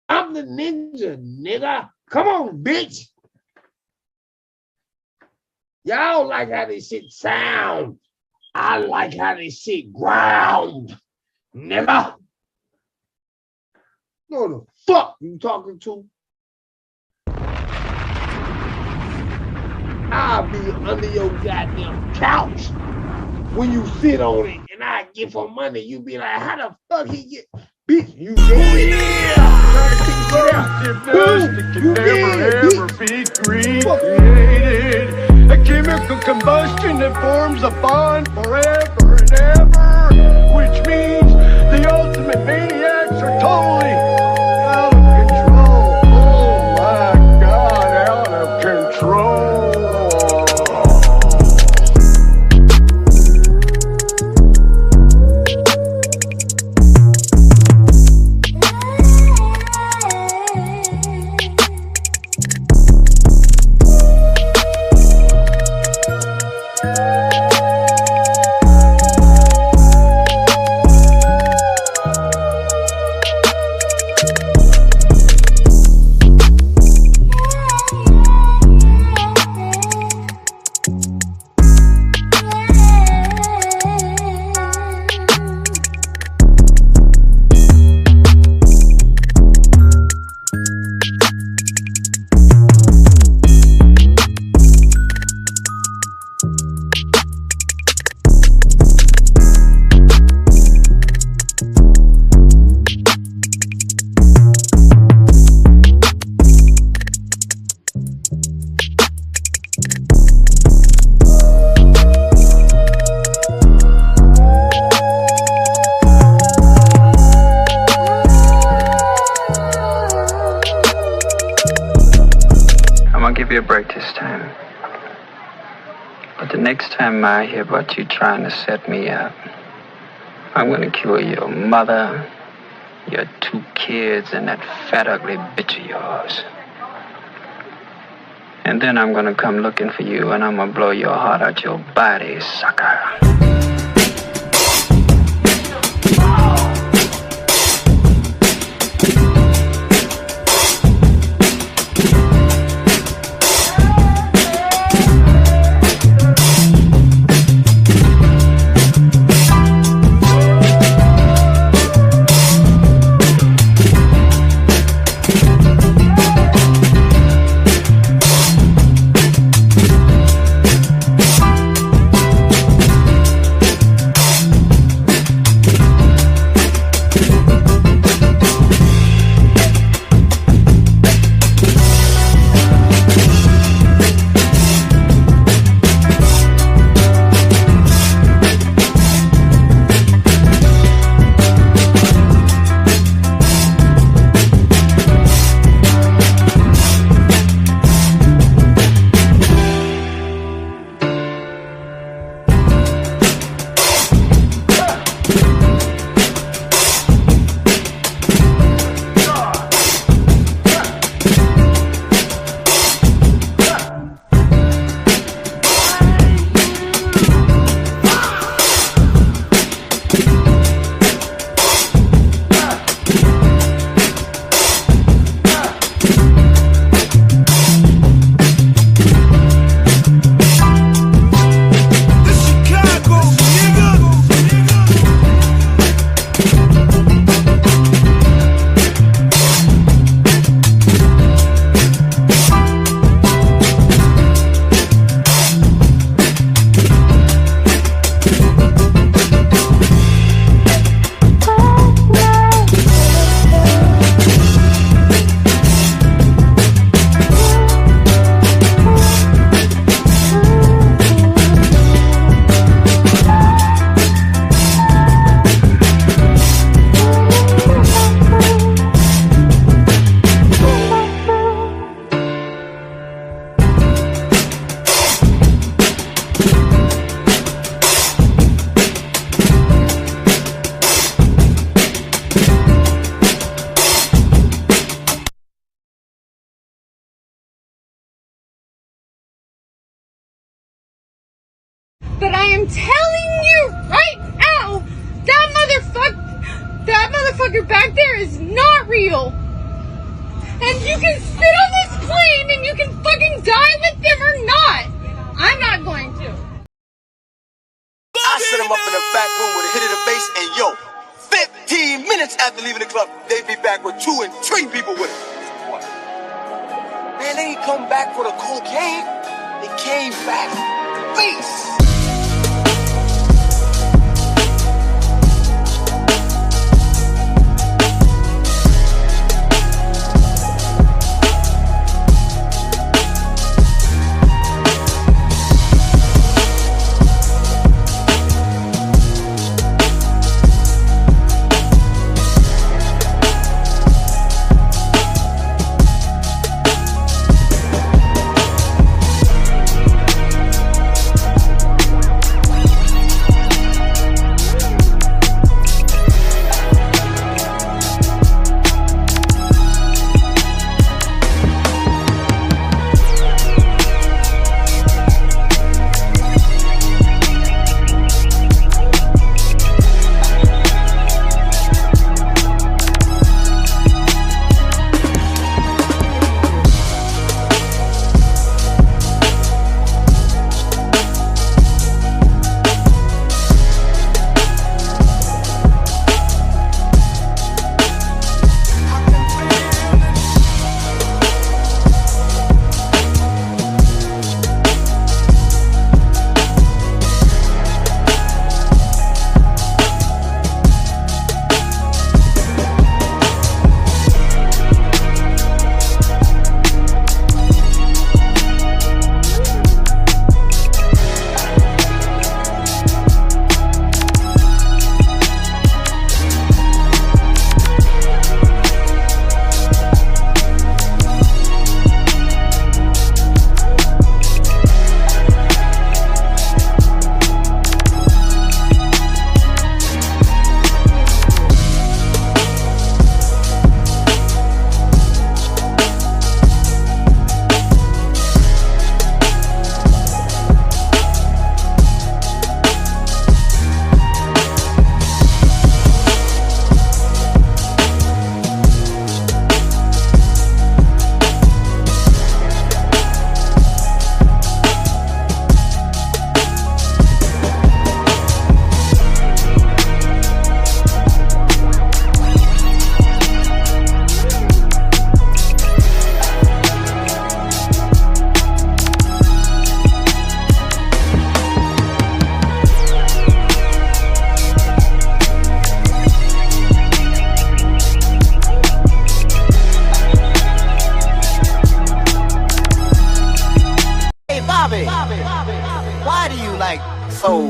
I'm the ninja, nigga. Come on, bitch. Y'all like how this shit sound. I like how this shit ground, nigga. Know the fuck you talking to? I'll be under your goddamn couch when you sit on it and I give for money. You be like, how the fuck he get? Bitch, you dead. You never be created. A chemical combustion that forms a bond forever and ever, which means the ultimate maniacs are totally out of control. Oh my God, out of control. A break this time. But the next time I hear about you trying to set me up, I'm gonna kill your mother, your 2 kids, and that fat ugly bitch of yours. And then I'm gonna come looking for you and I'm gonna blow your heart out your body, sucker. But I am telling you right now, that motherfucker back there is not real. and you can sit on this plane and you can fucking die with them or not. I'm not going to. I set them up in the back room with a hit of the bass, and 15 minutes after leaving the club, they'd be back with 2 and 3 people with them. Man, they ain't come back for the cocaine. They came back face. Why do you like so?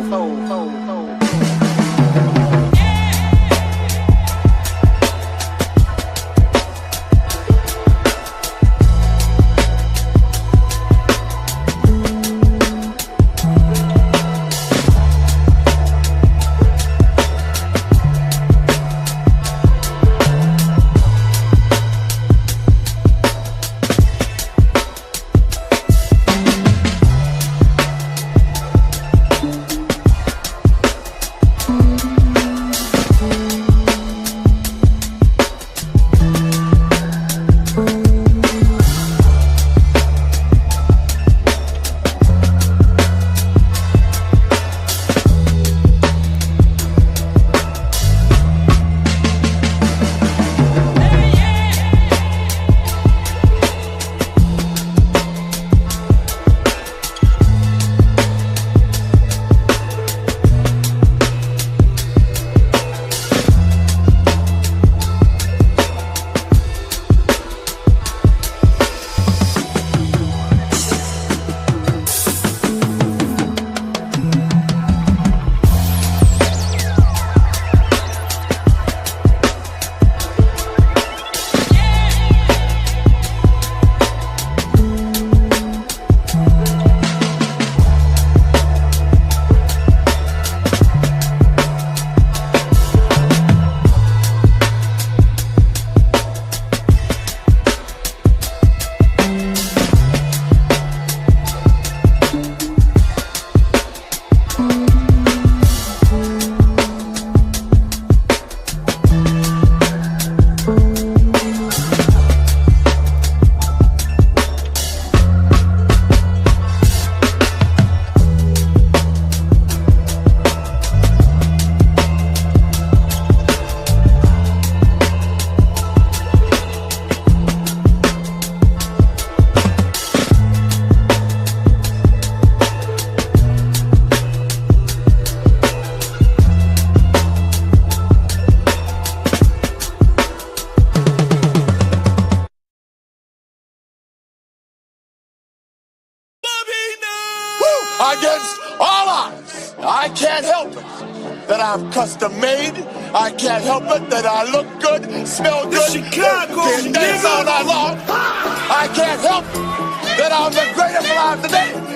can't help it that I'm custom made. I can't help it that I look good, smell good, can dance all night long. I can't help it that I'm the greatest alive today.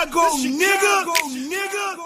Chicago, nigga.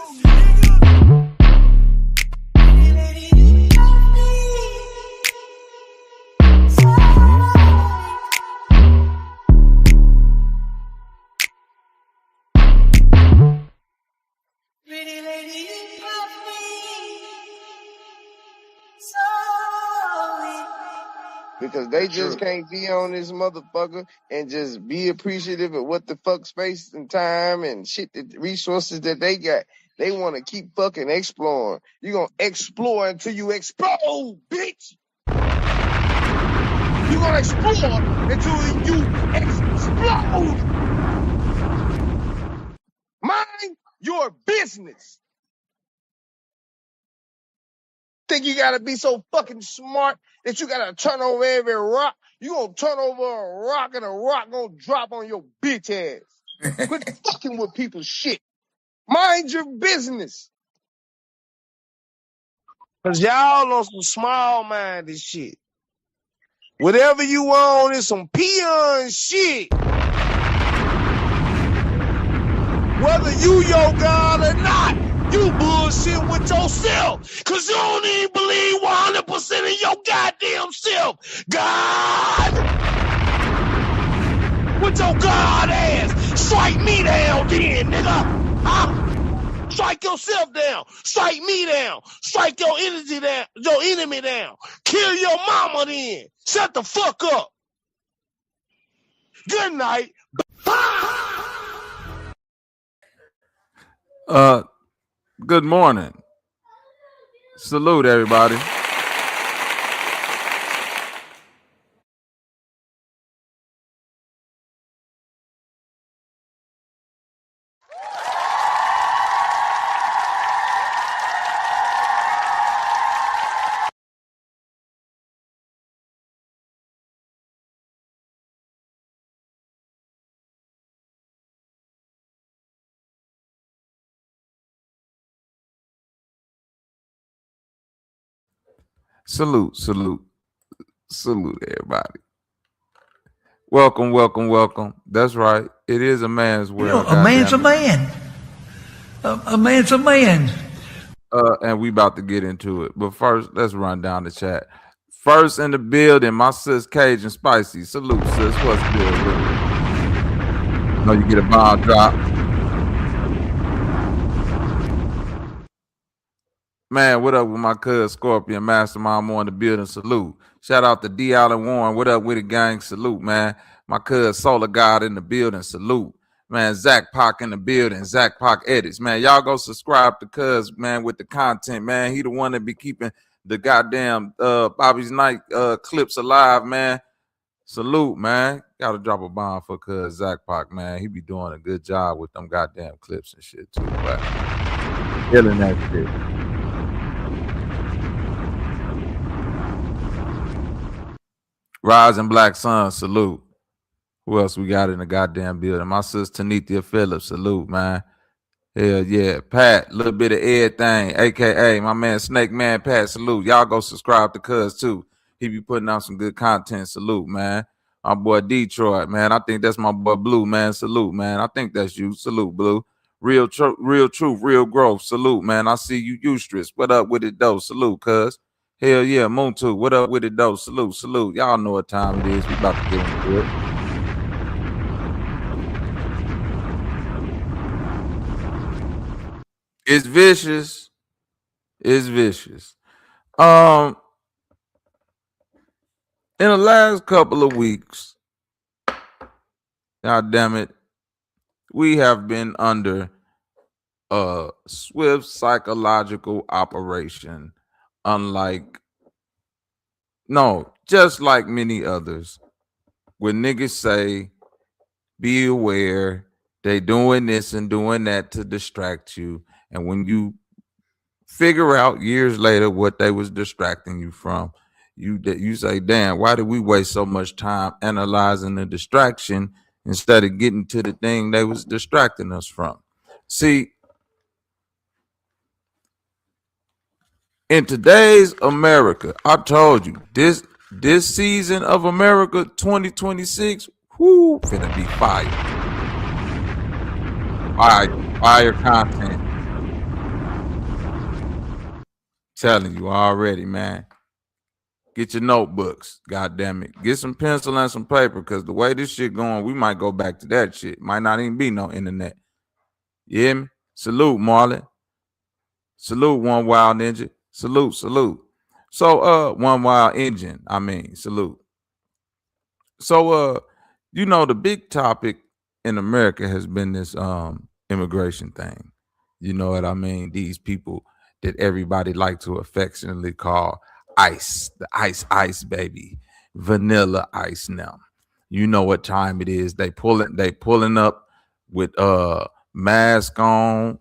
Because they just can't be on this motherfucker and just be appreciative of what the fuck space and time and shit, the resources that they got. They want to keep fucking exploring. You gonna explore until you explode, bitch. You gonna explore until you explode. Mind your business. Think you gotta be so fucking smart that you gotta turn over every rock? You gonna turn over a rock and a rock gonna drop on your bitch ass. Quit fucking with people's shit. Mind your business. Cause y'all on some small-minded shit. Whatever you want is some peon shit. Whether you your God or not, you bullshit with yourself. Cause you don't even believe 100% of your goddamn self. God! With your God ass, strike me down then, nigga. Huh? Strike yourself down. Strike me down. Strike your energy down, your enemy down. Kill your mama then. Shut the fuck up. Good night. Good morning. Salute, everybody. Salute, everybody. Welcome. That's right. It is a man's world. A man's a man. A man's a man. And we about to get into it. But first, let's run down the chat. First in the building, my sis Cajun Spicy. Salute, sis. What's good? Know you get a bomb drop. Man, what up with my cuz Scorpion Mastermind more in the building? Salute. Shout out to D. Allen Warren. What up with it, gang? Salute, man. My cuz Solar God in the building. Salute. Man, 𝘲𝐺 in the building. 𝘲𝐺 edits. Man, y'all go subscribe to cuz, man, with the content, man. He the one that be keeping the goddamn Bobby's Night clips alive, man. Salute, man. Gotta drop a bomb for cuz 𝘲𝐺, man. He be doing a good job with them goddamn clips and shit, too. But killing that shit. Rising Black Sun, salute. Who else we got in the goddamn building? My sister Tanithia Phillips, salute, man. Hell yeah. Pat, little bit of everything, a.k.a. my man Snake Man Pat, salute. Y'all go subscribe to cuz, too. He be putting out some good content, salute, man. My boy Detroit, man. I think that's my boy Blue, man. Salute, man. I think that's you. Salute, Blue. Real truth, real growth. Salute, man. I see you, Eustress. What up with it, though? Salute, cuz. Hell yeah, Moontu. What up with it, though? Salute. Y'all know what time it is. We about to get into it. It's vicious. It's vicious. In the last couple of weeks, God damn it, we have been under a swift psychological operation, just like many others. When niggas say, be aware, they doing this and doing that to distract you. And when you figure out years later what they was distracting you from, you say, damn, why did we waste so much time analyzing the distraction instead of getting to the thing they was distracting us from? See, in today's America, I told you, this season of America 2026, finna be fire. Fire content. Telling you already, man. Get your notebooks. God damn it. Get some pencil and some paper, because the way this shit going, we might go back to that shit. Might not even be no internet. You hear me? Salute, Marlon. Salute, One Wild Ninja. Salute, salute. So, One Wild Engine. I mean, salute. So, you know, the big topic in America has been this immigration thing. You know what I mean? These people that everybody like to affectionately call ICE, the ice baby, vanilla ice now. You know what time it is. They pulling up with mask on,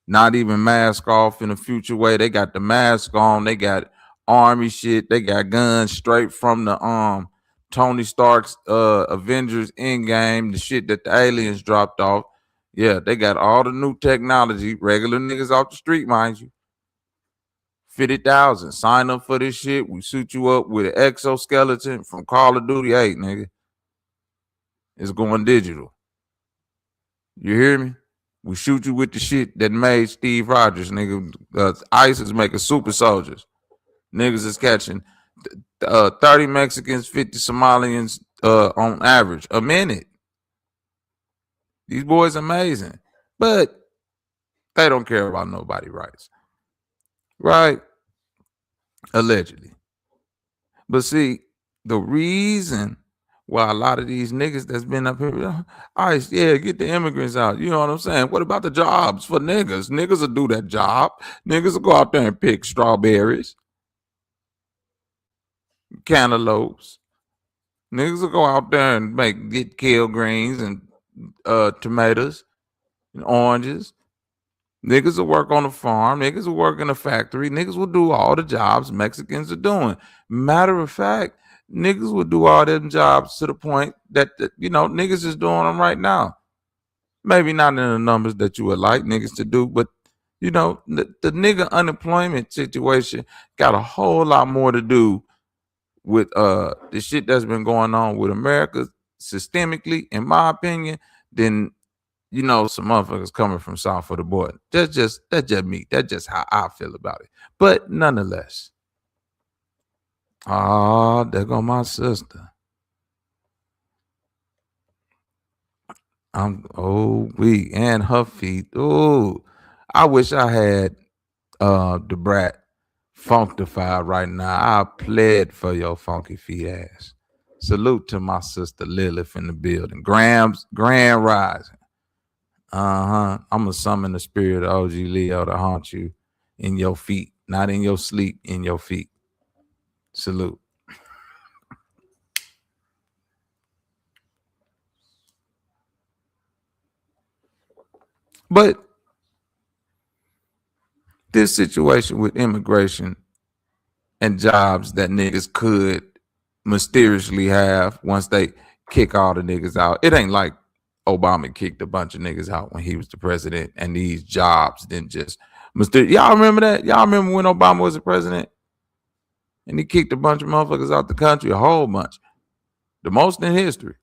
not even mask off in a future way. They got the mask on, they got army shit, they got guns straight from the Tony Stark's Avengers Endgame, the shit that the aliens dropped off. Yeah, they got all the new technology, regular niggas off the street, mind you. 50,000. Sign up for this shit. We suit you up with an exoskeleton from Call of Duty 8, nigga. It's going digital. You hear me? We shoot you with the shit that made Steve Rogers, nigga. ICE is making super soldiers. Niggas is catching 30 Mexicans, 50 Somalians on average a minute. These boys amazing. But they don't care about nobody's rights. Right? Allegedly. But see, the reason why a lot of these niggas that's been up here, ICE, yeah, get the immigrants out. You know what I'm saying? What about the jobs for niggas? Niggas will do that job. Niggas will go out there and pick strawberries, cantaloupes. Niggas will go out there and get kale greens and tomatoes and oranges. Niggas will work on the farm. Niggas will work in a factory. Niggas will do all the jobs Mexicans are doing. Matter of fact, niggas will do all them jobs to the point that, you know, niggas is doing them right now. Maybe not in the numbers that you would like niggas to do, but, you know, the nigga unemployment situation got a whole lot more to do with the shit that's been going on with America systemically, in my opinion, than, you know, some motherfuckers coming from south of the border. That's just me. That's just how I feel about it. But nonetheless, there go my sister. We and her feet. Oh, I wish I had the brat functified right now. I pled for your funky feet ass. Salute to my sister Lilith in the building. Grand rising. I'm gonna summon the spirit of OG Leo to haunt you in your feet, not in your sleep, in your feet. Salute. But this situation with immigration and jobs that niggas could mysteriously have once they kick all the niggas out, it ain't like Obama kicked a bunch of niggas out when he was the president, and these jobs didn't just y'all remember that? Y'all remember when Obama was the president and he kicked a bunch of motherfuckers out the country, a whole bunch, the most in history.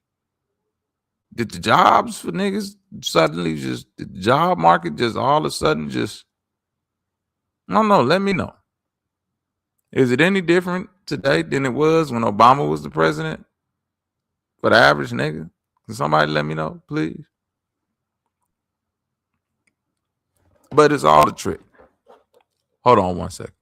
Did the jobs for niggas suddenly did the job market just all of a sudden just, I don't know, let me know. Is it any different today than it was when Obama was the president for the average nigga? Can somebody let me know, please? But it's all the trick. Hold on one second.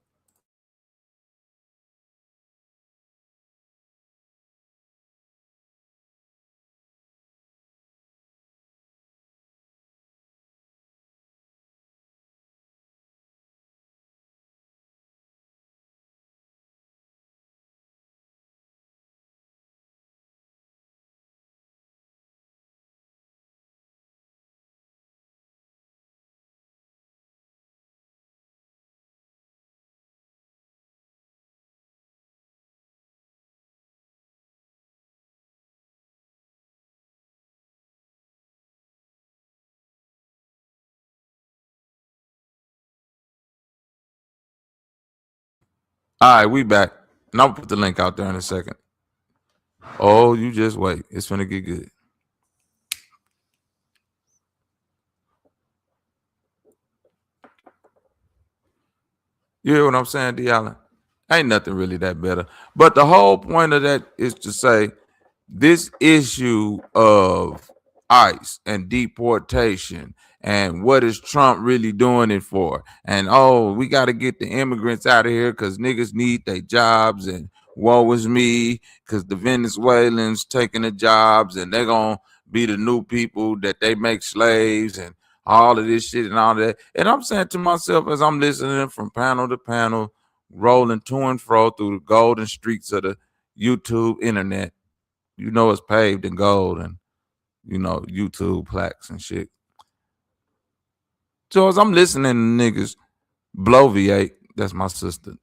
All right, we back. And I'll put the link out there in a second. Oh, you just wait. It's finna get good. You hear what I'm saying, D. Allen? Ain't nothing really that better. But the whole point of that is to say this issue of ICE and deportation and what is Trump really doing it for? And oh, we got to get the immigrants out of here because niggas need their jobs, and woe is me because the Venezuelans taking the jobs and they're going to be the new people that they make slaves and all of this shit and all that. And I'm saying to myself as I'm listening from panel to panel, rolling to and fro through the golden streets of the YouTube internet, you know it's paved in gold and, you know, YouTube plaques and shit. So as I'm listening to niggas bloviate, that's my sister,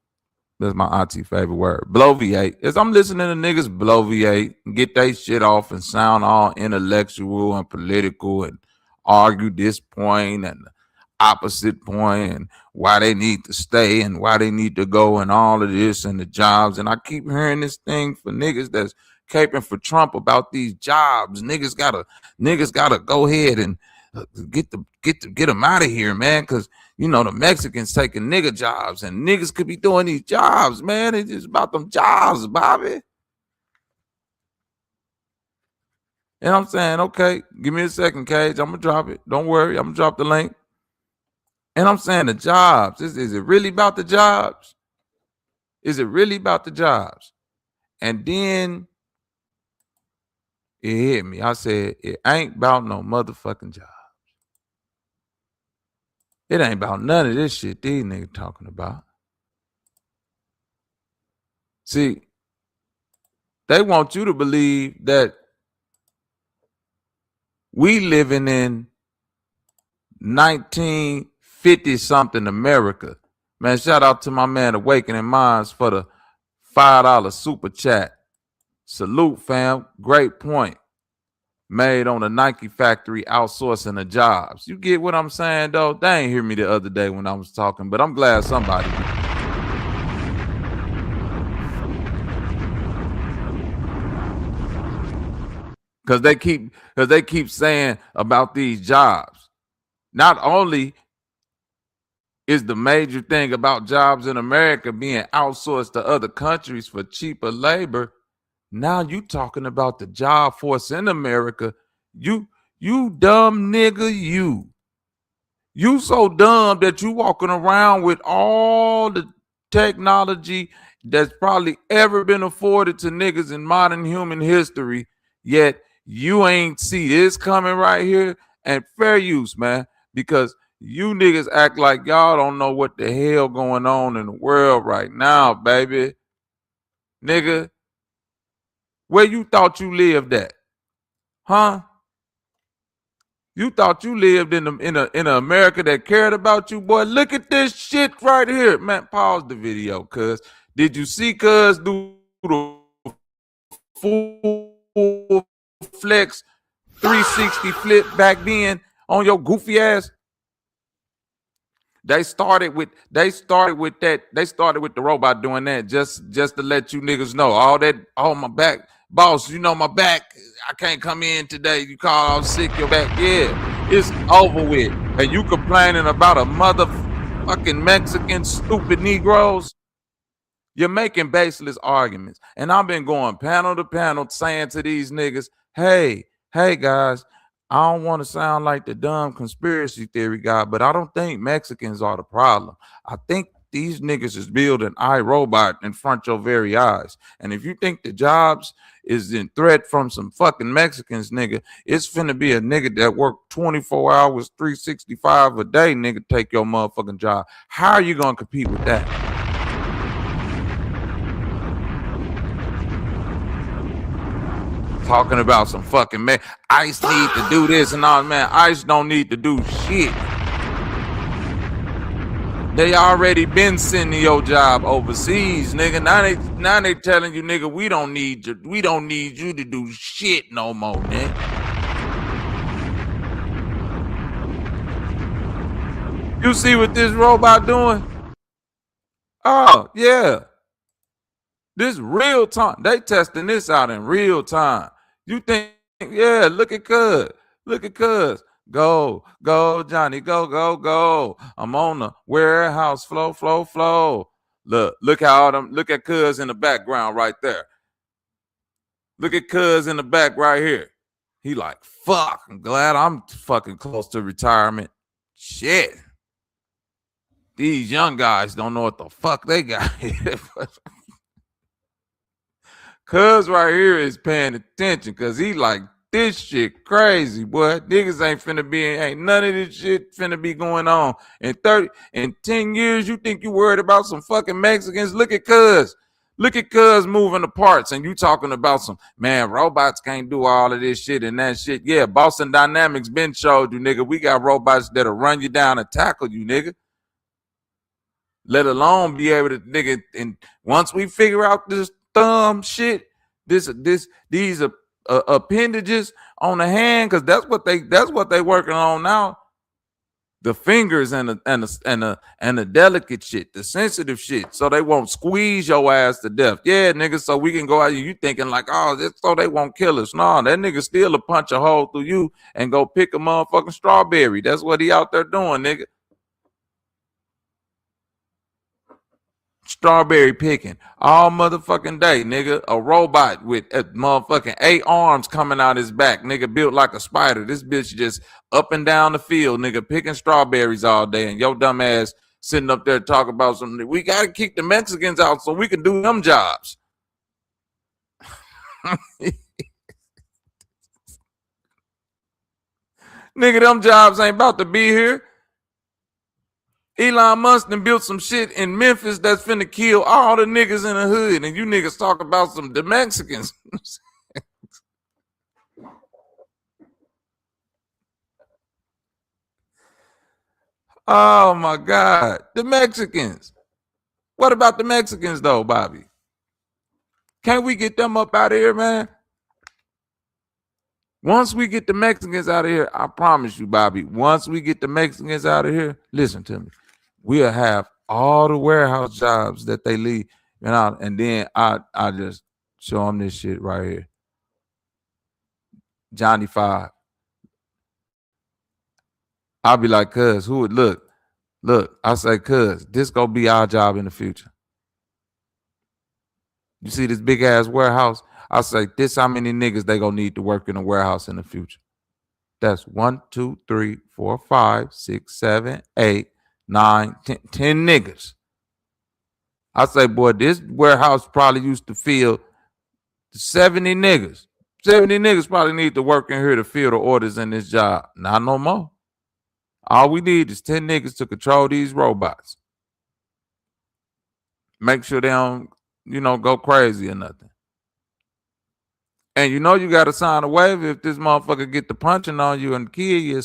that's my auntie favorite word, bloviate. As I'm listening to niggas bloviate, get they shit off and sound all intellectual and political and argue this point and the opposite point and why they need to stay and why they need to go and all of this and the jobs. And I keep hearing this thing for niggas that's caping for Trump about these jobs. Niggas gotta go ahead and get them out of here, man, because you know the Mexicans taking nigga jobs and niggas could be doing these jobs, man. It's just about them jobs, Bobby. And I'm saying, okay, give me a second, Cage. I'm gonna drop it. Don't worry, I'm gonna drop the link. And I'm saying the jobs. Is it really about the jobs? Is it really about the jobs? And then it hit me. I said, it ain't about no motherfucking jobs. It ain't about none of this shit these niggas talking about. See, they want you to believe that we living in 1950 something America. Man, shout out to my man Awakening Minds for the $5 super chat. Salute, fam. Great point made on the Nike factory outsourcing the jobs. You get what I'm saying, though? They ain't hear me the other day when I was talking, but I'm glad somebody did. Because they keep saying about these jobs. Not only is the major thing about jobs in America being outsourced to other countries for cheaper labor, now you talking about the job force in America. You dumb nigga, you so dumb that you walking around with all the technology that's probably ever been afforded to niggas in modern human history, yet you ain't see this coming right here. And fair use, man, because you niggas act like y'all don't know what the hell going on in the world right now, baby. Nigga, where you thought you lived at? Huh? You thought you lived in an America that cared about you, boy? Look at this shit right here, man. Pause the video, cuz. Did you see cuz do the full flex 360 flip back then on your goofy ass? They started with that. They started with the robot doing that just to let you niggas know. All that, oh, my back, boss, you know my back, I can't come in today. You call out sick, your back. Yeah, it's over with. And you complaining about a motherfucking Mexican stupid Negroes? You're making baseless arguments. And I've been going panel to panel saying to these niggas, hey guys, I don't want to sound like the dumb conspiracy theory guy, but I don't think Mexicans are the problem. I think these niggas is building iRobot in front of your very eyes. And if you think the jobs is in threat from some fucking Mexicans, nigga, it's finna be a nigga that work 24 hours, 365 a day, nigga, take your motherfucking job. How are you gonna compete with that? Talking about some fucking man, ICE need to do this and all, man. ICE don't need to do shit. They already been sending your job overseas, nigga. Now they telling you, nigga, we don't need you to do shit no more, nigga. You see what this robot doing? Oh yeah, this real time. They testing this out in real time. You think, yeah, look at cuz. Go, go, Johnny, go, go, go. I'm on the warehouse flow, flow, flow. Look how all them, look at Cuz in the background right there. Look at Cuz in the back right here. He like, fuck, I'm glad I'm fucking close to retirement. Shit. These young guys don't know what the fuck they got here. Cuz right here is paying attention because he like, this shit crazy, boy. Niggas ain't none of this shit finna be going on. In 10 years, you think you worried about some fucking Mexicans? Look at Cuz. Look at Cuz moving the parts, and you talking about some, man, robots can't do all of this shit and that shit. Yeah, Boston Dynamics been showed you, nigga. We got robots that'll run you down and tackle you, nigga. Let alone be able to, nigga, and once we figure out this thumb shit, these appendages on the hand, because that's what they working on now. The fingers and the delicate shit, the sensitive shit, so they won't squeeze your ass to death. Yeah, nigga, so we can go out. You thinking like, oh, that's so they won't kill us. No, that nigga still a punch a hole through you and go pick a motherfucking strawberry. That's what he out there doing, nigga. Strawberry picking all motherfucking day, nigga. A robot with motherfucking 8 arms coming out his back, nigga, built like a spider. This bitch just up and down the field, nigga, picking strawberries all day, and your dumb ass sitting up there talking about something. We gotta kick the Mexicans out so we can do them jobs. Nigga, them jobs ain't about to be here. Elon Musk done built some shit in Memphis that's finna kill all the niggas in the hood, and you niggas talk about the Mexicans. Oh my God, the Mexicans. What about the Mexicans though, Bobby? Can't we get them up out of here, man? Once we get the Mexicans out of here, I promise you, Bobby, once we get the Mexicans out of here, listen to me. We'll have all the warehouse jobs that they leave, and then I just show them this shit right here. Johnny 5. I'll be like, Cuz, who would look? I say, Cuz, this gonna be our job in the future. You see this big ass warehouse? I say, this how many niggas they gonna need to work in a warehouse in the future. That's 1, 2, 3, 4, 5, 6, 7, 8, 9, 10 niggas. I say, boy, this warehouse probably used to fill 70 niggas. 70 niggas probably need to work in here to fill the orders in this job. Not no more. All we need is 10 niggas to control these robots. Make sure they don't, go crazy or nothing. And you got to sign a waiver if this motherfucker get to punching on you and kill you.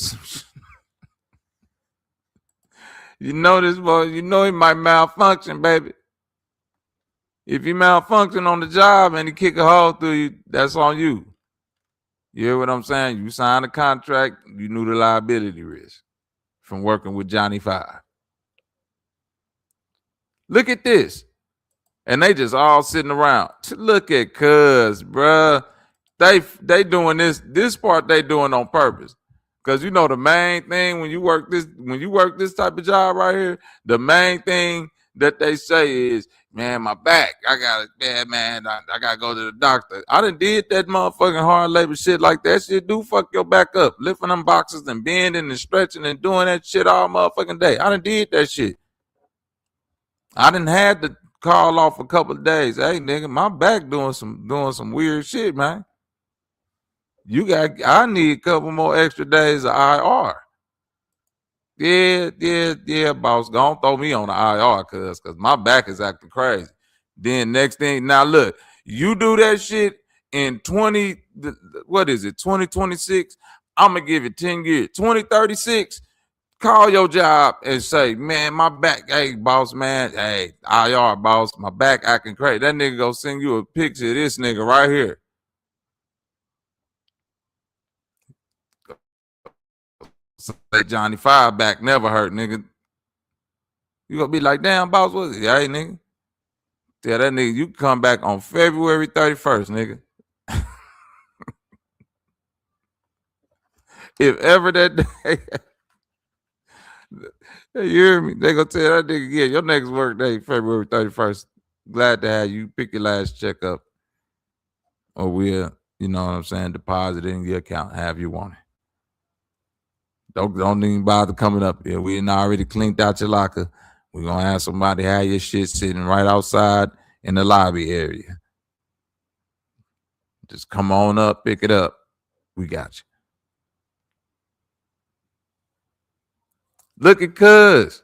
This boy, he might malfunction, baby. If he malfunction on the job and he kick a hole through you, that's on you. You hear what I'm saying? You signed a contract, you knew the liability risk from working with Johnny 5. Look at this. And they just all sitting around. Look at Cuz, bruh. They doing this part they doing on purpose. Cause the main thing when you work this type of job right here, the main thing that they say is, man, my back, I gotta go to the doctor. I done did that motherfucking hard labor shit like that shit do fuck your back up. Lifting them boxes and bending and stretching and doing that shit all motherfucking day. I done did that shit. I done had to call off a couple of days. Hey nigga, my back doing some weird shit, man. I need a couple more extra days of IR. Yeah, boss. Don't throw me on the IR cause my back is acting crazy. Then next thing, now look, you do that shit in 2026, I'm gonna give it 10 years. 2036, call your job and say, man, my back, hey, boss, man, hey, IR, boss, my back acting crazy. That nigga gonna send you a picture of this nigga right here. Say Johnny 5 back never hurt, nigga. You gonna be like, damn, boss, what is it? Hey, nigga. Tell that nigga you come back on February 31st, nigga. If ever that day, you hear me? They gonna tell that nigga, yeah, your next work day, February 31st. Glad to have you. Pick your last check up. Or we'll, you know what I'm saying, deposit it in your account, have you want it. Don't even bother coming up here. We already cleaned out your locker. We're gonna have somebody have your shit sitting right outside in the lobby area. Just come on up, pick it up. We got you. Look at Cuz.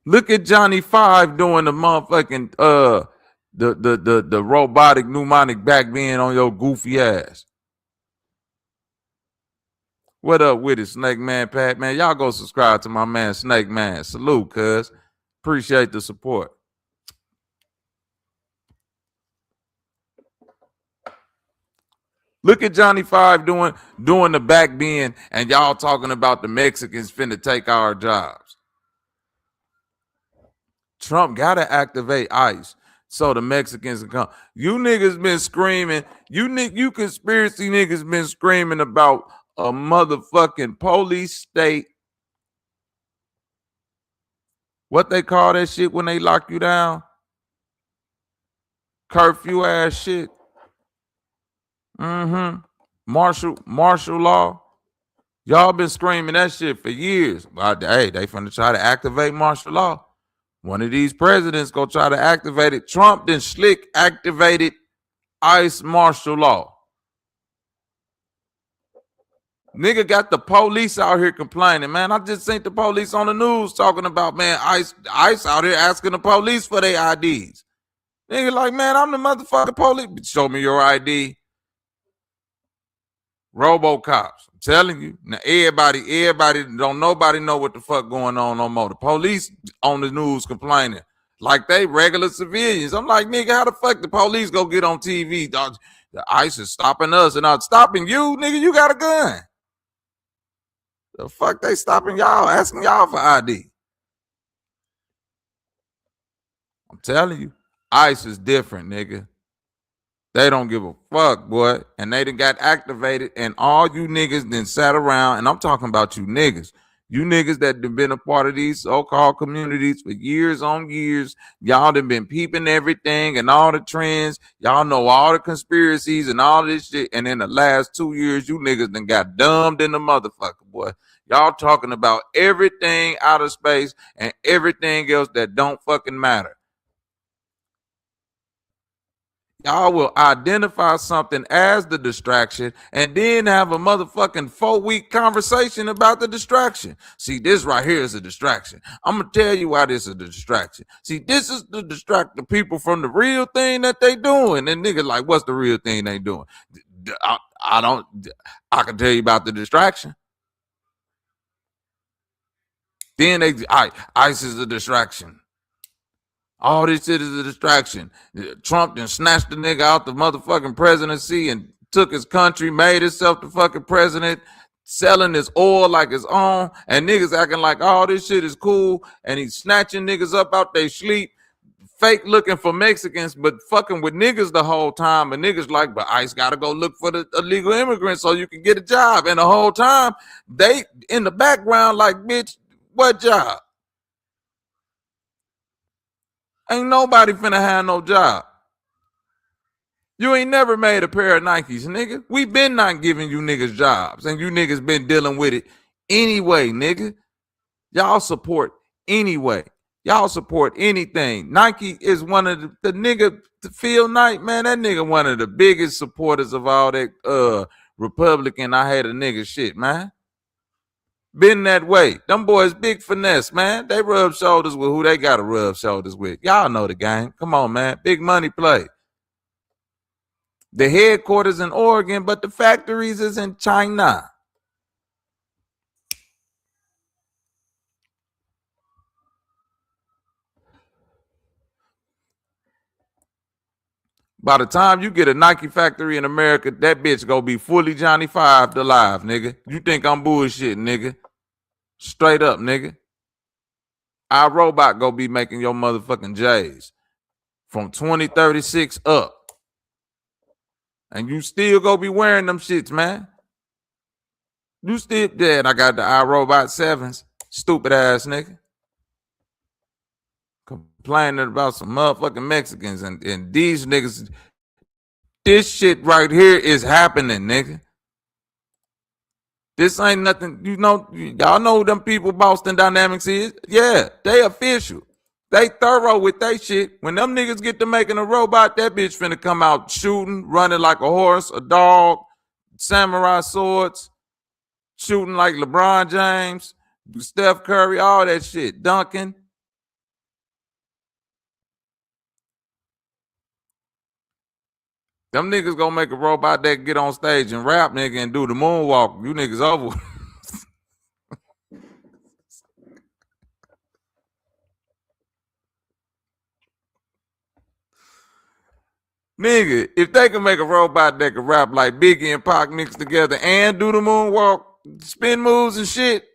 Look at Johnny 5 doing the motherfucking the robotic pneumonic back bend on your goofy ass. What up with it, Snake Man Pat? Man, y'all go subscribe to my man Snake Man. Salute, cuz. Appreciate the support. Look at Johnny 5 doing the back bend, and y'all talking about the Mexicans finna take our jobs. Trump gotta activate ICE so the Mexicans can come. You niggas been screaming. You conspiracy niggas been screaming about a motherfucking police state. What they call that shit when they lock you down? Curfew ass shit. Martial law. Y'all been screaming that shit for years. Hey, they finna try to activate martial law. One of these presidents gonna try to activate it. Trump then slick activated ICE martial law. Nigga got the police out here complaining, man. I just seen the police on the news talking about, man, ICE out here asking the police for their IDs. Nigga like, man, I'm the motherfucking police. Show me your ID. Robocops. I'm telling you. Now everybody don't nobody know what the fuck going on no more. The police on the news complaining like they regular civilians. I'm like, nigga, how the fuck the police go get on TV? The ICE is stopping us and not stopping you, nigga. You got a gun. The fuck they stopping y'all, asking y'all for ID? I'm telling you, ICE is different, nigga. They don't give a fuck, boy. And they done got activated, and all you niggas then sat around, and I'm talking about you niggas. You niggas that have been a part of these so-called communities for years on years. Y'all done been peeping everything and all the trends. Y'all know all the conspiracies and all this shit. And in the last 2 years, you niggas done got dumbed in the motherfucker, boy. Y'all talking about everything out of space and everything else that don't fucking matter. Y'all will identify something as the distraction and then have a motherfucking 4-week conversation about the distraction. See, this right here is a distraction. I'm going to tell you why this is a distraction. See, this is to distract the people from the real thing that they doing. And niggas like, what's the real thing they doing? I can tell you about the distraction. Then ICE is a distraction. All this shit is a distraction. Trump then snatched the nigga out the motherfucking presidency and took his country, made himself the fucking president, selling his oil like his own, and niggas acting like all this shit is cool, and he's snatching niggas up out they sleep, fake looking for Mexicans, but fucking with niggas the whole time, and niggas like, but ICE gotta go look for the illegal immigrants so you can get a job, and the whole time, they in the background like, bitch, what job? Ain't nobody finna have no job. You ain't never made a pair of Nikes, nigga. We been not giving you niggas jobs, and you niggas been dealing with it anyway, nigga. Y'all support anyway. Y'all support anything. Nike is one of the nigga, Phil Knight, man, that nigga one of the biggest supporters of all that Republican, I hate a nigga shit, man. Been that way. Them boys big finesse, man. They rub shoulders with who they got to rub shoulders with. Y'all know the game. Come on, man. Big money play. The headquarters in Oregon, but the factories is in China. By the time you get a Nike factory in America, that bitch gonna be fully Johnny 5 alive, nigga. You think I'm bullshitting, nigga? Straight up, nigga. Our robot gonna be making your motherfucking J's from 2036 up. And you still gonna be wearing them shits, man. You still dead. I got the iRobot 7s. Stupid ass nigga. Complaining about some motherfucking Mexicans and these niggas. This shit right here is happening, nigga. This ain't nothing, you know, y'all know who them people Boston Dynamics is? Yeah, they official. They thorough with they shit. When them niggas get to making a robot, that bitch finna come out shooting, running like a horse, a dog, samurai swords, shooting like LeBron James, Steph Curry, all that shit, dunking. Them niggas gonna make a robot that can get on stage and rap, nigga, and do the moonwalk. You niggas over. Nigga, if they can make a robot that can rap like Biggie and Pac mixed together and do the moonwalk, spin moves and shit,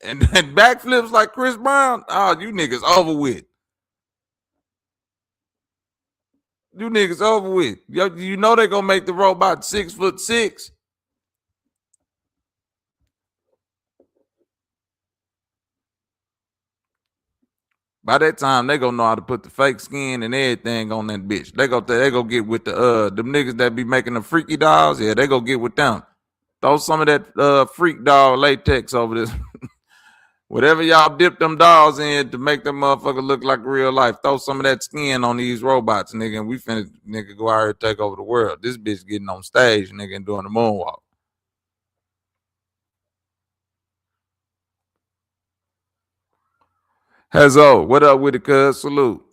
and backflips like Chris Brown, oh, you niggas over with. You niggas over with. You know they gonna make the robot 6'6". By that time, they gonna know how to put the fake skin and everything on that bitch. They go get with the them niggas that be making the freaky dolls. Yeah, they go get with them. Throw some of that freak doll latex over this. Whatever y'all dip them dolls in to make them motherfucker look like real life. Throw some of that skin on these robots, nigga, and we finna nigga go out here and take over the world. This bitch getting on stage, nigga, and doing the moonwalk. Hazzo, what up with it, cuz? Salute.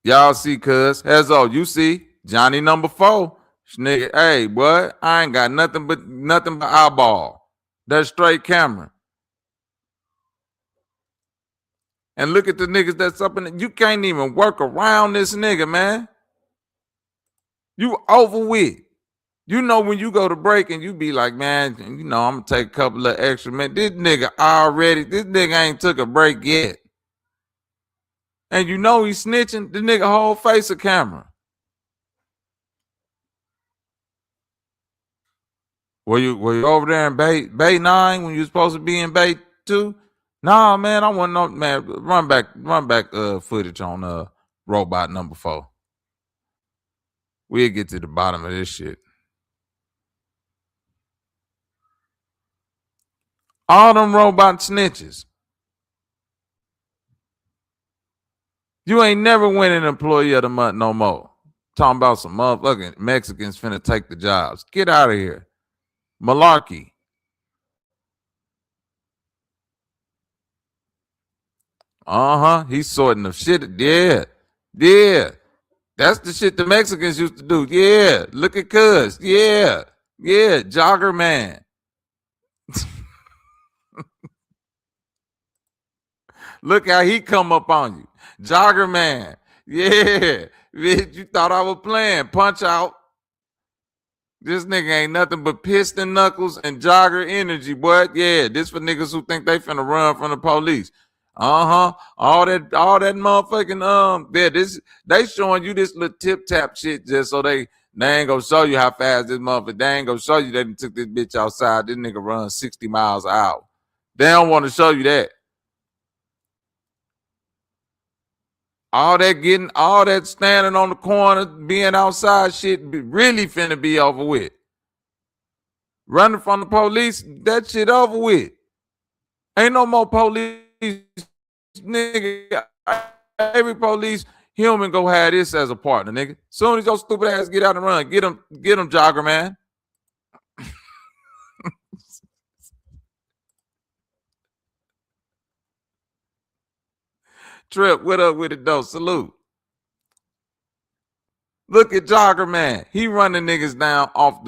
Y'all see, cuz. Hazzo, you see. Johnny number 4. Nigga, hey, boy, I ain't got nothing but eyeball. That's straight camera. And look at the niggas that's up in it. You can't even work around this nigga, man. You over with. You know when you go to break and you be like, man, you know, I'm gonna take a couple of extra minutes. This nigga ain't took a break yet. And you know he's snitching, the nigga whole face a camera. Were you over there in Bay 9 when you was supposed to be in Bay 2? Nah, man, I wasn't no man. Run back footage on robot number 4. We'll get to the bottom of this shit. All them robot snitches. You ain't never winning employee of the month no more. Talking about some motherfucking Mexicans finna take the jobs. Get out of here. Malarkey. He's sorting the shit. Yeah. Yeah. That's the shit the Mexicans used to do. Yeah. Look at cuz. Yeah. Yeah. Jogger man. Look how he come up on you. Jogger man. Yeah. You thought I was playing. Punch out. This nigga ain't nothing but piston knuckles and jogger energy, boy. Yeah, this for niggas who think they finna run from the police. All that motherfucking they showing you this little tip tap shit just so they ain't gonna show you how fast this motherfucker. They ain't gonna show you they took this bitch outside. This nigga run 60 miles an hour. They don't want to show you that. All that standing on the corner, being outside shit really finna be over with. Running from the police, that shit over with. Ain't no more police, nigga. Every police human go have this as a partner, nigga. Soon as your stupid ass get out and run, get him, jogger man. Trip, what up with it though? Salute. Look at jogger man. He running niggas down off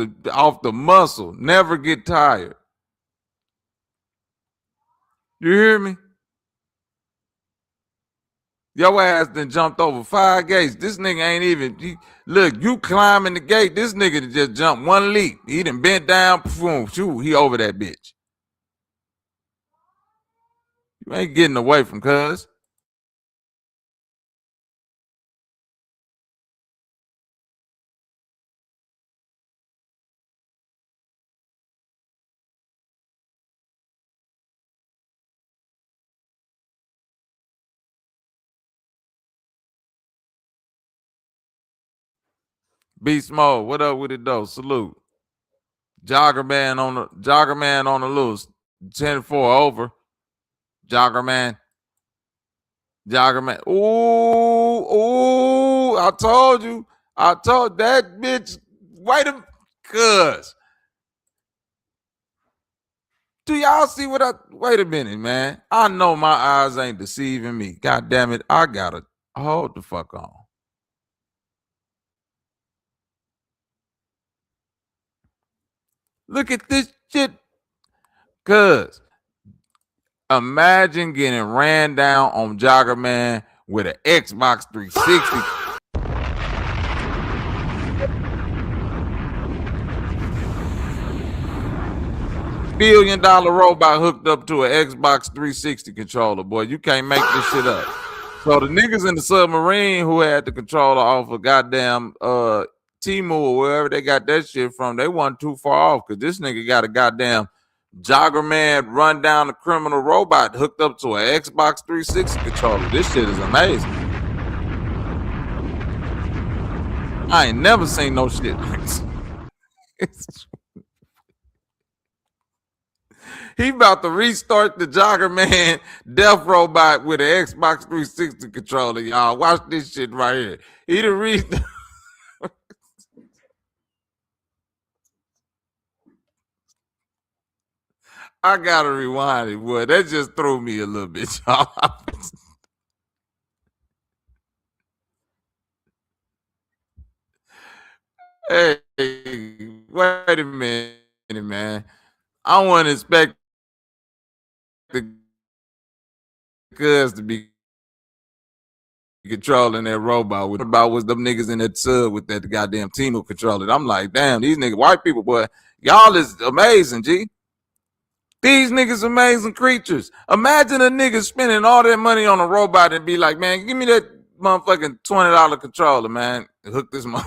the muscle. Never get tired. You hear me? Your ass done jumped over 5 gates. This nigga ain't even. Look, you climbing the gate. This nigga just jumped 1 leap. He done bent down. Boom, shoo, he over that bitch. You ain't getting away from cuz. Beast Mode, what up with it though? Salute. Jogger man on the loose. 10-4 over. Jogger man. Ooh, I told you. I told that bitch. Wait a cuz. Do y'all see what wait a minute, man. I know my eyes ain't deceiving me. God damn it. I gotta hold the fuck on. Look at this shit. Cuz imagine getting ran down on Jogger Man with an Xbox 360. $1 billion robot hooked up to an Xbox 360 controller. Boy, you can't make this shit up. So the niggas in the submarine who had the controller off of goddamn Temu or wherever they got that shit from, they wasn't too far off because this nigga got a goddamn Jogger Man run down the criminal robot hooked up to an Xbox 360 controller. This shit is amazing. I ain't never seen no shit like this. He about to restart the Jogger Man death robot with an Xbox 360 controller, y'all. Watch this shit right here. He done I gotta rewind it, boy. That just threw me a little bit, y'all. Hey, wait a minute, man. I wouldn't expect the cuz to be controlling that robot. What about was them niggas in that sub with that goddamn Temu controller? I'm like, damn, these niggas, white people, boy, y'all is amazing, G. These niggas amazing creatures. Imagine a nigga spending all that money on a robot and be like, man, give me that motherfucking $20 controller, man. Hook this motherfucker.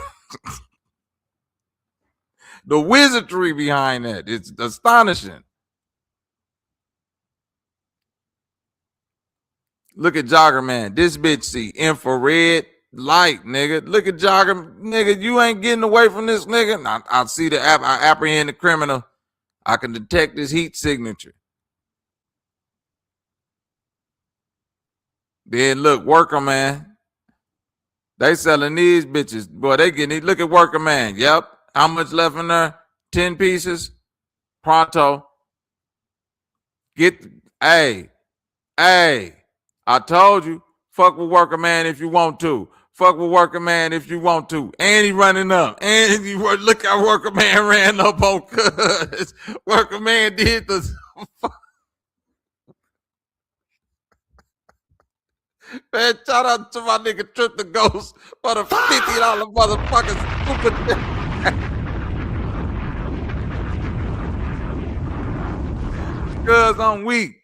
The wizardry behind that, it's astonishing. Look at Jogger Man. This bitch see infrared light, nigga. Look at Jogger, nigga. You ain't getting away from this nigga. I see the I apprehend the criminal. I can detect his heat signature. Then look, Worker Man. They selling these bitches. Boy, they getting it. Look at Worker Man. Yep. How much left in there? 10 pieces. Pronto. Hey. I told you. Fuck with Worker Man if you want to. Fuck with Worker Man if you want to. And he running up. And look how Worker Man ran up on cuz. Worker Man did the man, shout out to my nigga Trip the Ghost for the $50 motherfucking stupid. Cuz I'm weak.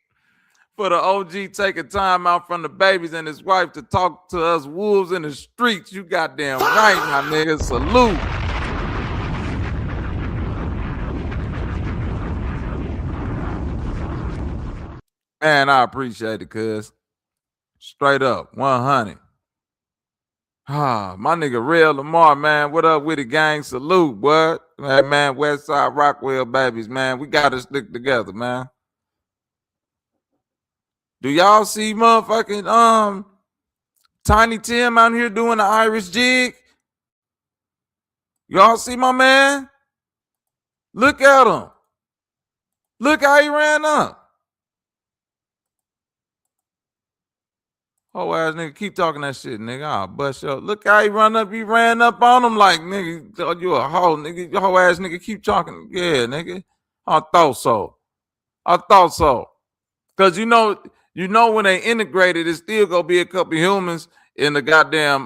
For the OG taking time out from the babies and his wife to talk to us wolves in the streets. You goddamn right, my nigga. Salute. Man, I appreciate it, cuz. Straight up, 100. My nigga Real Lamar, man. What up with it, gang? Salute, what? Man, Westside Rockwell babies, man. We gotta stick together, man. Do y'all see motherfucking Tiny Tim out here doing the Irish jig? Y'all see my man? Look at him. Look how he ran up. Oh ass nigga, keep talking that shit, nigga. I'll bust your. Look how he run up. He ran up on him like, nigga, you a hoe, nigga. Your hoe ass nigga, keep talking. Yeah, nigga. I thought so. Cause you know when they integrated, it's still gonna be a couple humans in the goddamn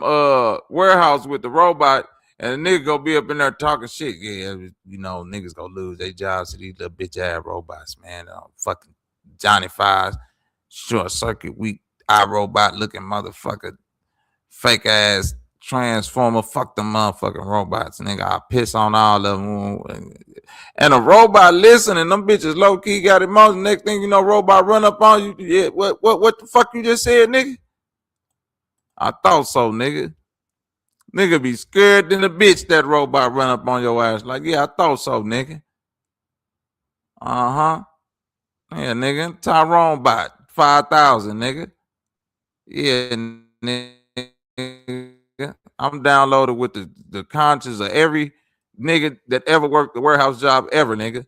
warehouse with the robot, and the nigga gonna be up in there talking shit. Yeah, you know, niggas gonna lose their jobs to these little bitch ass robots, man. Fucking Johnny Fives, short circuit, weak iRobot looking motherfucker, fake ass transformer. Fuck them motherfucking robots, nigga. I piss on all of them. And a robot listening, them bitches low key got emotion. Next thing you know, robot run up on you. Yeah, what the fuck you just said, nigga? I thought so, nigga. Nigga be scared than a bitch that robot run up on your ass. Like, yeah, I thought so, nigga. Uh-huh. Yeah, nigga. Tyrone bot. 5,000, nigga. Yeah, nigga. I'm downloaded with the conscience of every nigga that ever worked the warehouse job ever, nigga.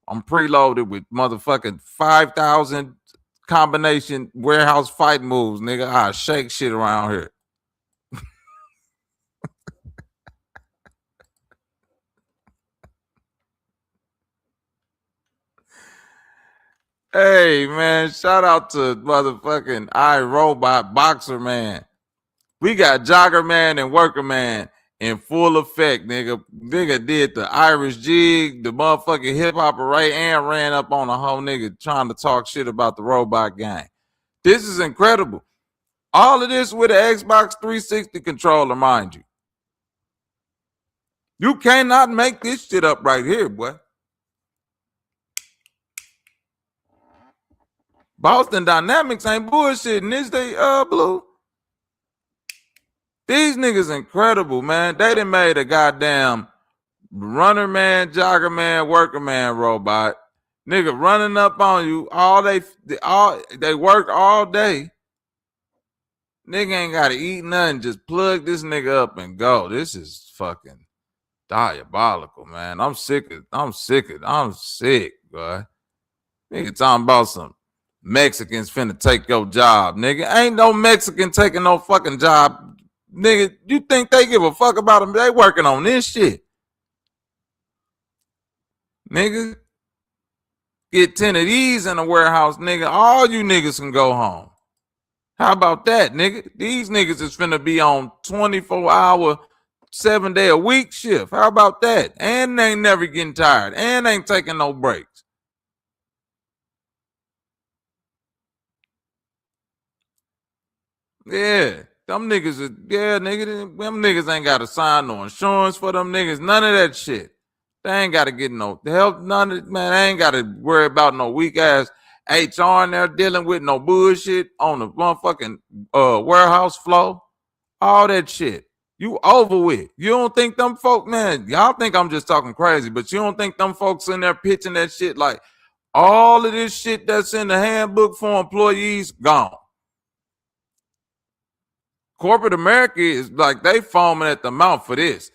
I'm preloaded with motherfucking 5,000 combination warehouse fight moves, nigga. I shake shit around here. Hey, man, shout out to motherfucking iRobot Boxer Man. We got Jogger Man and Worker Man in full effect, nigga. Nigga did the Irish jig, the motherfucking hip hop array, and ran up on a whole nigga trying to talk shit about the robot gang. This is incredible. All of this with an Xbox 360 controller, mind you. You cannot make this shit up right here, boy. Boston Dynamics ain't bullshitting, is they, Blue? These niggas incredible, man. They done made a goddamn runner man, jogger man, worker man robot. Nigga running up on you they work all day. Nigga ain't gotta eat nothing. Just plug this nigga up and go. This is fucking diabolical, man. I'm sick, boy. Nigga talking about some Mexicans finna take your job, nigga. Ain't no Mexican taking no fucking job. Nigga, you think they give a fuck about them? They working on this shit. Nigga, get 10 of these in the warehouse, nigga. All you niggas can go home. How about that, nigga? These niggas is finna be on 24-hour, 7-day-a-week shift. How about that? And they ain't never getting tired. And ain't taking no breaks. Yeah. Them niggas ain't got to sign no insurance for them niggas. None of that shit. They ain't got to get no help. None of it, man. They ain't got to worry about no weak ass HR in there dealing with no bullshit on the motherfucking warehouse floor. All that shit. You over with. You don't think them folk, man, y'all think I'm just talking crazy, but you don't think them folks in there pitching that shit like all of this shit that's in the handbook for employees gone. Corporate America is like they foaming at the mouth for this.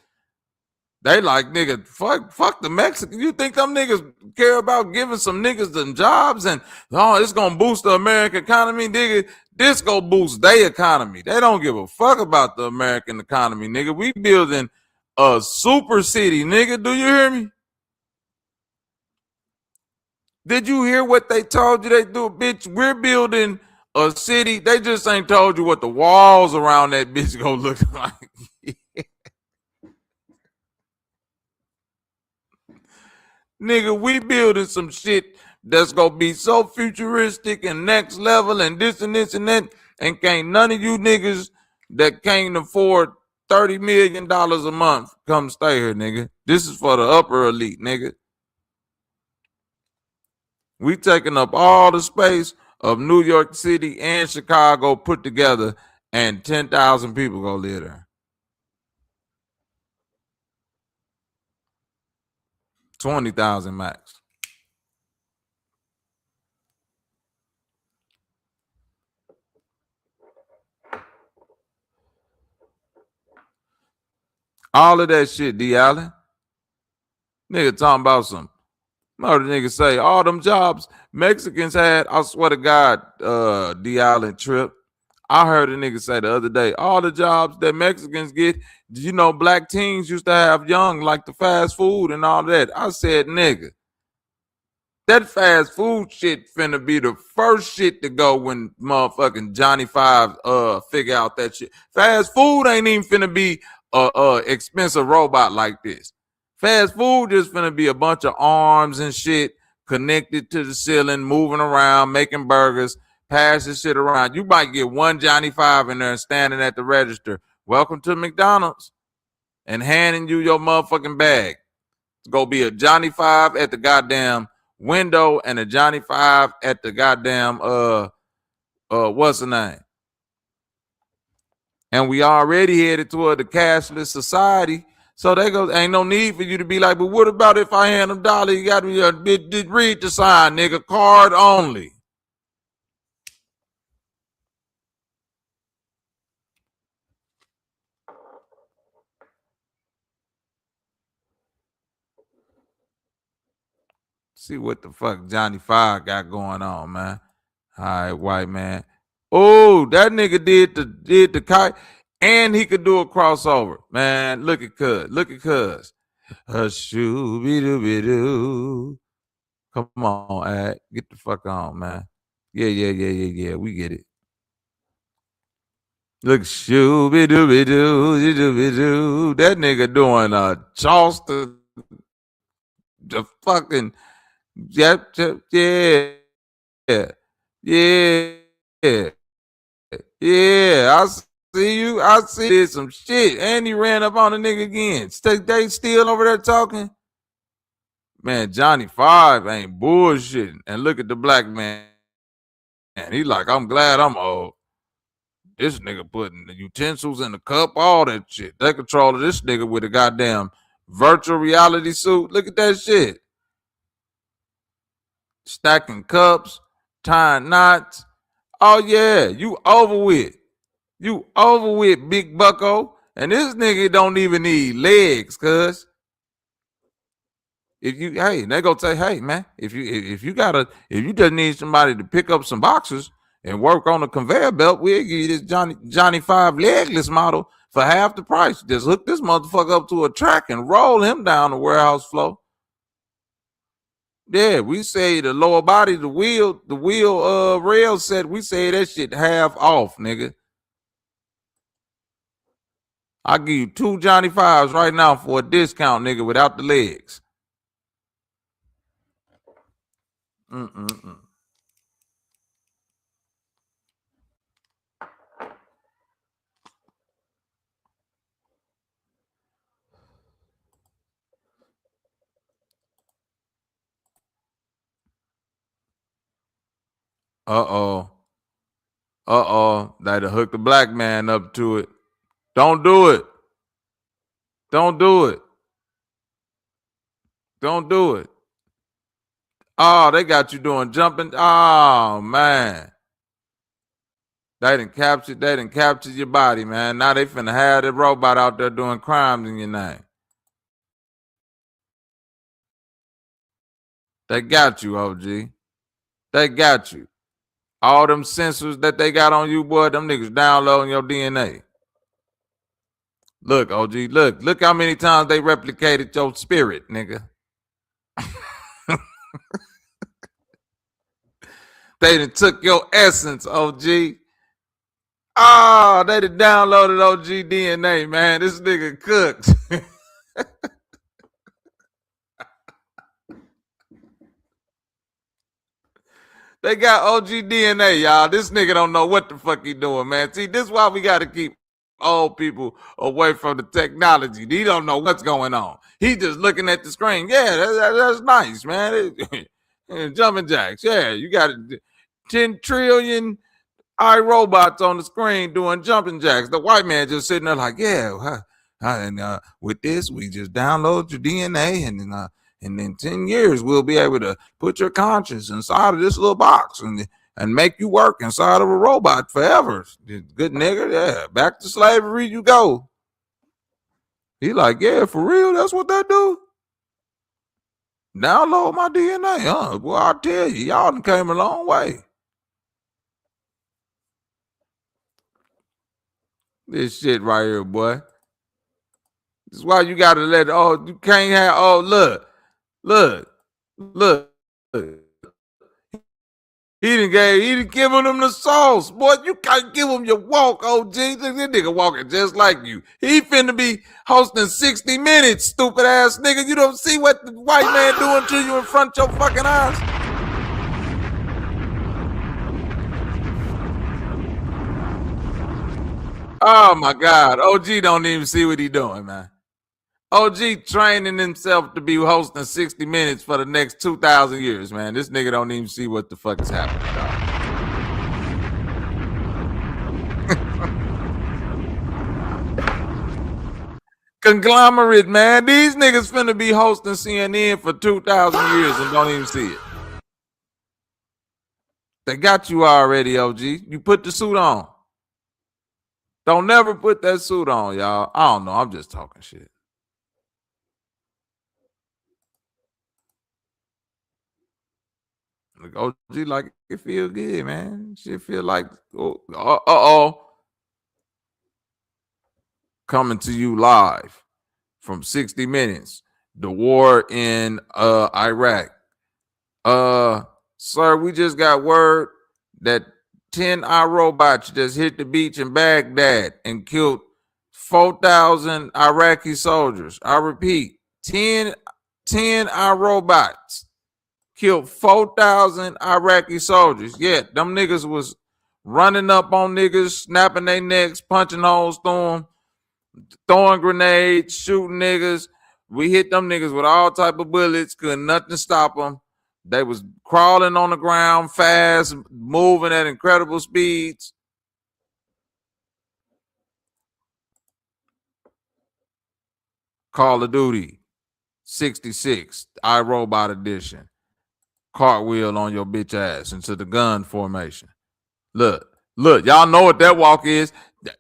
They like, nigga, fuck the Mexicans. You think them niggas care about giving some niggas them jobs and it's gonna boost the American economy, nigga? This go boost their economy. They don't give a fuck about the American economy, nigga. We building a super city, nigga. Do you hear me? Did you hear what they told you they do, bitch? We're building a city. They just ain't told you what the walls around that bitch gonna look like. Nigga, we building some shit that's gonna be so futuristic and next level and this and this and that, and can't none of you niggas that can't afford $30 million a month come stay here, nigga. This is for the upper elite, nigga. We taking up all the space of New York City and Chicago put together, and 10,000 people go live there. 20,000 max. All of that shit, D. Allen. Nigga talking about some. No, the nigga say all them jobs Mexicans had. I swear to God, D. Allen trip. I heard a nigga say the other day, all the jobs that Mexicans get, you know, black teens used to have young, like the fast food and all that. I said, nigga, that fast food shit finna be the first shit to go when motherfucking Johnny Five figure out that shit. Fast food ain't even finna be a expensive robot like this. Fast food just finna be a bunch of arms and shit connected to the ceiling, moving around, making burgers, passing shit around. You might get one Johnny Five in there standing at the register. Welcome to McDonald's, and handing you your motherfucking bag. It's gonna be a Johnny Five at the goddamn window and a Johnny Five at the goddamn what's the name? And we already headed toward the cashless society. So they go, ain't no need for you to be like, but what about if I hand them $1? You got to read the sign, nigga. Card only. See what the fuck Johnny Five got going on, man. All right, white man. Oh, that nigga did the kite, and he could do a crossover. Man, look at Cuz. Look at Cuz. Shoo-be-doo-be-doo. Come on, Ad. Get the fuck on, man. Yeah. We get it. Look, shoo-be-doo-be-doo. That nigga doing Charleston. The fucking. Yep. Yeah. I see you. I see did some shit. And he ran up on the nigga again. They still over there talking. Man, Johnny Five ain't bullshitting. And look at the black man. And he like, I'm glad I'm old. This nigga putting the utensils in the cup, all that shit. They control this nigga with a goddamn virtual reality suit. Look at that shit. Stacking cups, tying knots. Oh yeah, you over with. You over with, big bucko. And this nigga don't even need legs, cuz. If you, hey, they gonna say, hey man, if you just need somebody to pick up some boxes and work on the conveyor belt, we'll give you this Johnny Five legless model for half the price. Just hook this motherfucker up to a track and roll him down the warehouse floor. Yeah, we say the lower body, the wheel rail set, we say that shit half off, nigga. I'll give you 2 Johnny Fives right now for a discount, nigga, without the legs. Uh-oh. They done hook the black man up to it. Don't do it. Don't do it. Don't do it. Oh, they got you doing jumping. Oh, man. They done captured your body, man. Now they finna have the robot out there doing crimes in your name. They got you, OG. They got you. All them sensors that they got on you, boy, them niggas downloading your DNA. Look, OG, look how many times they replicated your spirit, nigga. They done took your essence, OG. Oh, they done downloaded OG DNA, man. This nigga cooked. They got OG DNA, y'all. This nigga don't know what the fuck he doing, man. See, this is why we got to keep old people away from the technology. He don't know what's going on. He just looking at the screen. Yeah, that's nice, man. Jumping jacks. Yeah, you got 10 trillion iRobots on the screen doing jumping jacks. The white man just sitting there like, yeah, and with this, we just download your DNA, and in 10 years, we'll be able to put your conscience inside of this little box and make you work inside of a robot forever. Good nigga, yeah. Back to slavery you go. He like, yeah, for real, that's what they do? Download my DNA, huh? Well, I tell you, y'all done came a long way. This shit right here, boy. This is why you gotta you can't have, look. He done given them the sauce. Boy, you can't give him your walk, OG. This nigga walking just like you. He finna be hosting 60 Minutes, stupid ass nigga. You don't see what the white man doing to you in front of your fucking eyes? Oh my God. OG don't even see what he doing, man. OG training himself to be hosting 60 Minutes for the next 2,000 years, man. This nigga don't even see what the fuck is happening, dog. conglomerate, man. These niggas finna be hosting CNN for 2,000 years and don't even see it. They got you already, OG. You put the suit on. Don't never put that suit on, y'all. I don't know. I'm just talking shit. Like OG, like it feel good, man. Shit feel like, coming to you live from 60 Minutes, the war in Iraq. Sir, we just got word that 10 iRobots just hit the beach in Baghdad and killed 4,000 Iraqi soldiers. I repeat, 10 iRobots killed 4,000 Iraqi soldiers. Yeah, them niggas was running up on niggas, snapping their necks, punching holes through them, throwing grenades, shooting niggas. We hit them niggas with all type of bullets. Couldn't nothing stop them. They was crawling on the ground fast, moving at incredible speeds. Call of Duty 66, iRobot edition. Cartwheel on your bitch ass into the gun formation. Look, y'all know what that walk is.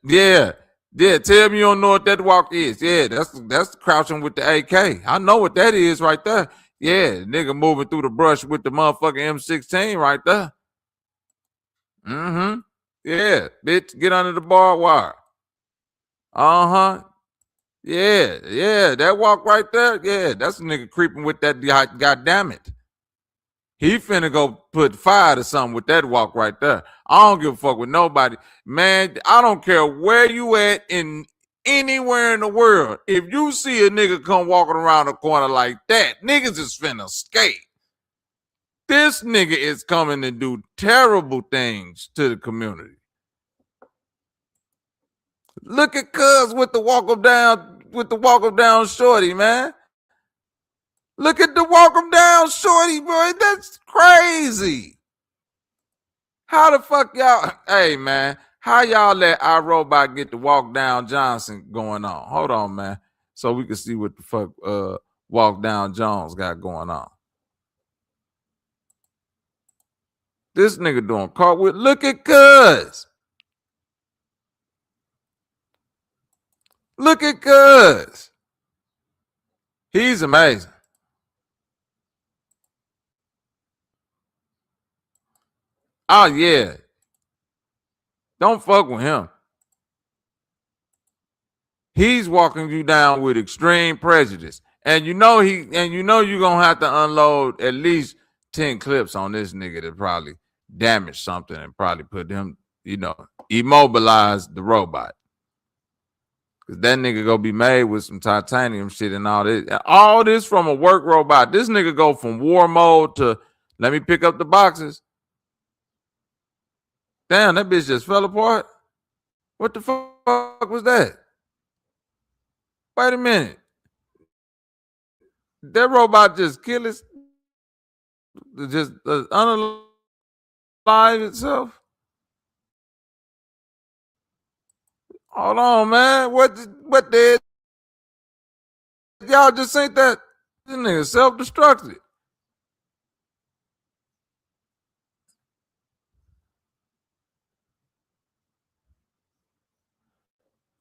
Yeah, tell me you don't know what that walk is. Yeah, that's crouching with the AK. I know what that is right there. Yeah, nigga moving through the brush with the motherfucking M16 right there. Mm-hmm. Yeah, bitch, get under the barbed wire. Uh-huh. Yeah, that walk right there. Yeah, that's a nigga creeping with that, goddamn it. He finna go put fire to something with that walk right there. I don't give a fuck with nobody. Man, I don't care where you at in anywhere in the world. If you see a nigga come walking around the corner like that, niggas is finna skate. This nigga is coming to do terrible things to the community. Look at Cuz with the walk up down shorty, man. Look at the walk up down shorty, boy. That's crazy. How the fuck y'all? Hey, man. How y'all let iRobot get the walk down Johnson going on? Hold on, man. So we can see what the fuck walk down Jones got going on. This nigga doing cartwheel. Look at Cuz. Look at Cuz. He's amazing. Oh, yeah. Don't fuck with him. He's walking you down with extreme prejudice. And you know you're gonna have to unload at least 10 clips on this nigga to probably damage something and probably put him, immobilize the robot. Cause that nigga gonna be made with some titanium shit and all this. All this from a work robot. This nigga go from war mode to let me pick up the boxes. Damn, that bitch just fell apart. What the fuck was that? Wait a minute. That robot just kill us, just unalive itself. Hold on, man. What did y'all just think that this nigga self-destructed?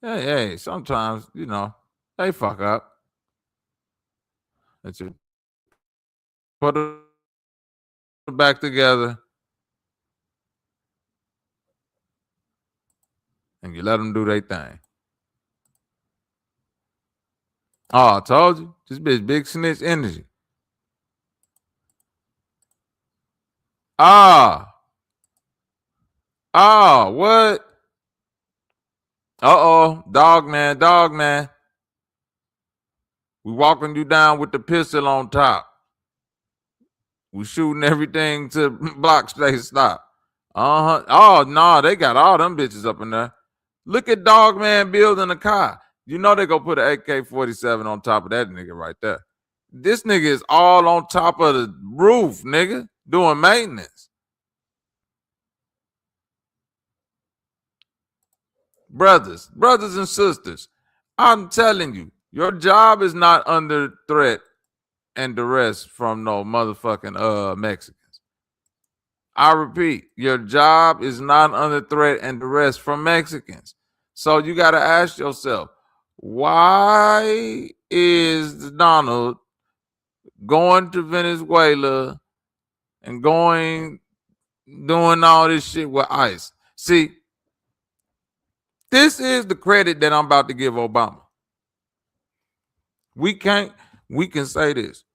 Hey, sometimes, they fuck up. That's it. Put it back together and you let them do their thing. Oh, I told you. This bitch big snitch energy. What? Dog man. We walking you down with the pistol on top. We shooting everything to block straight stop. Oh, no, they got all them bitches up in there. Look at Dog Man building a car. You know they go put an AK-47 on top of that nigga right there. This nigga is all on top of the roof, nigga, doing maintenance. Brothers and sisters, I'm telling you, Your job is not under threat and duress from no motherfucking Mexicans. I repeat, your job is not under threat and duress from Mexicans. So you got to ask yourself, why is Donald going to Venezuela and doing all this shit with ICE? See, this is the credit that I'm about to give Obama. We can say this.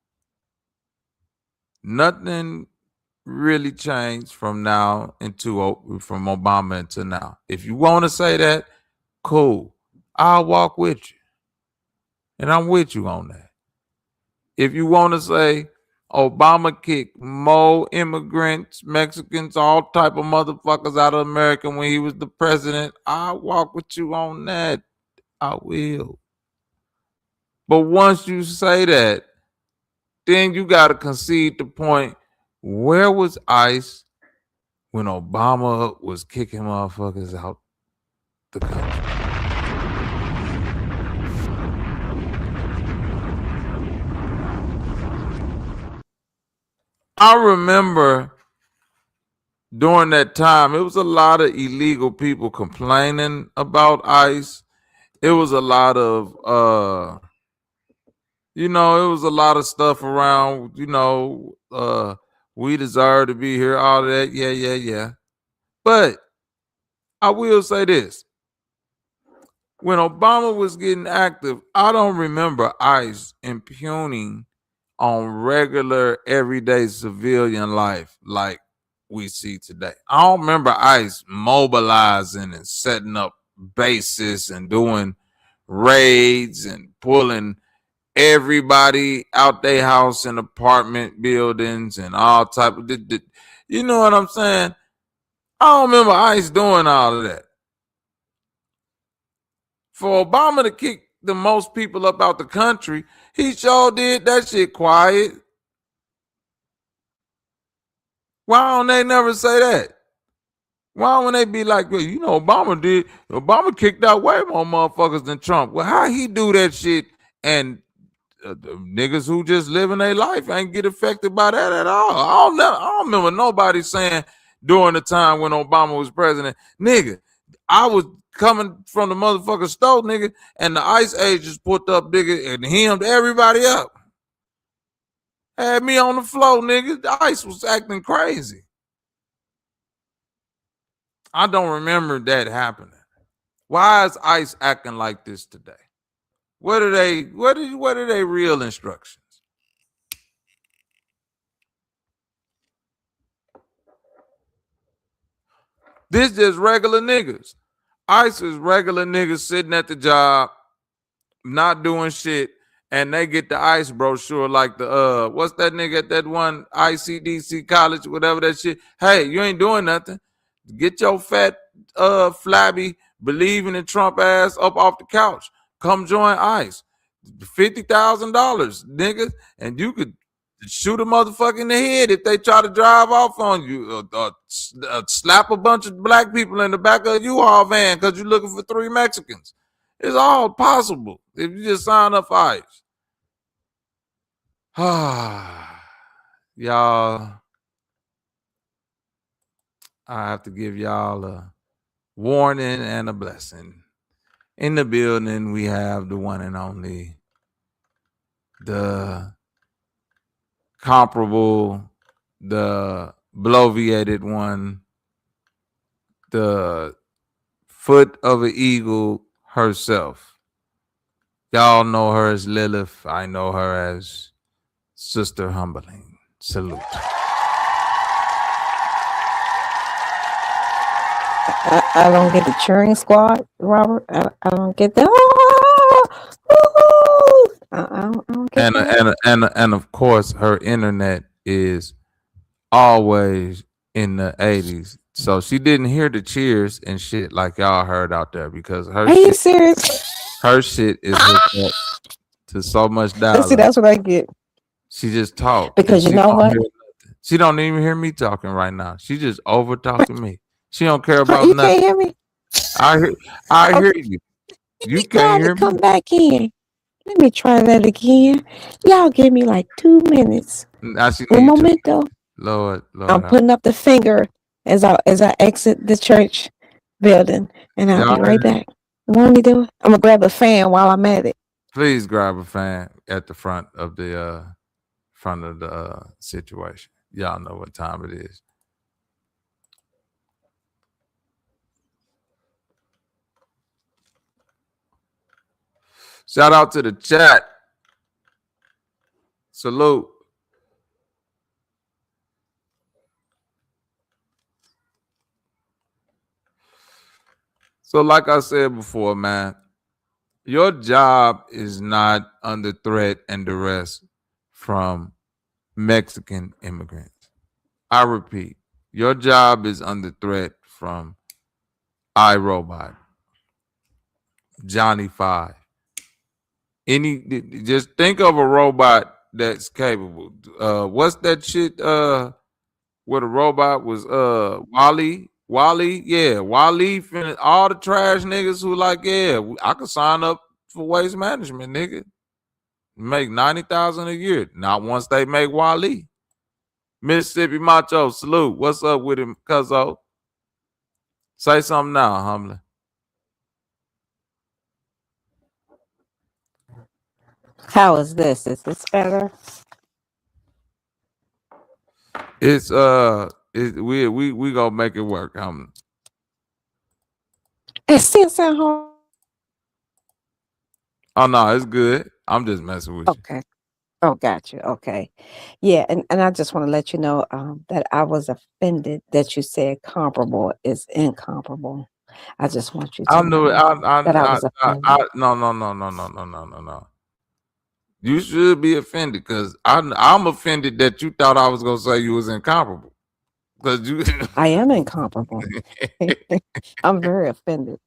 Nothing really changed from Obama until now. If you want to say that, cool. I'll walk with you. And I'm with you on that. If you want to say Obama kicked more immigrants, Mexicans, all type of motherfuckers out of America when he was the president, I'll walk with you on that. I will. But once you say that, then you got to concede the point, where was ICE when Obama was kicking motherfuckers out the country? I remember during that time, it was a lot of illegal people complaining about ICE. It was a lot of, it was a lot of stuff around, we deserve to be here, all of that. Yeah. But I will say this. When Obama was getting active, I don't remember ICE impugning on regular, everyday civilian life like we see today. I don't remember ICE mobilizing and setting up bases and doing raids and pulling everybody out their house and apartment buildings and all type of, you know what I'm saying? I don't remember ICE doing all of that. For Obama to kick the most people up out the country, he sure did that shit quiet. Why don't they never say that? Why don't they be like, well, Obama kicked out way more motherfuckers than Trump. Well, how he do that shit and the niggas who just living their life ain't get affected by that at all? I don't remember nobody saying during the time when Obama was president, nigga, I was coming from the motherfucking stove, nigga, and the ICE agents put up, nigga, and hemmed everybody up. Had me on the floor, nigga. The ICE was acting crazy. I don't remember that happening. Why is ICE acting like this today? What are they real instructions? This just regular niggas. ICE is regular niggas sitting at the job, not doing shit, and they get the ICE brochure like the what's that nigga at that one ICDC college, whatever that shit. Hey, you ain't doing nothing. Get your fat flabby believing in Trump ass up off the couch. Come join ICE. $50,000, nigga, and you could shoot a motherfucker in the head if they try to drive off on you, slap a bunch of black people in the back of a U-Haul van because you're looking for 3 Mexicans. It's all possible if you just sign up for ICE. Y'all, I have to give y'all a warning and a blessing. In the building, we have the one and only, the comparable, the bloviated one, the foot of an eagle herself. Y'all know her as Lilith. I know her as Sister Humbling. Salute. I don't get the cheering squad, Robert. I don't get that. I don't get that. And of course, her internet is always in the 80s. So she didn't hear the cheers and shit like y'all heard out there because her Are you serious? Her shit is hooked up to so much dialogue. See, that's what I get. She just talked. Because you know what? She don't even hear me talking right now. She just over talking me. She don't care about you nothing. Can't hear me? I hear you. You can't hear me. Come back in. Let me try that again. Y'all give me like 2 minutes. Now she Un need to. momento. Lord. I'm putting up the finger as I exit the church building, and I'll be right back. Want me to do it? I'm gonna grab a fan while I'm at it. Please grab a fan at the front of the situation. Y'all know what time it is. Shout out to the chat. Salute. So like I said before, man, your job is not under threat and duress from Mexican immigrants. I repeat, your job is under threat from iRobot, Johnny 5. Just think of a robot that's capable. What's that shit? Where the robot was Wally, yeah, Wally, all the trash niggas who like, yeah, I could sign up for waste management, nigga. Make $90,000 a year. Not once they make Wally. Mississippi Macho, salute. What's up with him, cuzzo? Say something now, Humble. How is this? Is this better? It's we gonna make it work. It still sound hard. Oh no, it's good. I'm just messing with you. Okay. Oh, got you. Okay. Yeah, and I just want to let you know that I was offended that you said comparable is incomparable. I just want you to know that I was offended. No. You should be offended because I'm offended that you thought I was gonna say you was incomparable. Because you I am incomparable. I'm very offended.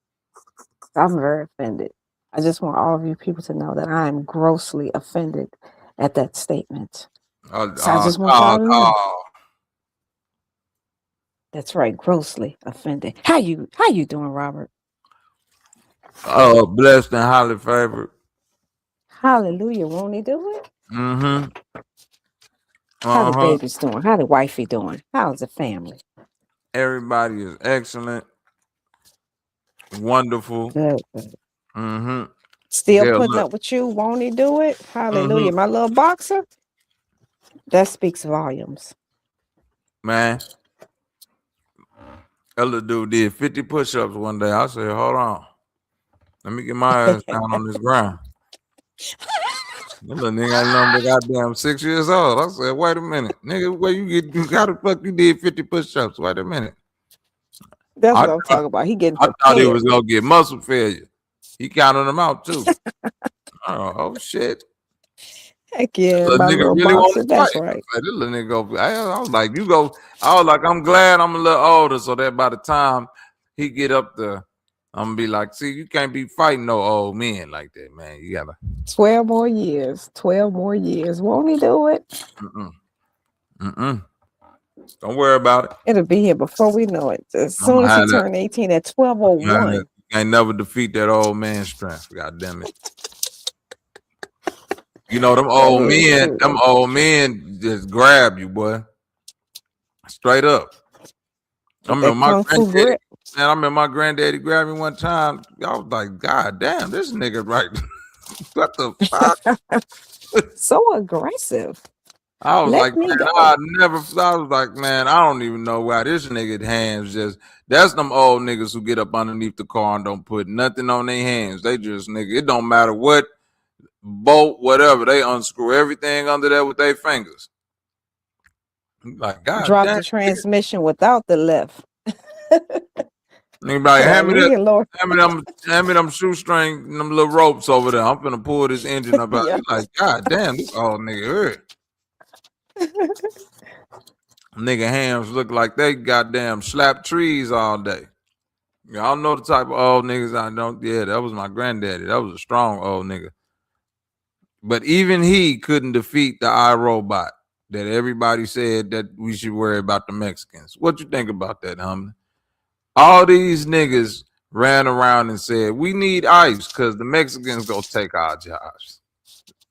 I'm very offended. I just want all of you people to know that I am grossly offended at that statement. So I just want y'all to know. That's right, grossly offended. How you doing, Robert? Blessed and highly favored. Hallelujah, won't he do it? Mm-hmm. How the baby's doing? How the wifey doing? How's the family? Everybody is excellent. Wonderful. Good. Mm-hmm. Still putting up with you, won't he do it? Hallelujah. My little boxer, that speaks volumes. Man, that little dude did 50 push-ups one day. I said, hold on. Let me get my ass down on this ground. That little nigga ain't nothing but goddamn 6 years old. I said, wait a minute. Nigga, where how the fuck you did 50 push-ups? Wait a minute. That's what I'm talking about. He getting I thought he was going to get muscle failure. He counted them out too. Oh shit. Heck yeah, my little really boxer, that's right. This little nigga go, I was like, I'm glad I'm a little older so that by the time he get up there, I'm gonna be like, see, you can't be fighting no old men like that, man. You gotta 12 more years. Won't he do it? Don't worry about it. It'll be here before we know it. As soon as he turn 18 at 12:01. You ain't never defeat that old man strength. God damn it. You know, them old men just grab you, boy. Straight up. I remember my granddaddy grabbed me one time. I was like, God damn, this nigga right. What the fuck? So aggressive. I was like, man, I was like, man, I don't even know why this nigga hands that's them old niggas who get up underneath the car and don't put nothing on their hands. They just, nigga, it don't matter what bolt, whatever, they unscrew everything under there with their fingers. Like, God drop damn, the transmission without the lift. Anybody hand me them shoestring, them little ropes over there. I'm finna pull this engine up out. Like, God damn, this old nigga hurt. Nigga hands look like they goddamn slap trees all day. Y'all know the type of old niggas I don't. Yeah, that was my granddaddy. That was a strong old nigga. But even he couldn't defeat the iRobot that everybody said that we should worry about the Mexicans. What you think about that, homie? All these niggas ran around and said, we need ICE because the Mexicans gonna take our jobs.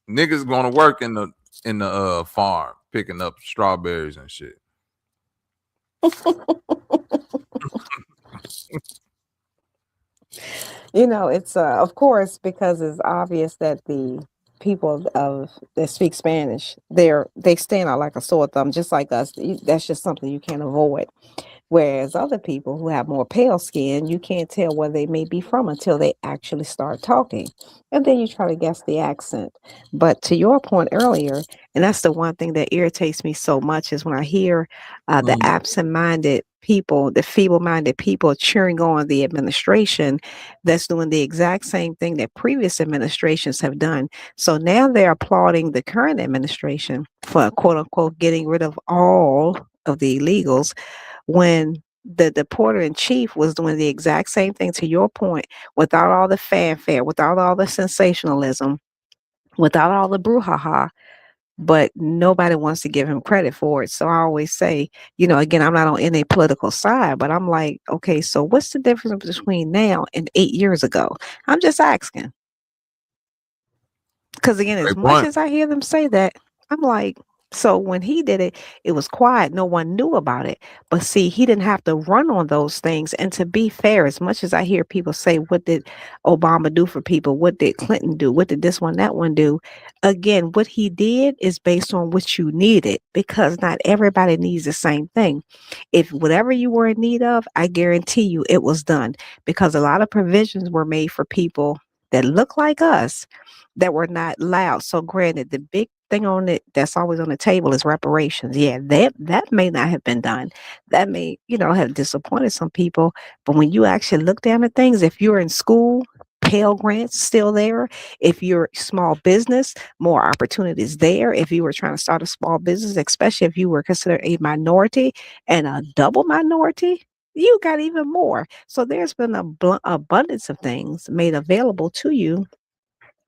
Niggas gonna work in the farm picking up strawberries and shit. You know, it's of course, because it's obvious that the people that speak Spanish, they stand out like a sore thumb, just like us. That's just something you can't avoid. Whereas other people who have more pale skin, you can't tell where they may be from until they actually start talking. And then you try to guess the accent. But to your point earlier, and that's the one thing that irritates me so much, is when I hear the absent-minded people, the feeble-minded people cheering on the administration that's doing the exact same thing that previous administrations have done. So now they're applauding the current administration for, quote unquote, getting rid of all of the illegals, when the deporter in chief was doing the exact same thing, to your point, without all the fanfare, without all the sensationalism, without all the brouhaha, but nobody wants to give him credit for it. So I always say, you know, again, I'm not on any political side, but I'm like, okay, so what's the difference between now and 8 years ago? I'm just asking. Because again, as much as I hear them say that, I'm like, so when he did it, it was quiet. No one knew about it. But see, he didn't have to run on those things. And to be fair, as much as I hear people say, what did Obama do for people? What did Clinton do? What did this one, that one do? Again, what he did is based on what you needed, because not everybody needs the same thing. If whatever you were in need of, I guarantee you it was done, because a lot of provisions were made for people that look like us that were not loud. So granted, the big thing on it that's always on the table is reparations. Yeah, that may not have been done. That may, you know, have disappointed some people. But when you actually look down at things, if you're in school, Pell Grants still there. If you're small business, more opportunities there. If you were trying to start a small business, especially if you were considered a minority and a double minority, you got even more. So there's been an abundance of things made available to you,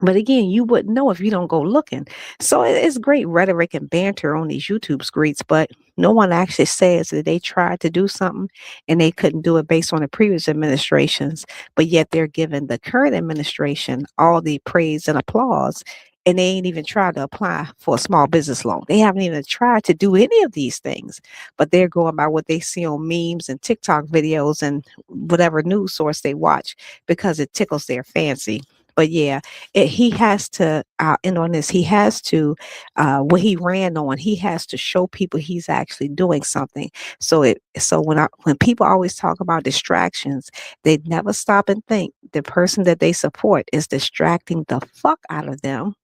but again, you wouldn't know if you don't go looking. So it's great rhetoric and banter on these YouTube screens, but no one actually says that they tried to do something and they couldn't do it based on the previous administrations, but yet they're giving the current administration all the praise and applause. And they ain't even tried to apply for a small business loan. They haven't even tried to do any of these things, but they're going by what they see on memes and TikTok videos and whatever news source they watch, because it tickles their fancy. But yeah, he has to end on this. He has to, what he ran on, he has to show people he's actually doing something. So when people always talk about distractions, they never stop and think the person that they support is distracting the fuck out of them,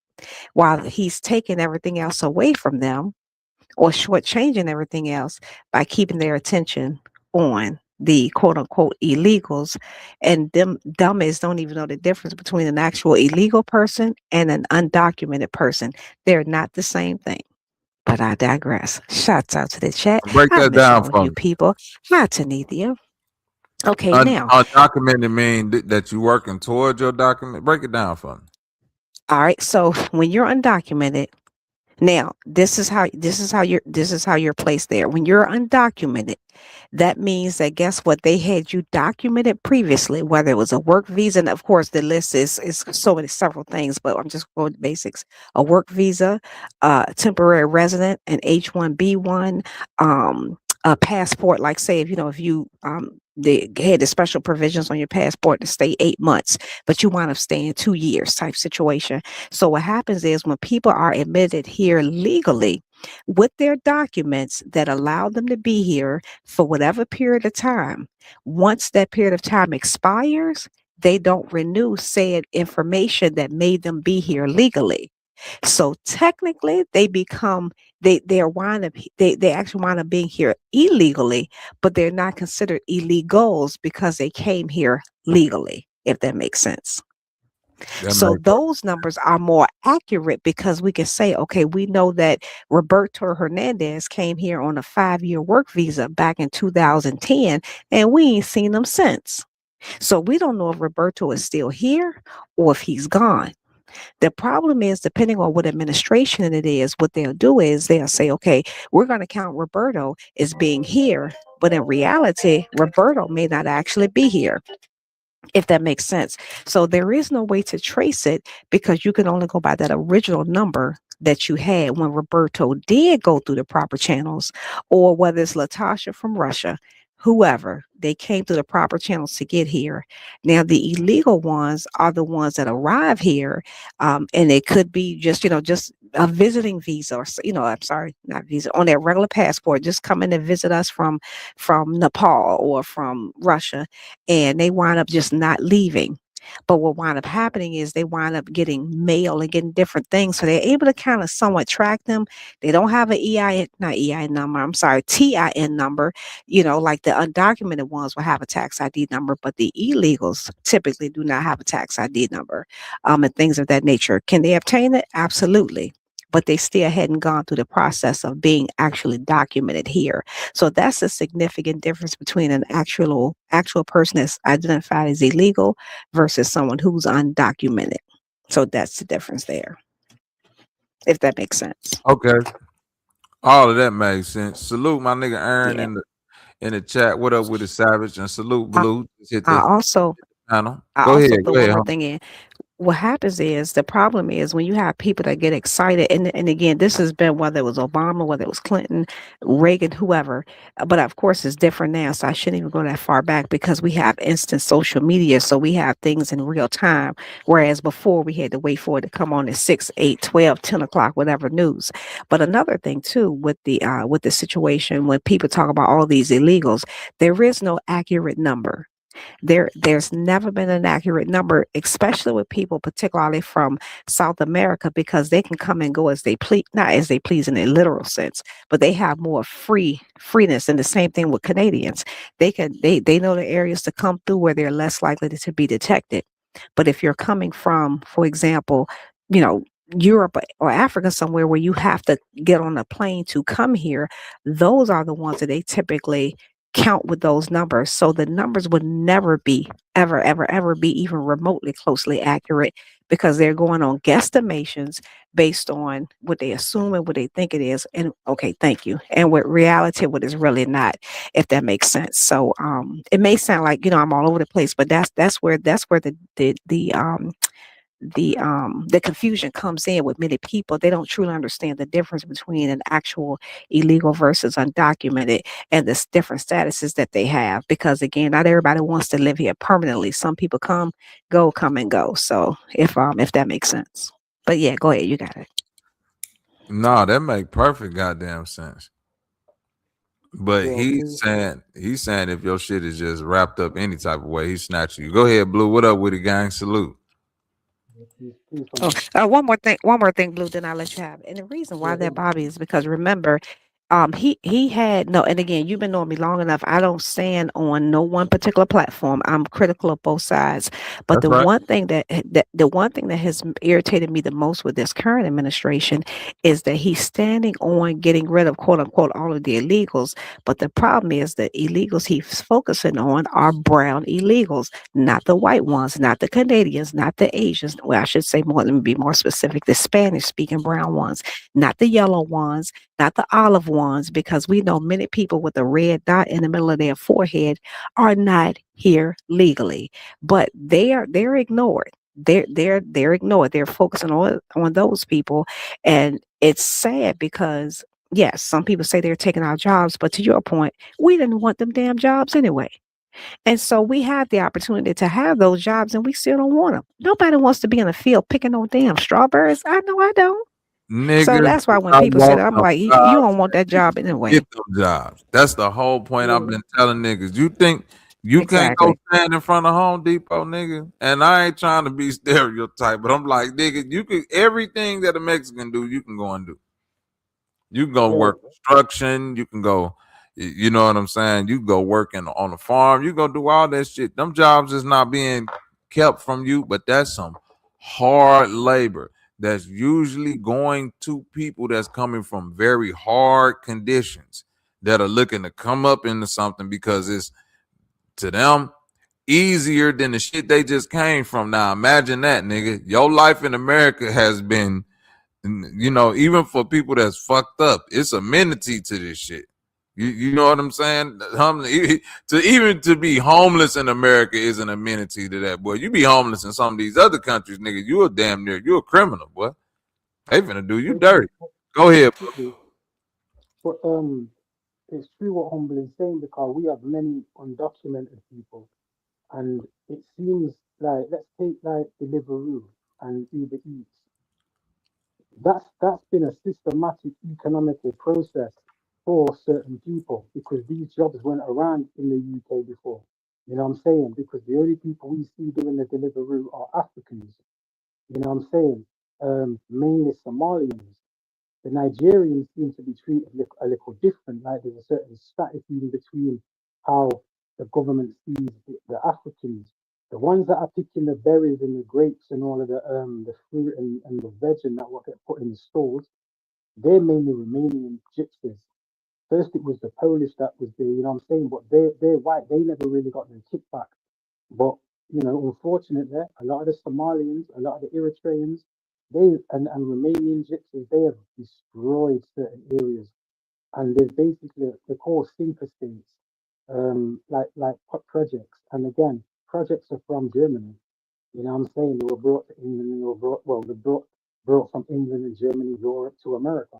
while he's taking everything else away from them, or shortchanging everything else by keeping their attention on the quote unquote illegals. And them dummies don't even know the difference between an actual illegal person and an undocumented person. They're not the same thing. But I digress. Shouts out to the chat. Break I that miss down all for you me. people. Hi, Tanithia. Okay, now. Undocumented mean that you're working towards your document. Break it down for me. All right. So when you're undocumented, now this is how you're placed there. When you're undocumented, that means that, guess what? They had you documented previously, whether it was a work visa, and of course the list is so many several things, but I'm just going to basics. A work visa, temporary resident, an H-1B1, a passport. Like say if you they had the special provisions on your passport to stay 8 months, but you wind up staying 2 years type situation. So what happens is when people are admitted here legally with their documents that allow them to be here for whatever period of time, once that period of time expires, they don't renew said information that made them be here legally. So technically they become they actually wind up being here illegally, but they're not considered illegals because they came here legally, if that makes sense. So those numbers are more accurate, because we can say, okay, we know that Roberto Hernandez came here on a 5-year work visa back in 2010, and we ain't seen him since. So we don't know if Roberto is still here or if he's gone. The problem is, depending on what administration it is, what they'll do is they'll say, okay, we're going to count Roberto as being here, but in reality, Roberto may not actually be here. if that makes sense. So there is no way to trace it because you can only go by that original number that you had when Roberto did go through the proper channels, or whether it's Latasha from Russia, whoever, they came through the proper channels to get here. Now, the illegal ones are the ones that arrive here, and it could be just, just a visiting visa, or, I'm sorry, not visa, on their regular passport, just coming to visit us from Nepal or from Russia, and they wind up just not leaving. But what wind up happening is they wind up getting mail and getting different things. So they're able to kind of somewhat track them. They don't have an not EIN number, I'm sorry, TIN number. Like the undocumented ones will have a tax ID number, but the illegals typically do not have a tax ID number, and things of that nature. Can they obtain it? Absolutely. But they still hadn't gone through the process of being actually documented here. So that's a significant difference between an actual person that's identified as illegal versus someone who's undocumented. So that's the difference there, if that makes sense. Okay. All of that makes sense. Salute my nigga Aaron in the chat. What up with the Savage? And salute Blue. Just hit I the also panel. I Go also ahead. throw one more thing in. What happens is the problem is when you have people that get excited, and again, this has been whether it was Obama, whether it was Clinton, Reagan, whoever, but of course it's different now, so I shouldn't even go that far back because we have instant social media, so we have things in real time, whereas before we had to wait for it to come on at 6, 8, 12, 10 o'clock, whatever news. But another thing too with the situation when people talk about all these illegals, there is no accurate number. There's never been an accurate number, especially with people, particularly from South America, because they can come and go as they please, not as they please in a literal sense, but they have more freeness. And the same thing with Canadians. They know the areas to come through where they're less likely to be detected. But if you're coming from, for example, Europe or Africa, somewhere where you have to get on a plane to come here, those are the ones that they typically count with those numbers. So the numbers would never be ever be even remotely closely accurate because they're going on guesstimations based on what they assume and what they think it is. And okay, thank you. And with reality, what is really not, if that makes sense. So it may sound like I'm all over the place, but that's where the confusion comes in with many people. They don't truly understand the difference between an actual illegal versus undocumented and the different statuses that they have. Because again, not everybody wants to live here permanently. Some people come and go. So if that makes sense. But yeah, go ahead. You got it. No, that make perfect goddamn sense. But he's saying if your shit is just wrapped up any type of way, he snatch you. Go ahead, Blue. What up with it, gang? Salute. One more thing, Blue, then I'll let you have it. And the reason why that, Bobby, is because remember, he had no, and again, you've been knowing me long enough. I don't stand on no one particular platform. I'm critical of both sides. But That's right. one thing the one thing that has irritated me the most with this current administration is that he's standing on getting rid of quote unquote all of the illegals. But the problem is that illegals he's focusing on are brown illegals, not the white ones, not the Canadians, not the Asians. Well, I should say more, let me be more specific, the Spanish speaking brown ones, not the yellow ones, not the olive ones, because we know many people with a red dot in the middle of their forehead are not here legally, but they're ignored. They're ignored. They're focusing on those people, and it's sad because yes, some people say they're taking our jobs, but to your point, we didn't want them damn jobs anyway. And so we have the opportunity to have those jobs, and we still don't want them. Nobody wants to be in the field picking no damn strawberries. I know I don't. Nigga, So that's why when people say that, I'm like, you don't want that job anyway. Get them jobs. That's the whole point I've been telling niggas. You think you can't go stand in front of Home Depot, nigga? And I ain't trying to be stereotype, but I'm like, nigga, you can everything that a Mexican do, you can go and do. You can go work construction. You can go, you know what I'm saying? You can go working on a farm. You go do all that shit. Them jobs is not being kept from you, but that's some hard labor that's usually going to people that's coming from very hard conditions that are looking to come up into something because it's to them easier than the shit they just came from. Now imagine that, nigga. Your life in America has been, even for people that's fucked up, it's amenity to this shit. You know what I'm saying? To be homeless in America is an amenity to that, boy. You be homeless in some of these other countries, nigga, you're a criminal, boy. They finna do you dirty. Go ahead, bro. But it's true what Humble is saying because we have many undocumented people, and it seems like let's take like Deliveroo and Uber Eats. That's been a systematic economical process for certain people because these jobs weren't around in the UK before. You know what I'm saying? Because the only people we see doing the Deliveroo are Africans. You know what I'm saying? Mainly Somalians. The Nigerians seem to be treated a little different. Like there's a certain strategy in between how the government sees the Africans. The ones that are picking the berries and the grapes and all of the fruit and the veg and that what get put in the stores, they're mainly Romanian gypsies. First it was the Polish that was there, you know what I'm saying? But they're white, they never really got their kickback. But you know, unfortunately, a lot of the Somalians, a lot of the Eritreans, and Romanian gypsies, they have destroyed certain areas, and they've basically they're called sinker states, like projects. And again, projects are from Germany. You know what I'm saying? They were brought to England, and they were brought from England and Germany, Europe to America.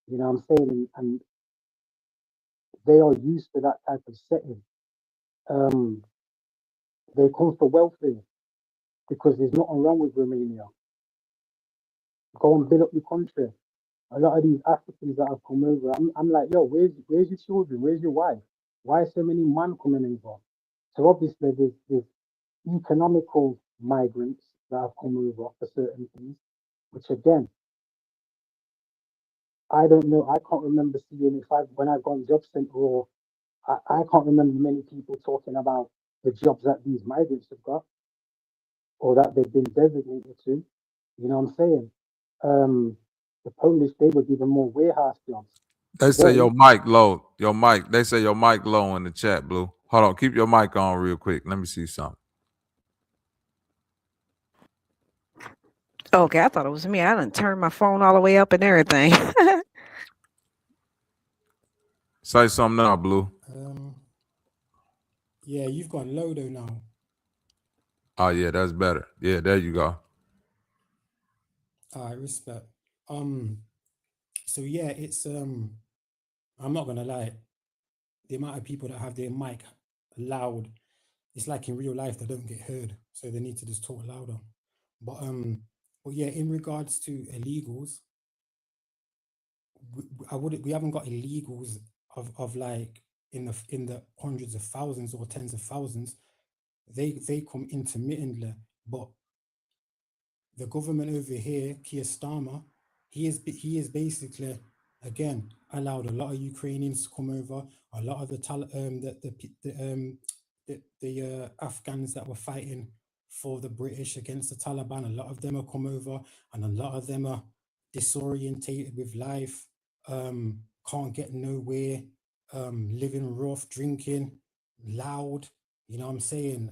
You know what I'm saying? And they are used to that type of setting. Um, they come for welfare because there's nothing wrong with Romania. Go and build up your country. A lot of these Africans that have come over, I'm like, yo, where's your children? Where's your wife? Why so many men coming over? So obviously there's economical migrants that have come over for certain things, which again, I don't know. I can't remember seeing if I when I've gone job center or I can't remember many people talking about the jobs that these migrants have got or that they've been designated to. You know what I'm saying? The Polish, they were given more warehouse jobs. They say your mic low. They say your mic low in the chat, Blue. Hold on. Keep your mic on real quick. Let me see something. Okay, I thought it was me. I didn't turn my phone all the way up and everything. Say something now, Blue. Yeah, you've gone low though now. Oh yeah, that's better. Yeah, there you go. All right, respect. So yeah, it's I'm not gonna lie, the amount of people that have their mic loud, it's like in real life they don't get heard, so they need to just talk louder. But yeah, in regards to illegals, we haven't got illegals of like in the hundreds of thousands or tens of thousands. They come intermittently, but the government over here, Keir Starmer, he is basically again allowed a lot of Ukrainians to come over, a lot of the Afghans that were fighting for the British against the Taliban, a lot of them have come over, and a lot of them are disorientated with life, can't get nowhere, living rough, drinking loud. You know what I'm saying?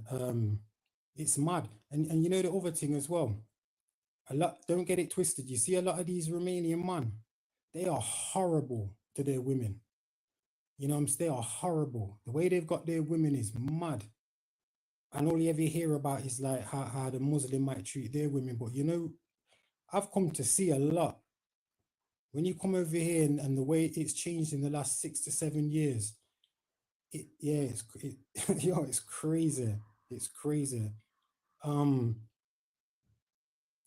It's mad. And you know the other thing as well, don't get it twisted. You see a lot of these Romanian men, they are horrible to their women. You know what I'm saying? They are horrible. The way they've got their women is mad. And all you ever hear about is like how the Muslim might treat their women. But you know, I've come to see a lot. When you come over here and the way it's changed in the last 6 to 7 years, it's crazy. It's crazy.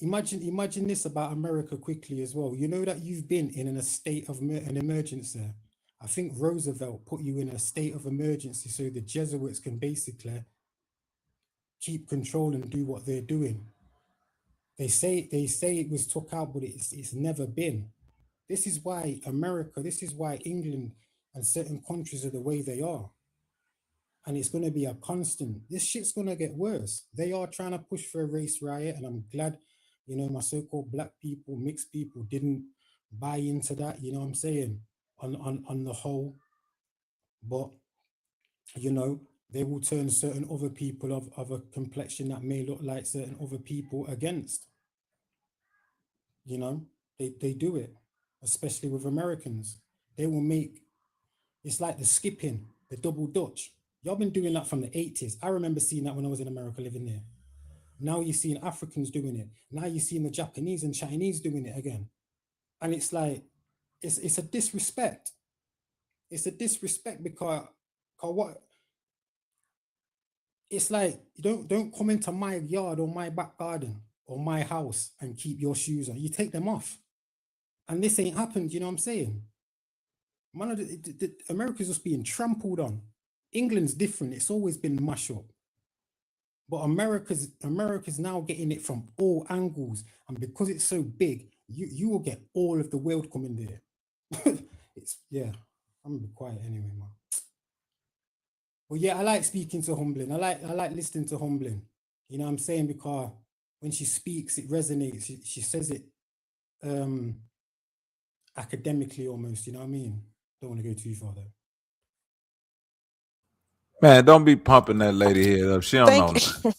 Imagine this about America quickly as well. You know that you've been in a state of an emergency. I think Roosevelt put you in a state of emergency so the Jesuits can basically keep control and do what they're doing. They say it was took out, but it's never been. This is why America, this is why England and certain countries are the way they are. And it's going to be a constant. This shit's going to get worse. They are trying to push for a race riot, and I'm glad, you know, my so-called black people, mixed people didn't buy into that, you know what I'm saying, on the whole. But, you know, they will turn certain other people of a complexion that may look like certain other people against. You know, they do it, especially with Americans. They will make, It's like the skipping, the double dutch. Y'all been doing that from the 80s. I remember seeing that when I was in America living there. Now you're seeing Africans doing it. Now you're seeing the Japanese and Chinese doing it again. And it's like, it's a disrespect. It's a disrespect because what? It's like, don't come into my yard or my back garden or my house and keep your shoes on. You take them off. And this ain't happened, you know what I'm saying? Man, America's just being trampled on. England's different. It's always been mash up. But America's now getting it from all angles. And because it's so big, you will get all of the world coming there. Yeah, I'm gonna be quiet anyway, man. Well, yeah, I like speaking to Humbling. I like listening to Humbling. You know what I'm saying? Because when she speaks, it resonates. She says it academically almost, you know what I mean? Don't want to go too far though. Man, don't be pumping that lady head up. She don't know nothing.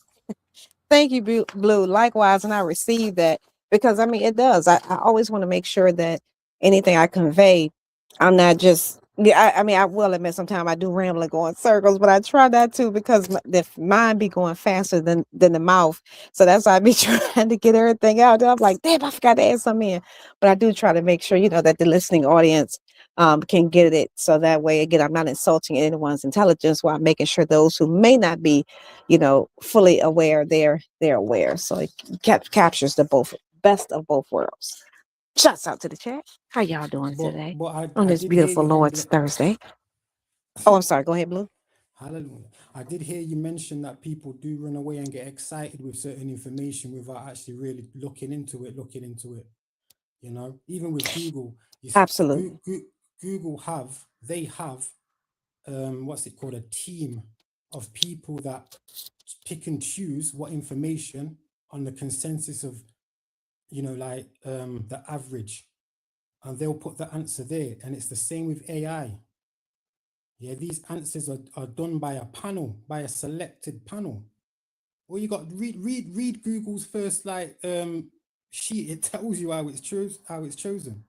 Thank you, Blue. Likewise, and I receive that because I mean it does. I always want to make sure that anything I convey, I'm not just. Yeah, I mean, I will admit sometimes I do ramble and go in circles, but I try not to because the mind be going faster than the mouth. So that's why I be trying to get everything out. I'm like, damn, I forgot to add something in. But I do try to make sure, you know, that the listening audience can get it. So that way, again, I'm not insulting anyone's intelligence while making sure those who may not be, you know, fully aware, they're aware. So it captures the best of both worlds. Shouts out to the chat. How y'all doing today on this beautiful Lord's Thursday? Oh, I'm sorry. Go ahead, Blue. Hallelujah. I did hear you mention that people do run away and get excited with certain information without actually really looking into it. You know, even with Google. Absolutely. Google have what's it called? A team of people that pick and choose what information on the consensus of, you know, like the average. And they'll put the answer there. And it's the same with AI. Yeah, these answers are done by a panel, by a selected panel. Well, you got read Google's first sheet. It tells you how it's chosen.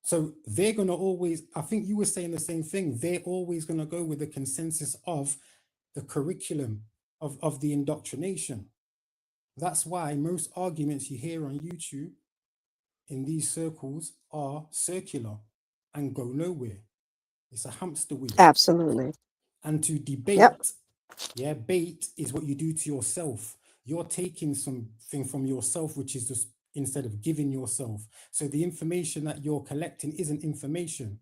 So they're gonna always, I think you were saying the same thing, they're always gonna go with the consensus of the curriculum of the indoctrination. That's why most arguments you hear on YouTube in these circles are circular and go nowhere. It's a hamster wheel. Absolutely. And to debate, bait is what you do to yourself. You're taking something from yourself, which is just instead of giving yourself. So the information that you're collecting isn't information.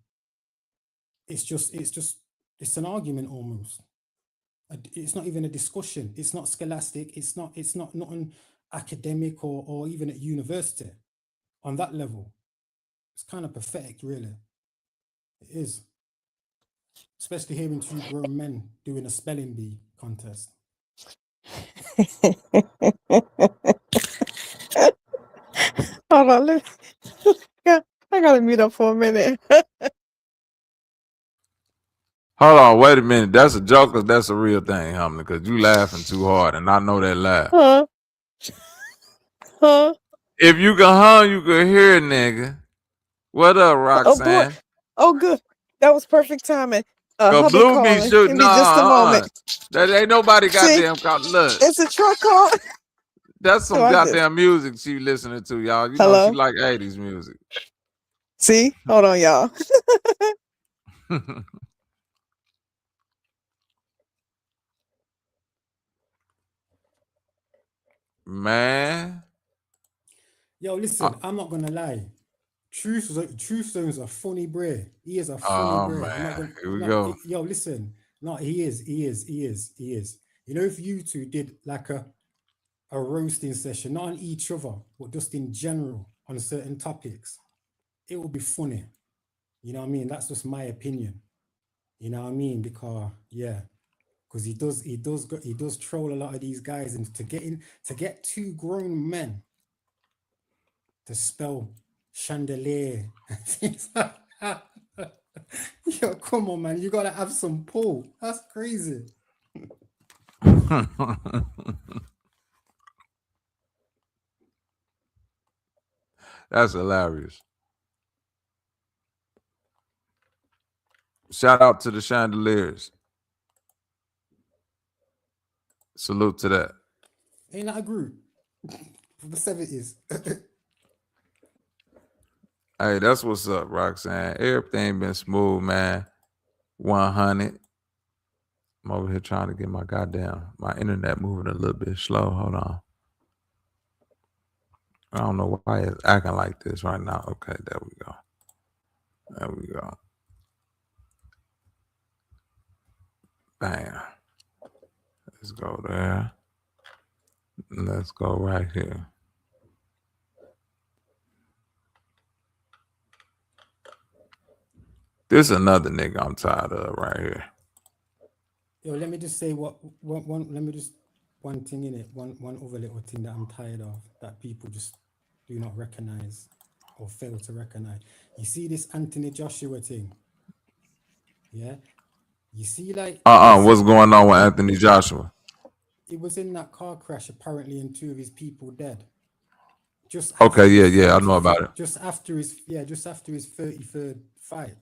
It's an argument almost. It's not even a discussion. It's not scholastic. It's not an academic or even at university on that level. It's kind of pathetic, really. It is. Especially hearing two grown men doing a spelling bee contest. Hold on, I gotta mute up for a minute. Hold on, wait a minute. That's a joke or that's a real thing, Humna? Because you laughing too hard, and I know that laugh. Huh? If you can hum, you can hear, nigga. What up, Roxanne? Oh, good. That was perfect timing. Cause Hubby Blue be calling. shooting. Give me just a moment. That ain't nobody goddamn call. Look, it's a truck call. That's some goddamn music she listening to, y'all. You know she like 80s music. See? Hold on, y'all. Man. Yo, listen, I'm not gonna lie. Truth Zone's a funny bray. He is a funny bray. Man. Here we go. Yo, listen. No, he is. You know, if you two did like a roasting session, not on each other, but just in general on certain topics, it would be funny. You know what I mean? That's just my opinion. You know what I mean? Because he does troll a lot of these guys, and to get two grown men to spell chandelier and things like that. Yo, come on, man. You gotta have some pull. That's crazy. That's hilarious. Shout out to the chandeliers. Salute to that. Ain't that a group from the 70s? Hey, that's what's up, Roxanne. Everything been smooth, man. 100. I'm over here trying to get my internet moving a little bit slow. Hold on. I don't know why it's acting like this right now. Okay, there we go. There we go. Bam. Let's go there. Let's go right here. This is another nigga I'm tired of right here. Yo, let me just say one thing in it, one other little thing that I'm tired of that people just do not recognize or fail to recognize. You see this Anthony Joshua thing? Yeah? You see like What's going on with Anthony Joshua? He was in that car crash apparently and 2 of his people dead. Just okay, yeah, I know about it. Just after his 33rd fight.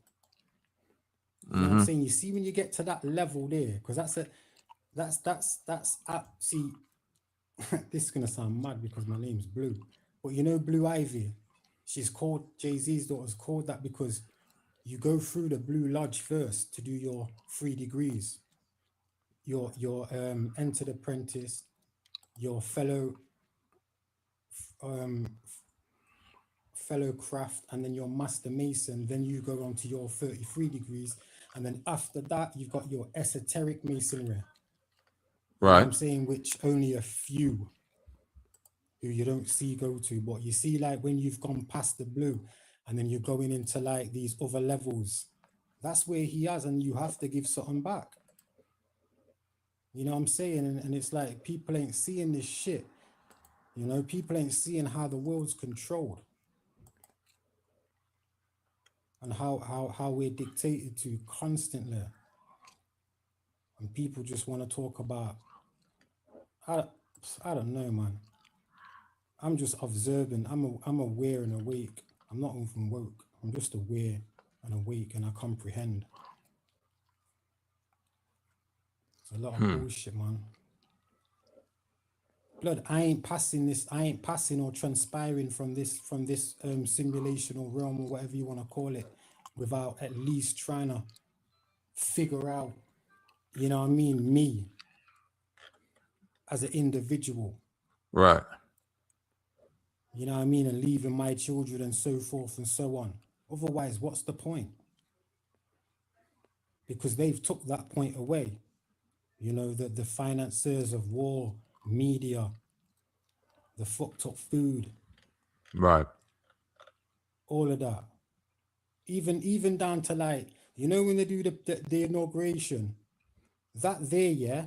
You know what I'm saying? You see when you get to that level there, because see, this is gonna sound mad because my name's Blue, but you know Blue Ivy, she's called, Jay-Z's daughter's called that because you go through the Blue Lodge first to do your 3 degrees, your entered apprentice, your fellow craft, and then your master mason. Then you go on to your 33 degrees, and then after that you've got your esoteric masonry. Right. You know what I'm saying, which only a few who you don't see go to, but you see like when you've gone past the blue and then you're going into like these other levels, that's where he has, and you have to give something back. You know what I'm saying? And it's like people ain't seeing this shit. You know, people ain't seeing how the world's controlled and how we're dictated to constantly. And people just want to talk about, I don't know, man. I'm just observing. I'm aware and awake. I'm not even woke. I'm just aware and awake, and I comprehend. It's a lot of bullshit, man. Blood, I ain't passing or transpiring from this simulational realm or whatever you want to call it without at least trying to figure out, you know what I mean, me as an individual. Right. You know what I mean? And leaving my children and so forth and so on. Otherwise, what's the point? Because they've took that point away. You know, the financiers of war, media, the fucked up food. Right. All of that. Even down to like, you know, when they do the inauguration, that there, yeah,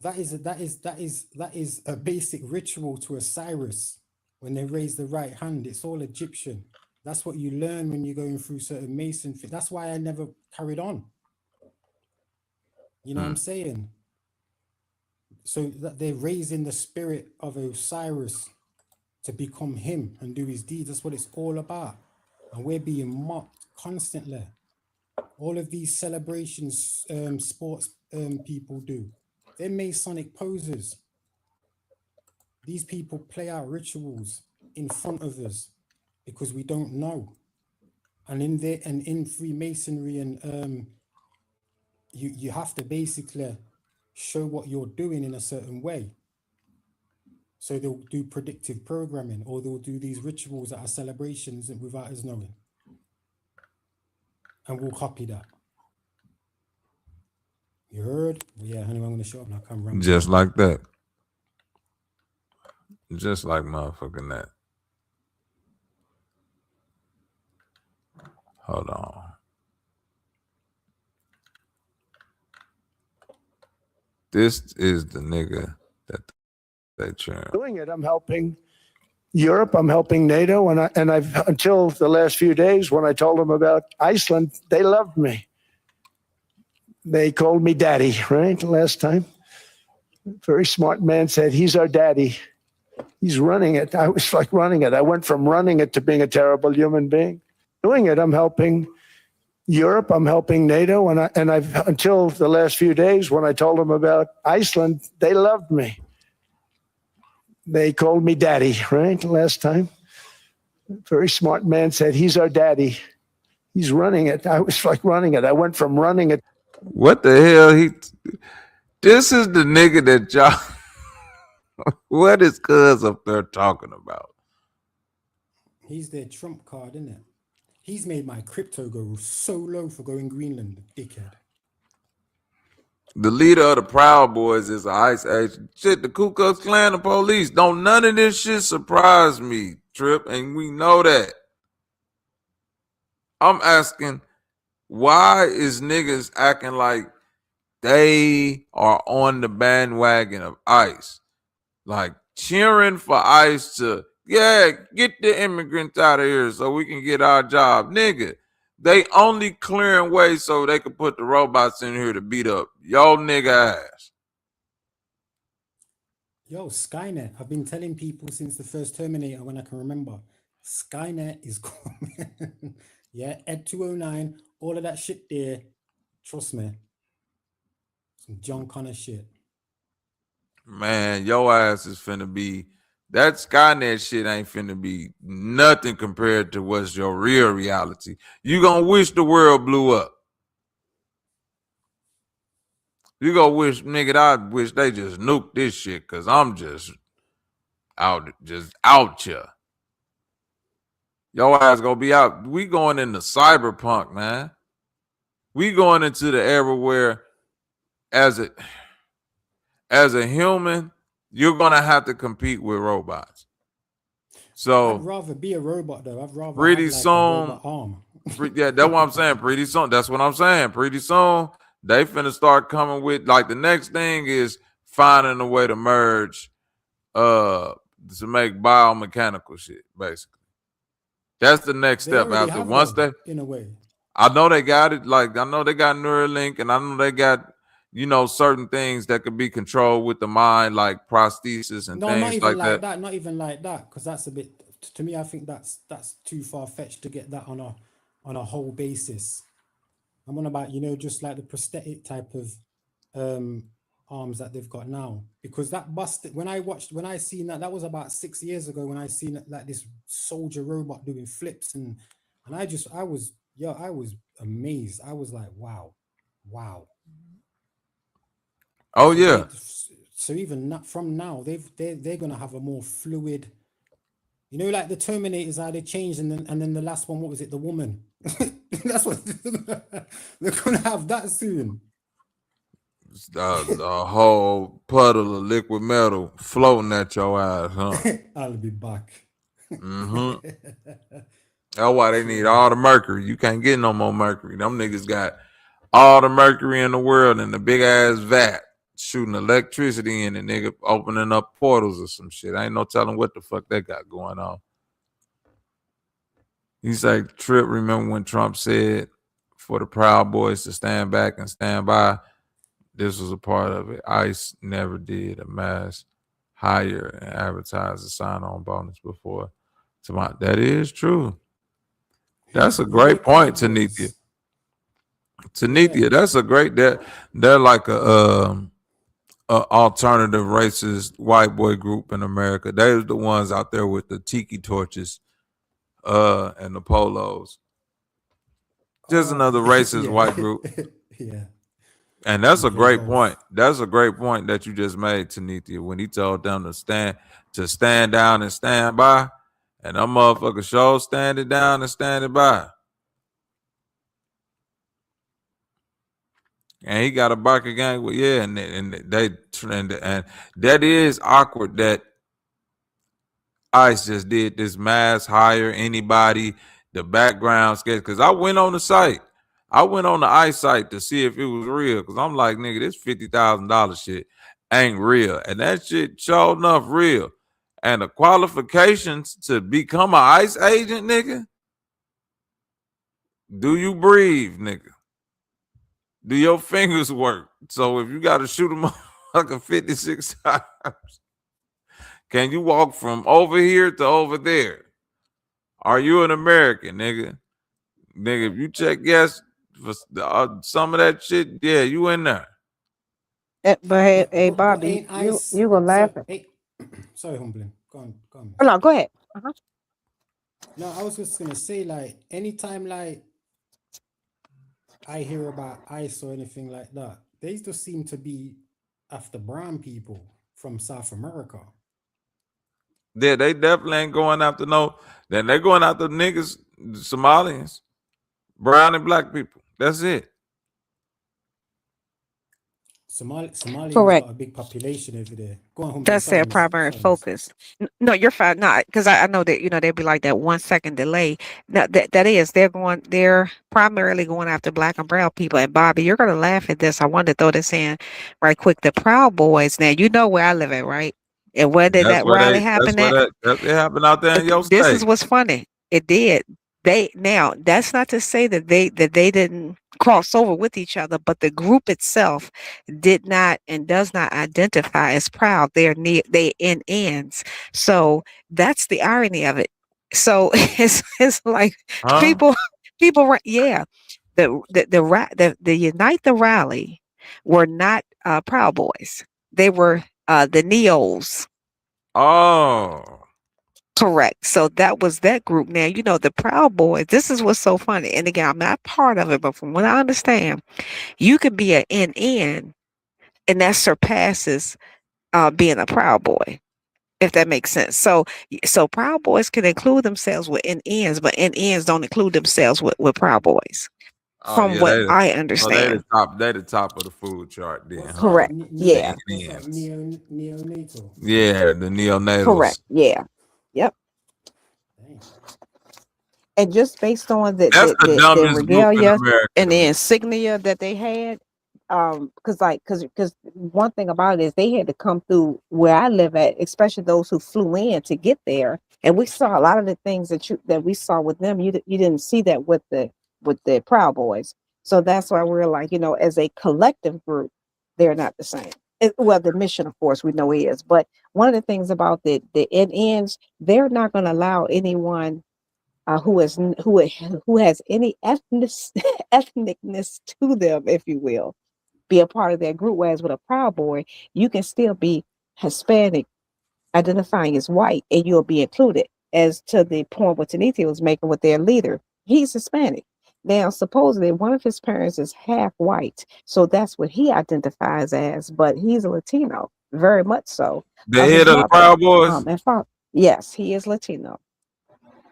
that is a basic ritual to Osiris. When they raise the right hand, it's all Egyptian. That's what you learn when you're going through certain Mason things. That's why I never carried on. You know what I'm saying? So that they're raising the spirit of Osiris to become him and do his deeds. That's what it's all about. And we're being mocked constantly. All of these celebrations sports people do. They're Masonic posers. These people play out rituals in front of us because we don't know. And in Freemasonry and you have to basically show what you're doing in a certain way. So they'll do predictive programming, or they'll do these rituals that are celebrations without us knowing. And we'll copy that. You heard? Yeah, anyway, I'm going to show up now. I'm running. Just like that. Just like motherfucking that. Hold on. This is the nigga that they churn. Doing it, I'm helping Europe, I'm helping NATO, and I've until the last few days when I told them about Iceland, they loved me. They called me daddy, right? Last time. Very smart man said, he's our daddy. He's running it. I was like running it. I went from running it to being a terrible human being. Doing it, I'm helping Europe. I'm helping NATO, and I've until the last few days when I told them about Iceland, they loved me. They called me daddy, right? Last time, very smart man said, "He's our daddy. He's running it." I was like running it. I went from running it. What the hell? This is the nigga that y'all. What is cuz up there talking about? He's their trump card, isn't it? He's made my crypto go so low for going Greenland, dickhead. The leader of the Proud Boys is an ICE agent. Shit, the Ku Klux Klan, the police. Don't none of this shit surprise me, Trip, and we know that. I'm asking, why is niggas acting like they are on the bandwagon of ICE? Like cheering for ICE to, yeah, get the immigrants out of here so we can get our job. Nigga, they only clearing way so they can put the robots in here to beat up yo nigga ass. Yo, Skynet. I've been telling people since the first Terminator when I can remember. Skynet is coming. Yeah, Ed 209, all of that shit there. Trust me. Some John Connor shit. Man, your ass is finna be, that Skynet shit ain't finna be nothing compared to what's your real reality. You gonna wish the world blew up. You gonna wish, nigga, I wish they just nuked this shit because I'm just out here. Your ass gonna be out. We going into cyberpunk, man. We going into the era where as a human, you're gonna have to compete with robots. So I'd rather be a robot though. I'd rather pretty have, like, soon, a robot arm. yeah, that's what I'm saying. Pretty soon, that's what I'm saying. Pretty soon, they finna start coming with, like, the next thing is finding a way to merge, to make biomechanical shit, basically. That's the next step. After once they, in a way, I know they got it. Like, I know they got Neuralink, and I know they got, you know, certain things that could be controlled with the mind, like prosthesis and things not even like that. Not even like that, because that's a bit. To me, I think that's too far fetched to get that on a whole basis. I'm on about, you know, just like the prosthetic type of arms that they've got now, because that busted when I seen that was about 6 years ago when I seen like this soldier robot doing flips and I was amazed. I was like, wow. Oh yeah. So even not from now, they're gonna have a more fluid, you know, like the Terminators, how they changed, and then the last one, what was it, the woman? That's what they're gonna have that soon. The whole puddle of liquid metal floating at your eyes, huh? I'll be back. Mm-hmm. That's why they need all the mercury. You can't get no more mercury. Them niggas got all the mercury in the world in the big ass vat, shooting electricity in it, nigga, opening up portals or some shit. I ain't no telling what the fuck they got going on. He's like, Trip, remember when Trump said for the Proud Boys to stand back and stand by? This was a part of it. ICE never did a mass hire and advertise a sign-on bonus before. That is true. That's a great point, Tanithia. That's a great, they're like a alternative racist white boy group in America. They're the ones out there with the tiki torches and the polos. Just another racist white group. Yeah. And that's a great point. That's a great point that you just made, Tanithia, when he told them to stand down and stand by. And them motherfuckers show standing down and standing by. And he got a biker gang with, yeah, and that is awkward that ICE just did this mass hire anybody, the background sketch. Because I went on the site. I went on the ICE site to see if it was real. Because I'm like, nigga, this $50,000 shit ain't real. And that shit sure enough real. And the qualifications to become an ICE agent, nigga, do you breathe, nigga? Do your fingers work? So if you got to shoot them like a 56 times, can you walk from over here to over there? Are you an American, nigga? Nigga, if you check yes, for some of that shit. Yeah, you in there. But hey, But Bobby, ain't you gonna laugh at? sorry, humbling. Go on. Oh, no, go ahead. Uh-huh. No, I was just gonna say, like, anytime like I hear about ICE or anything like that, they just seem to be after brown people from South America. Yeah, they definitely ain't going after no. Then they're going after niggas, Somalians, brown and black people. That's it. Somalians Correct. got a big population over there. Go on, humbling. That's their Sorry, miss. primary Sorry, miss. focus. No, you're fine. Not because I know that they'd be like that 1 second delay. No, they're primarily going after black and brown people. And Bobby, you're gonna laugh at this. I wanted to throw this in right quick. The Proud Boys. Now you know where I live at, right? And where did that rally happen at? That's what happened out there in your This state. is what's funny. It did. Now that's not to say that they didn't cross over with each other, but the group itself did not and does not identify as proud. They in ends. So that's the irony of it. So it's like people yeah. The Unite the Rally were not Proud Boys. They were the Neos. Oh. Correct. So that was that group. Now, the Proud Boys, this is what's so funny. And again, I'm not part of it, but from what I understand, you could be an NN and that surpasses being a Proud Boy, if that makes sense. So Proud Boys can include themselves with NNs, but NNs don't include themselves with Proud Boys. From what I understand. They the top of the food chart then. Huh? Correct. Yeah. Like neonatal. Yeah, the neonatals. Correct. Yeah. Yep. Dang. And just based on the regalia and the insignia that they had, because one thing about it is they had to come through where I live at, especially those who flew in to get there. And we saw a lot of the things that we saw with them. You didn't see that with the Proud Boys. So that's why we're like, as a collective group, they're not the same. Well, the mission, of course, we know is. But one of the things about the NNs, they're not going to allow anyone who has any ethnicness to them, if you will, be a part of their group. Whereas with a Proud Boy, you can still be Hispanic, identifying as white, and you'll be included. As to the point what Tanita was making with their leader, he's Hispanic. Now, supposedly one of his parents is half white, so that's what he identifies as, but he's a Latino, very much so. The head of the Proud Boys? Yes, he is Latino.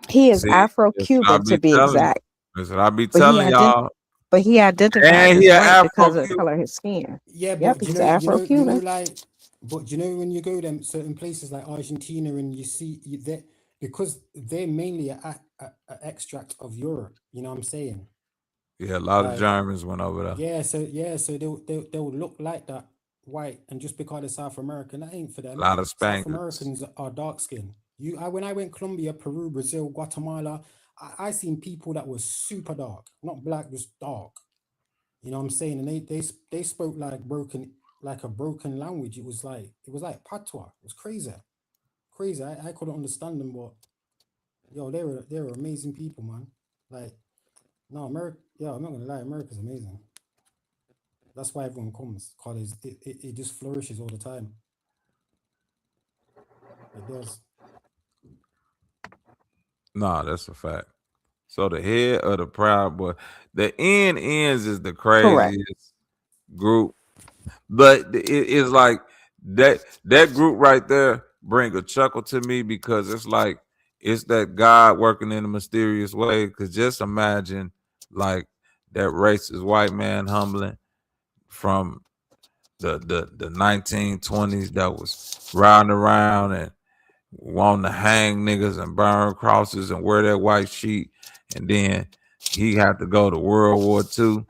He is Afro-Cuban, to be exact. That's what I be telling y'all. But he identifies as white because of the color of his skin. Yeah, yep, but he's Afro-Cuban. But when you go to certain places like Argentina and you see that, because they're mainly an extract of Europe, you know what I'm saying? Yeah, a lot of Germans went over there. So they'll look like that white, and just because they're South American, that ain't for them. A lot of Spaniards. South Americans are dark skinned. When I went Colombia, Peru, Brazil, Guatemala, I seen people that were super dark, not black, just dark. You know what I'm saying? And they spoke like a broken language. It was like patois. It was crazy. I couldn't understand them, but they were amazing people, man. Like, no, America. Yeah, I'm not gonna lie, America's amazing. That's why everyone comes, because it just flourishes all the time. It does. Nah, that's a fact. So the head of the Proud Boy, the NNs is the craziest group, but it's like that group right there bring a chuckle to me, because it's like it's that God working in a mysterious way. Because just imagine like that racist white man humbling from the 1920s that was riding around and wanting to hang niggas and burn crosses and wear that white sheet, and then he had to go to World War II,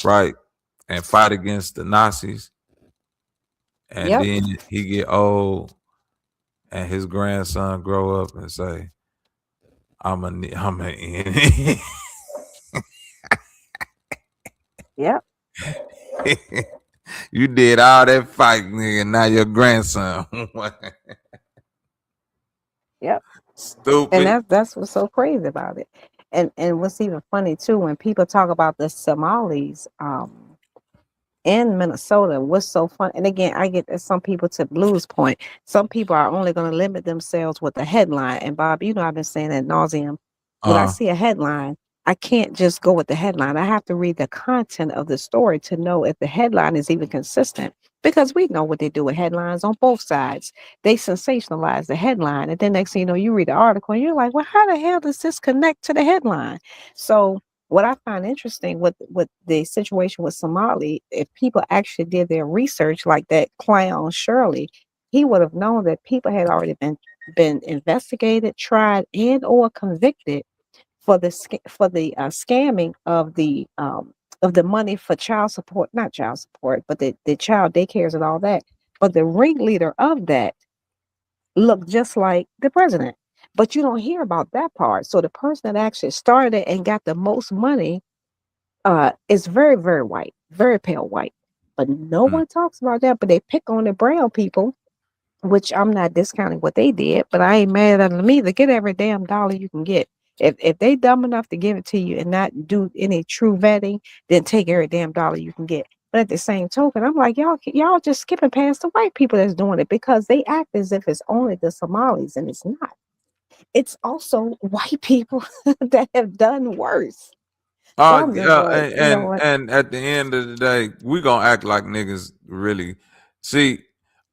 right, and fight against the Nazis, and then he get old, and his grandson grow up and say, "I'm an NN." Yep. You did all that fight, nigga. Now your grandson. Yep. Stupid. And that's what's so crazy about it. and what's even funny too, when people talk about the Somalis, in Minnesota, what's so fun, and again, I get that some people, to Blue's point, some people are only going to limit themselves with the headline. And Bob, you know, I've been saying ad nauseum. When I see a headline, I can't just go with the headline. I have to read the content of the story to know if the headline is even consistent. Because we know what they do with headlines on both sides. They sensationalize the headline, and then next thing you know, you read the article, and you're like, well, how the hell does this connect to the headline? So what I find interesting with the situation with Somali, if people actually did their research, like that clown Shirley, he would have known that people had already been investigated, tried, and or convicted for the scamming of the money for child support, not child support, but the child daycares and all that. But the ringleader of that looked just like the president. But you don't hear about that part. So the person that actually started it and got the most money is very, very white, very pale white. But no one talks about that. But they pick on the brown people, which I'm not discounting what they did, but I ain't mad at them either. Get every damn dollar you can get. If they dumb enough to give it to you and not do any true vetting, then take every damn dollar you can get. But at the same token, I'm like, y'all just skipping past the white people that's doing it, because they act as if it's only the Somalis, and it's not. It's also white people that have done worse. So I'm just like, you know what? And at the end of the day, we gonna act like niggas really see.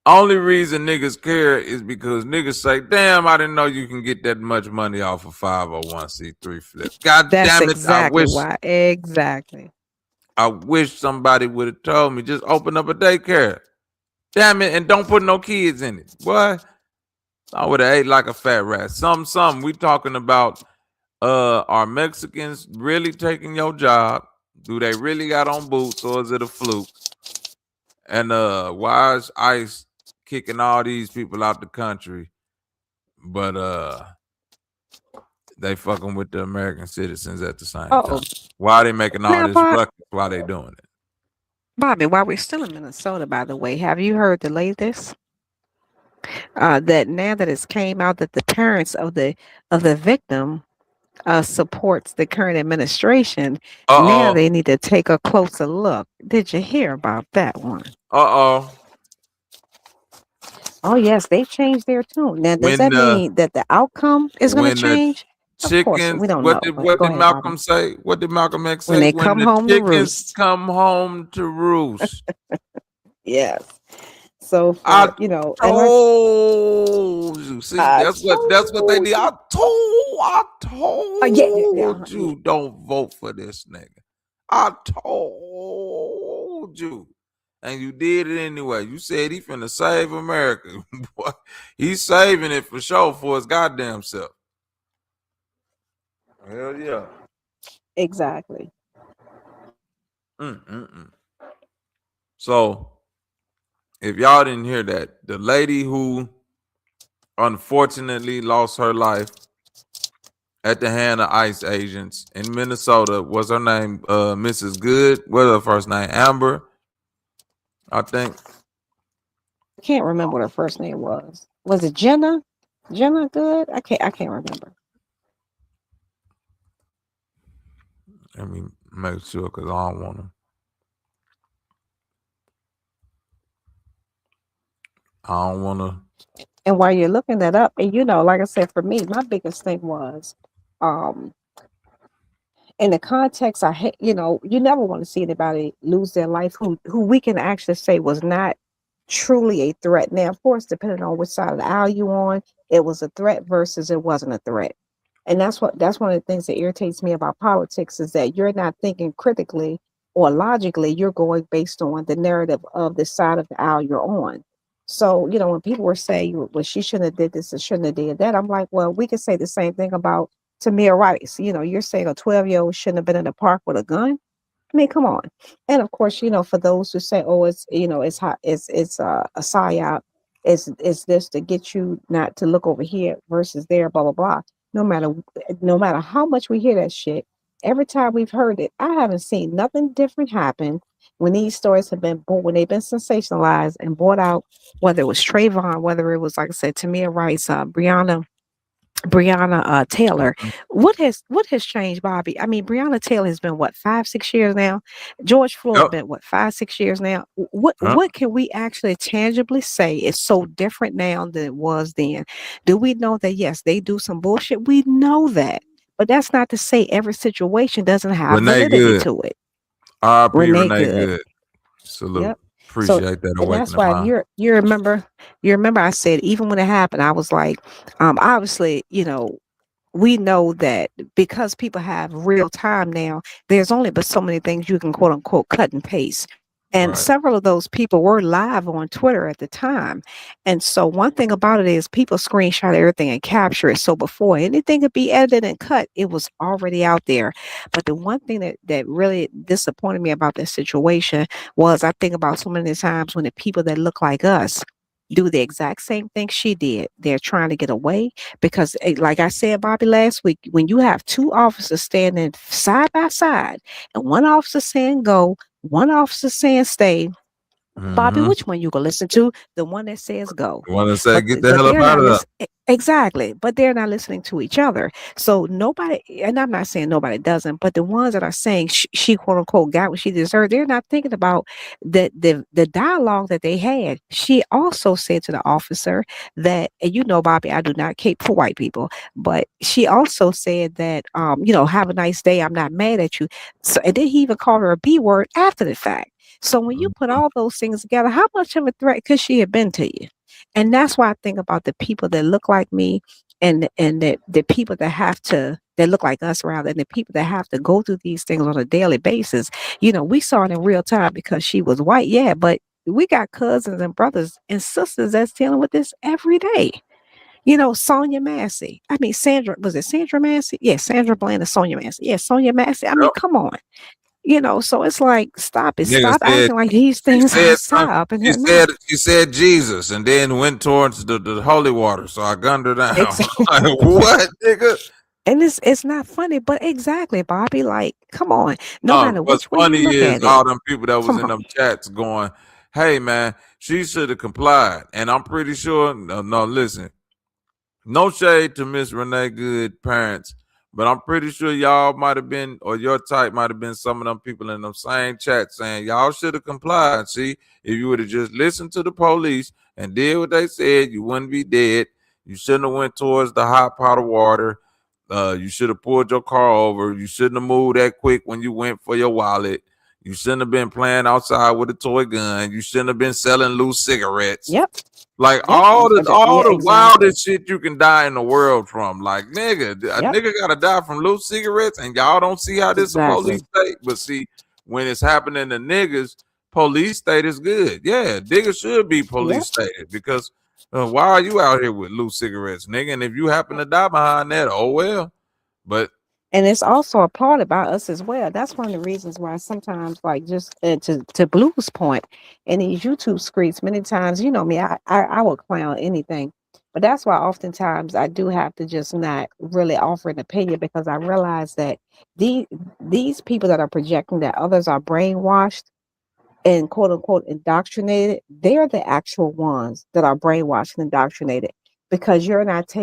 Only reason niggas care is because niggas say, "Damn, I didn't know you can get that much money off of 501c3 flip." God That's damn it! exactly why. Exactly. I wish somebody would have told me, just open up a daycare. Damn it, and don't put no kids in it. What? I would have ate like a fat rat. Some. We talking about are Mexicans really taking your job? Do they really got on boots, or is it a fluke? And why is ICE kicking all these people out the country, but they fucking with the American citizens at the same time? Why are they making all this ruckus while they doing it? Bobby, while we're still in Minnesota, by the way, have you heard the latest? That now that it's came out that the parents of the victim supports the current administration, now they need to take a closer look. Did you hear about that one? Oh yes, they changed their tune. Now, does that mean that the outcome is going to change? Of course, we don't know. What did Malcolm say? What did Malcolm X say? When they come home to roost. Come home to roost. Yes. So I you know, told you. See, that's what they did. I told you don't vote for this nigga. I told you. And you did it anyway. You said he finna save America. Boy, he's saving it for sure for his goddamn self. Hell yeah. Exactly. So, if y'all didn't hear that, the lady who unfortunately lost her life at the hand of ICE agents in Minnesota, was her name Mrs. Good? What's her first name? Amber, I think. I can't remember what her first name was. Was it Jenna? Jenna Good? I can't remember. Let me make sure, because I don't want to. And while you're looking that up, and you know, like I said, for me, my biggest thing was, in the context, I hate, you know, you never want to see anybody lose their life who we can actually say was not truly a threat. Now, of course, depending on which side of the aisle you on, it was a threat versus it wasn't a threat. And that's one of the things that irritates me about politics, is that you're not thinking critically or logically. You're going based on the narrative of the side of the aisle you're on. So, you know, when people were saying, well, she shouldn't have did this and shouldn't have did that, I'm like, well, we could say the same thing about Tamir Rice. You know, you're saying a 12-year-old shouldn't have been in the park with a gun. I mean, come on. And of course, you know, for those who say, oh, it's, you know, it's hot, it's a psyop, it's this to get you not to look over here versus there, blah, blah, blah. No matter how much we hear that shit, every time we've heard it, I haven't seen nothing different happen when these stories have been when they've been sensationalized and brought out, whether it was Trayvon, whether it was, like I said, Tamir Rice, Breonna Breonna Taylor. Mhm. What has changed, Bobby? I mean, Breonna Taylor has been what 5-6 years now. George Floyd Yep. been what 5-6 years now. Yep. What can we actually tangibly say is so different now than it was then? Do we know that yes, they do some bullshit? We know that, but that's not to say every situation doesn't have Renee validity Good. to it. R.P. Renee Renee Good. Good. Salute. Yep. So, Appreciate that and that's awakening why mind. you remember I said even when it happened, I was like, obviously, we know that because people have real time now, there's only but so many things you can quote unquote cut and paste. And Right. several of those people were live on Twitter at the time. And so one thing about it is people screenshot everything and capture it. So before anything could be edited and cut, it was already out there. But the one thing that really disappointed me about this situation was I think about so many times when the people that look like us do the exact same thing she did. They're trying to get away because, like I said, Bobby, last week, when you have two officers standing side by side and one officer saying go, one officer saying stay, Bobby, Mm-hmm. which one you gonna listen to? The one that says go. Want to say, But get the hell up they're out not of there. listening. Exactly. But they're not listening to each other. So nobody, and I'm not saying nobody doesn't, but the ones that are saying she quote unquote got what she deserved, they're not thinking about the dialogue that they had. She also said to the officer that, and Bobby, I do not cape for white people, but she also said that have a nice day. I'm not mad at you. So and then he even called her a B word after the fact. So when you put all those things together, how much of a threat could she have been to you? And that's why I think about the people that look like me and the people that look like us rather, and the people that have to go through these things on a daily basis. We saw it in real time because she was white, yeah, but we got cousins and brothers and sisters that's dealing with this every day. Sonia Massey. I mean, Sandra, was it Sandra Massey? Yeah, Sandra Bland and Sonia Massey. Yeah, Sonia Massey. I mean, Yep. come on. So it's like, stop it. Nigga Stop said acting like these she things said outside something. up in She here now. said Jesus, and then went towards the holy water. So I gunned her down. Exactly. Like, what, nigga? And it's not funny, but exactly, Bobby. Like, come on. No matter What's which way you funny look is at it. all them people that was Come in on. them chats going, "Hey man, she should have complied." And I'm pretty sure. No, listen. No shade to Miss Renee Good parents, but I'm pretty sure y'all might have been, or your type might have been some of them people in them same chat saying y'all should have complied. See, if you would have just listened to the police and did what they said, you wouldn't be dead. You shouldn't have went towards the hot pot of water. You should have pulled your car over. You shouldn't have moved that quick when you went for your wallet. You shouldn't have been playing outside with a toy gun. You shouldn't have been selling loose cigarettes. Yep. Like Yep. all the Exactly. wildest shit you can die in the world from. Like, nigga, a Yep. nigga gotta die from loose cigarettes, and y'all don't see how this a Exactly. police state. But see, when it's happening to niggas, police state is good. Yeah, niggas should be police stated because why are you out here with loose cigarettes, nigga? And if you happen to die behind that, oh well. But And it's also applauded by us as well. That's one of the reasons why sometimes, like, just to Blue's point, in these YouTube streets, many times, me, I will clown anything, but that's why oftentimes I do have to just not really offer an opinion because I realize that these people that are projecting that others are brainwashed and quote unquote indoctrinated, they're the actual ones that are brainwashed and indoctrinated because you're not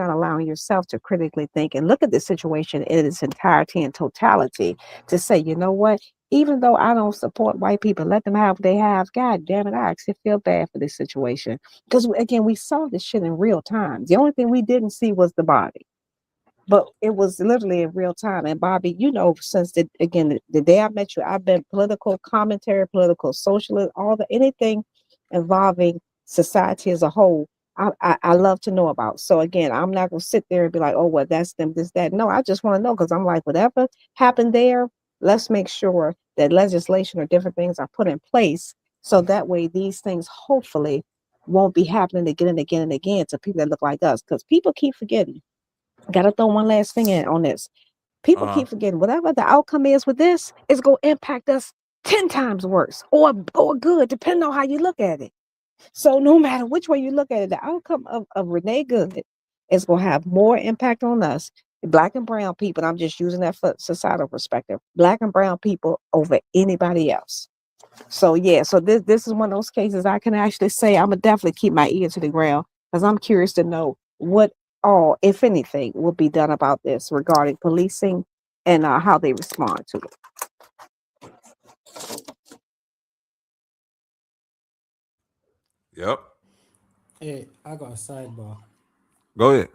allowing yourself to critically think and look at the situation in its entirety and totality to say, you know what, even though I don't support white people, let them have what they have. God damn it, I actually feel bad for this situation. Because again, we saw this shit in real time. The only thing we didn't see was the body. But it was literally in real time. And Bobby, since the day I met you, I've been political commentary, political socialist, anything involving society as a whole. I love to know about. So again, I'm not gonna sit there and be like, oh well, that's them, this, that. No, I just want to know because I'm like, whatever happened there, let's make sure that legislation or different things are put in place so that way these things hopefully won't be happening again and again and again to people that look like us. Because people keep forgetting. Gotta throw one last thing in on this. People keep forgetting whatever the outcome is with this is going to impact us 10 times worse or good, depending on how you look at it. So no matter which way you look at it, the outcome of Renee Good is going to have more impact on us, Black and brown people. I'm just using that for societal perspective, Black and brown people over anybody else. So yeah, so this is one of those cases I can actually say I'm gonna definitely keep my ear to the ground because I'm curious to know what all, if anything, will be done about this regarding policing and how they respond to it. Yep. Hey, I got a sidebar. Go ahead.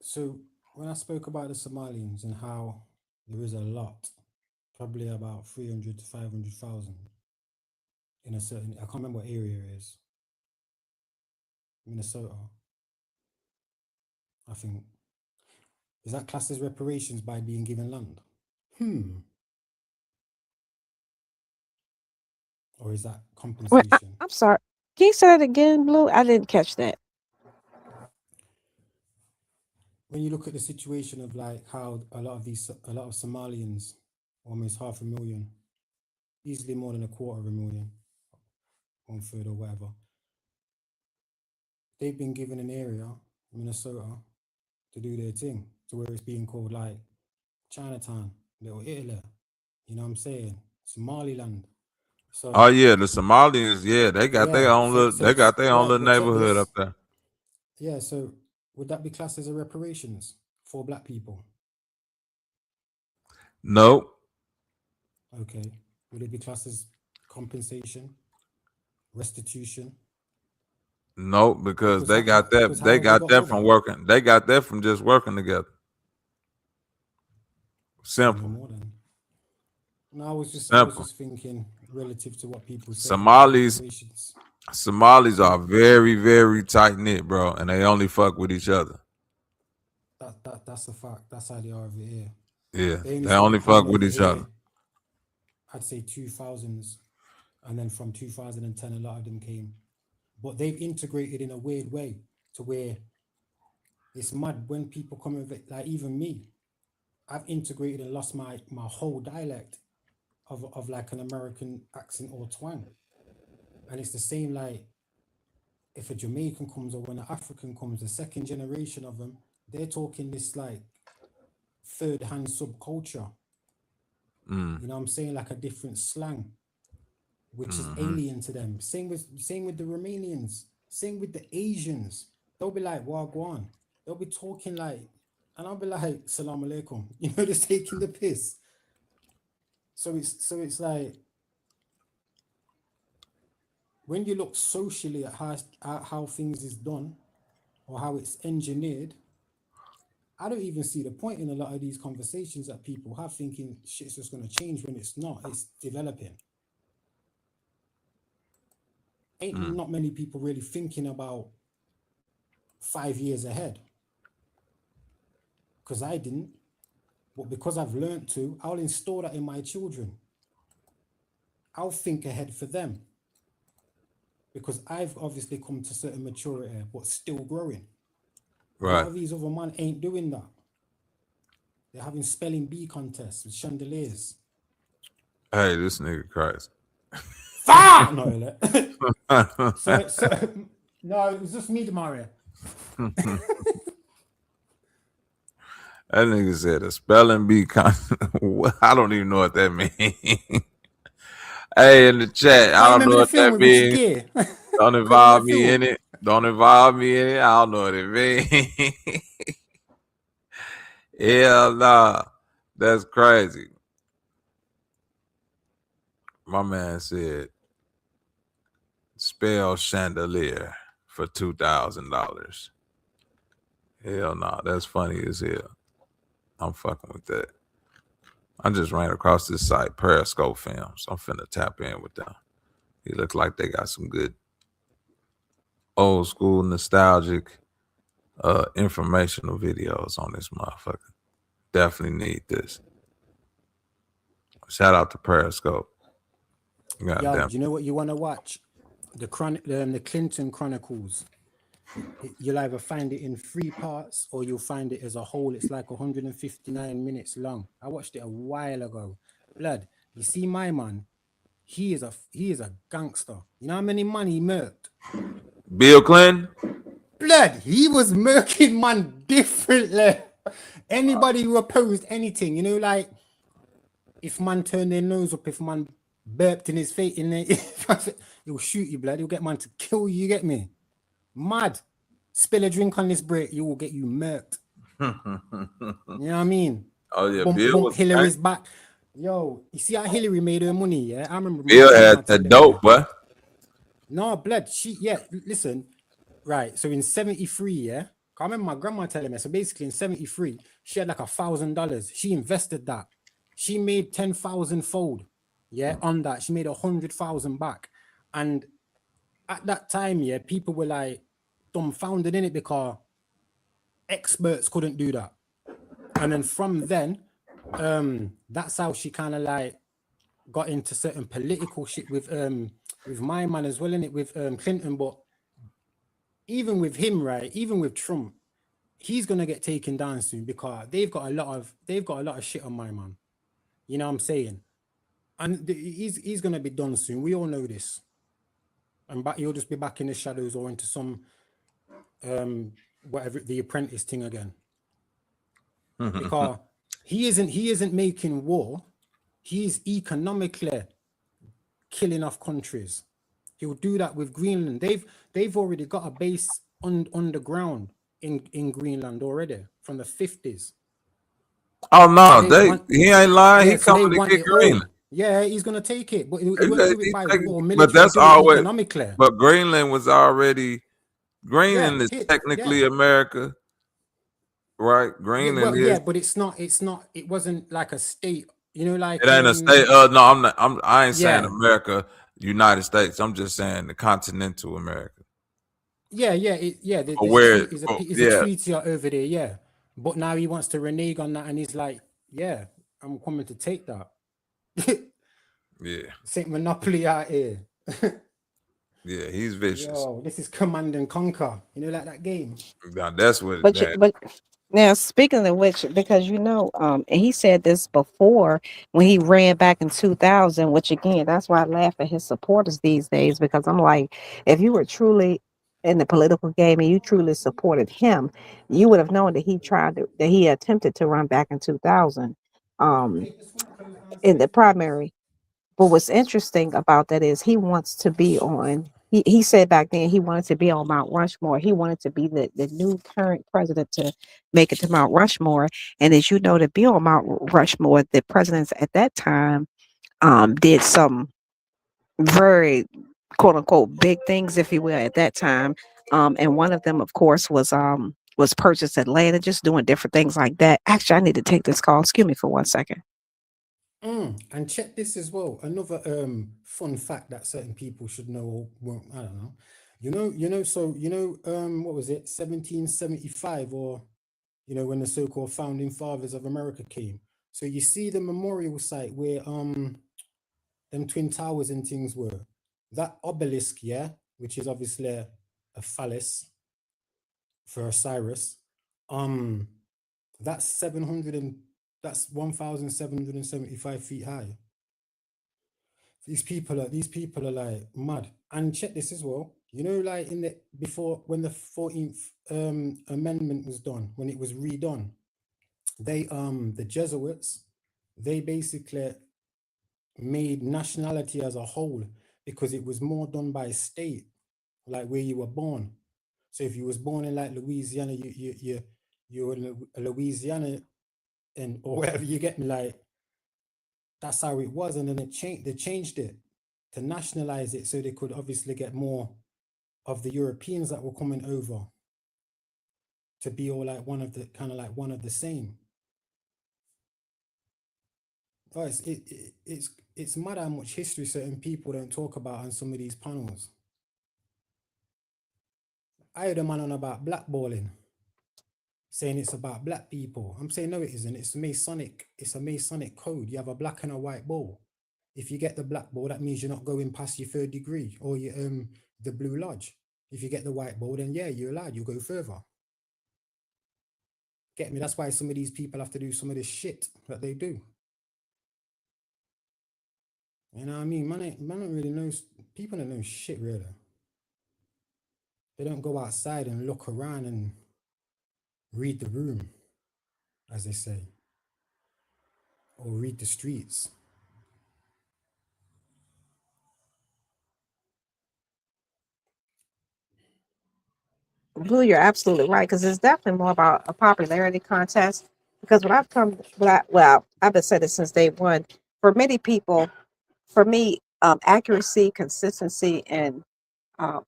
So when I spoke about the Somalians and how there is a lot, probably about 300 to 500,000 in a certain, I can't remember what area it is, Minnesota, I think. Is that classed as reparations by being given land? Or is that Wait, compensation? I'm sorry. Can you say that again, Blue? I didn't catch that. When you look at the situation of like how a lot of Somalians, almost 500,000, easily more than 250,000, 1/3 or whatever, they've been given an area, Minnesota, to do their thing, to where it's being called like Chinatown, Little Italy. You know what I'm saying? Somaliland. So Oh yeah, the Somalians, yeah, they got their own little, they got their own right, little but check neighborhood this. up there. Yeah, so would that be classed as a reparations for black people? Nope. Okay. Would it be classed as compensation, restitution? Nope, because they got because that. how They have they got got that over? from working. They got that from just working together. Even Simple. more than. No, I was Simple. just thinking relative to what people say. Somalis Yeah. are very, very tight knit, bro, and they only fuck with each other. That's a fact. That's how they are over here. Yeah, They only they only started coming fuck with over each here, other. I'd say 2000s, and then from 2010, a lot of them came. But they've integrated in a weird way to where it's mad when people come over, like even me, I've integrated and lost my whole dialect of like an American accent or twang. And it's the same like if a Jamaican comes or when an African comes, the second generation of them, they're talking this like third-hand subculture. You know what I'm saying? Like a different slang, which is alien to them. Same with the Romanians, same with the Asians. They'll be like, Wagwan. They'll be talking like, and I'll be like, Salam alaikum. You know, just taking the piss. So it's like when you look socially at how things is done or how it's engineered, I don't even see the point in a lot of these conversations that people have thinking shit's just going to change when it's not. It's developing. Ain't not many people really thinking about 5 years ahead. Because I didn't. But because I've learned to, I'll install that in my children. I'll think ahead for them. Because I've obviously come to certain maturity, but still growing. A lot of these other men ain't doing that. They're having spelling bee contests with chandeliers. Hey, this nigga crazy. Fuck! No, no, it was just me, Demaria. That nigga said a spelling bee I don't even know what that means. Hey, in the chat, I don't know what that means. Don't involve me in it. Don't involve me in it. I don't know what it means. Hell nah. That's crazy. My man said spell chandelier for $2,000. Hell nah. That's funny as hell. I'm fucking with that. I just ran across this site, Periscope Films. I'm finna tap in with them. He looks like they got some good old school nostalgic informational videos on this motherfucker. Definitely need this. Shout out to Periscope. Yo, do you know what you want to watch? The Clinton Chronicles. You'll either find it in 3 parts or you'll find it as a whole. It's like 159 minutes long. I watched it a while ago. Blood, you see my man, he is a gangster. You know how many money he murked? Bill Clinton? Blood, he was murking man differently. Anybody who opposed anything, you know, like if man turned their nose up, if man burped in his face, he'll shoot you, blood. He'll get man to kill you, you get me? Mad. Spill a drink on this break, you will get you murked. You know what I mean? Oh yeah, Bump, Bill bump, was Hillary's back. Yo, you see how Hillary made her money? Yeah, I remember my Bill grandma had the telling me. dope, boy. No, blood. Listen, right. So in 73, yeah, I remember my grandma telling me. So basically in 73, she had like $1,000. She invested that. She made 10,000 fold. Yeah, on that. She made 100,000 back. And at that time, yeah, people were like dumbfounded in it because experts couldn't do that. And then from then, that's how she kind of like got into certain political shit with my man as well, in it with Clinton. But even with him, right, even with Trump, he's gonna get taken down soon because they've got a lot of shit on my man. You know what I'm saying? And he's gonna be done soon. We all know this. And he'll just be back in the shadows or into some whatever, the Apprentice thing again. Because he isn't making war. He's economically killing off countries. He'll do that with Greenland. They've already got a base on the ground in Greenland already from the 50s. Oh no, he ain't lying. Yeah, He so they coming to want get it Greenland. all. Yeah, he's gonna take it, but he won't do it by war, military. But that's he'll do it always economically. But Greenland was already Greenland is hit, technically America, right? Greenland is. Yeah, but it's not. It wasn't like a state. You know, like It ain't a state. No, I'm not. I ain't saying America, United States. I'm just saying the continental America. Yeah. There's a treaty over there. Yeah, but now he wants to renege on that, and he's like, "Yeah, I'm coming to take that." Yeah, Saint Monopoly out here. Yeah, he's vicious. Yo, this is Command and Conquer. You know, like that game. Now, that's what. But now, speaking of which, because and he said this before when he ran back in 2000, which again, that's why I laugh at his supporters these days, because I'm like, if you were truly in the political game and you truly supported him, you would have known that he attempted to run back in 2000 in the primary. But what's interesting about that is he wants to be on. He said back then he wanted to be on Mount Rushmore. He wanted to be the new current president to make it to Mount Rushmore. And as you know, to be on Mount Rushmore, the presidents at that time did some very quote unquote big things, if you will, at that time. And one of them, of course, was purchased Atlanta, just doing different things like that. Actually, I need to take this call. Excuse me for 1 second. And check this as well. Another fun fact that certain people should know. Well, I don't know. What was it? 1775, or when the so-called founding fathers of America came. So you see the memorial site where them twin towers and things were. That obelisk, yeah, which is obviously a phallus for Osiris. That's 1,775 feet high. These people are like mad. And check this as well. Like when the 14th amendment was done, when it was redone, the Jesuits, they basically made nationality as a whole, because it was more done by state, like where you were born. So if you was born in like Louisiana, you're in Louisiana, or whatever, you get me, like that's how it was. And then they changed it to nationalize it, so they could obviously get more of the Europeans that were coming over to be all like one of the same. Oh, it's mad how much history certain people don't talk about on some of these panels. I heard a man on about blackballing, saying it's about black people. I'm saying no, it isn't. It's a Masonic code. You have a black and a white ball. If you get the black ball, that means you're not going past your 3rd degree or your the Blue Lodge. If you get the white ball, then yeah, you're allowed. You go further. Get me? That's why some of these people have to do some of this shit that they do. You know what I mean? Man don't really know. People don't know shit, really. They don't go outside and look around and read the room, as they say, or read the streets. Blue, you're absolutely right, because it's definitely more about a popularity contest. Because what I've come, well, I've been saying this since day one. For many people, for me, accuracy, consistency, and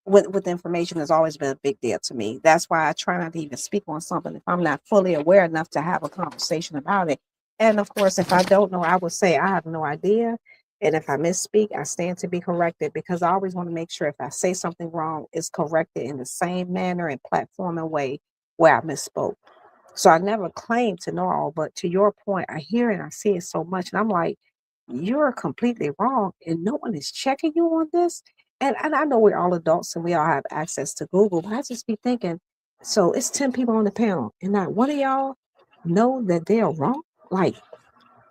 with information has always been a big deal to me. That's why I try not to even speak on something if I'm not fully aware enough to have a conversation about it. And of course, if I don't know, I would say I have no idea. And if I misspeak, I stand to be corrected, because I always want to make sure if I say something wrong, it's corrected in the same manner and platform and way where I misspoke. So I never claim to know all, but to your point, I hear and I see it so much. And I'm like, you're completely wrong. And no one is checking you on this. And I know we're all adults and we all have access to Google, but I just be thinking, so it's 10 people on the panel, and not one of y'all know that they're wrong. Like,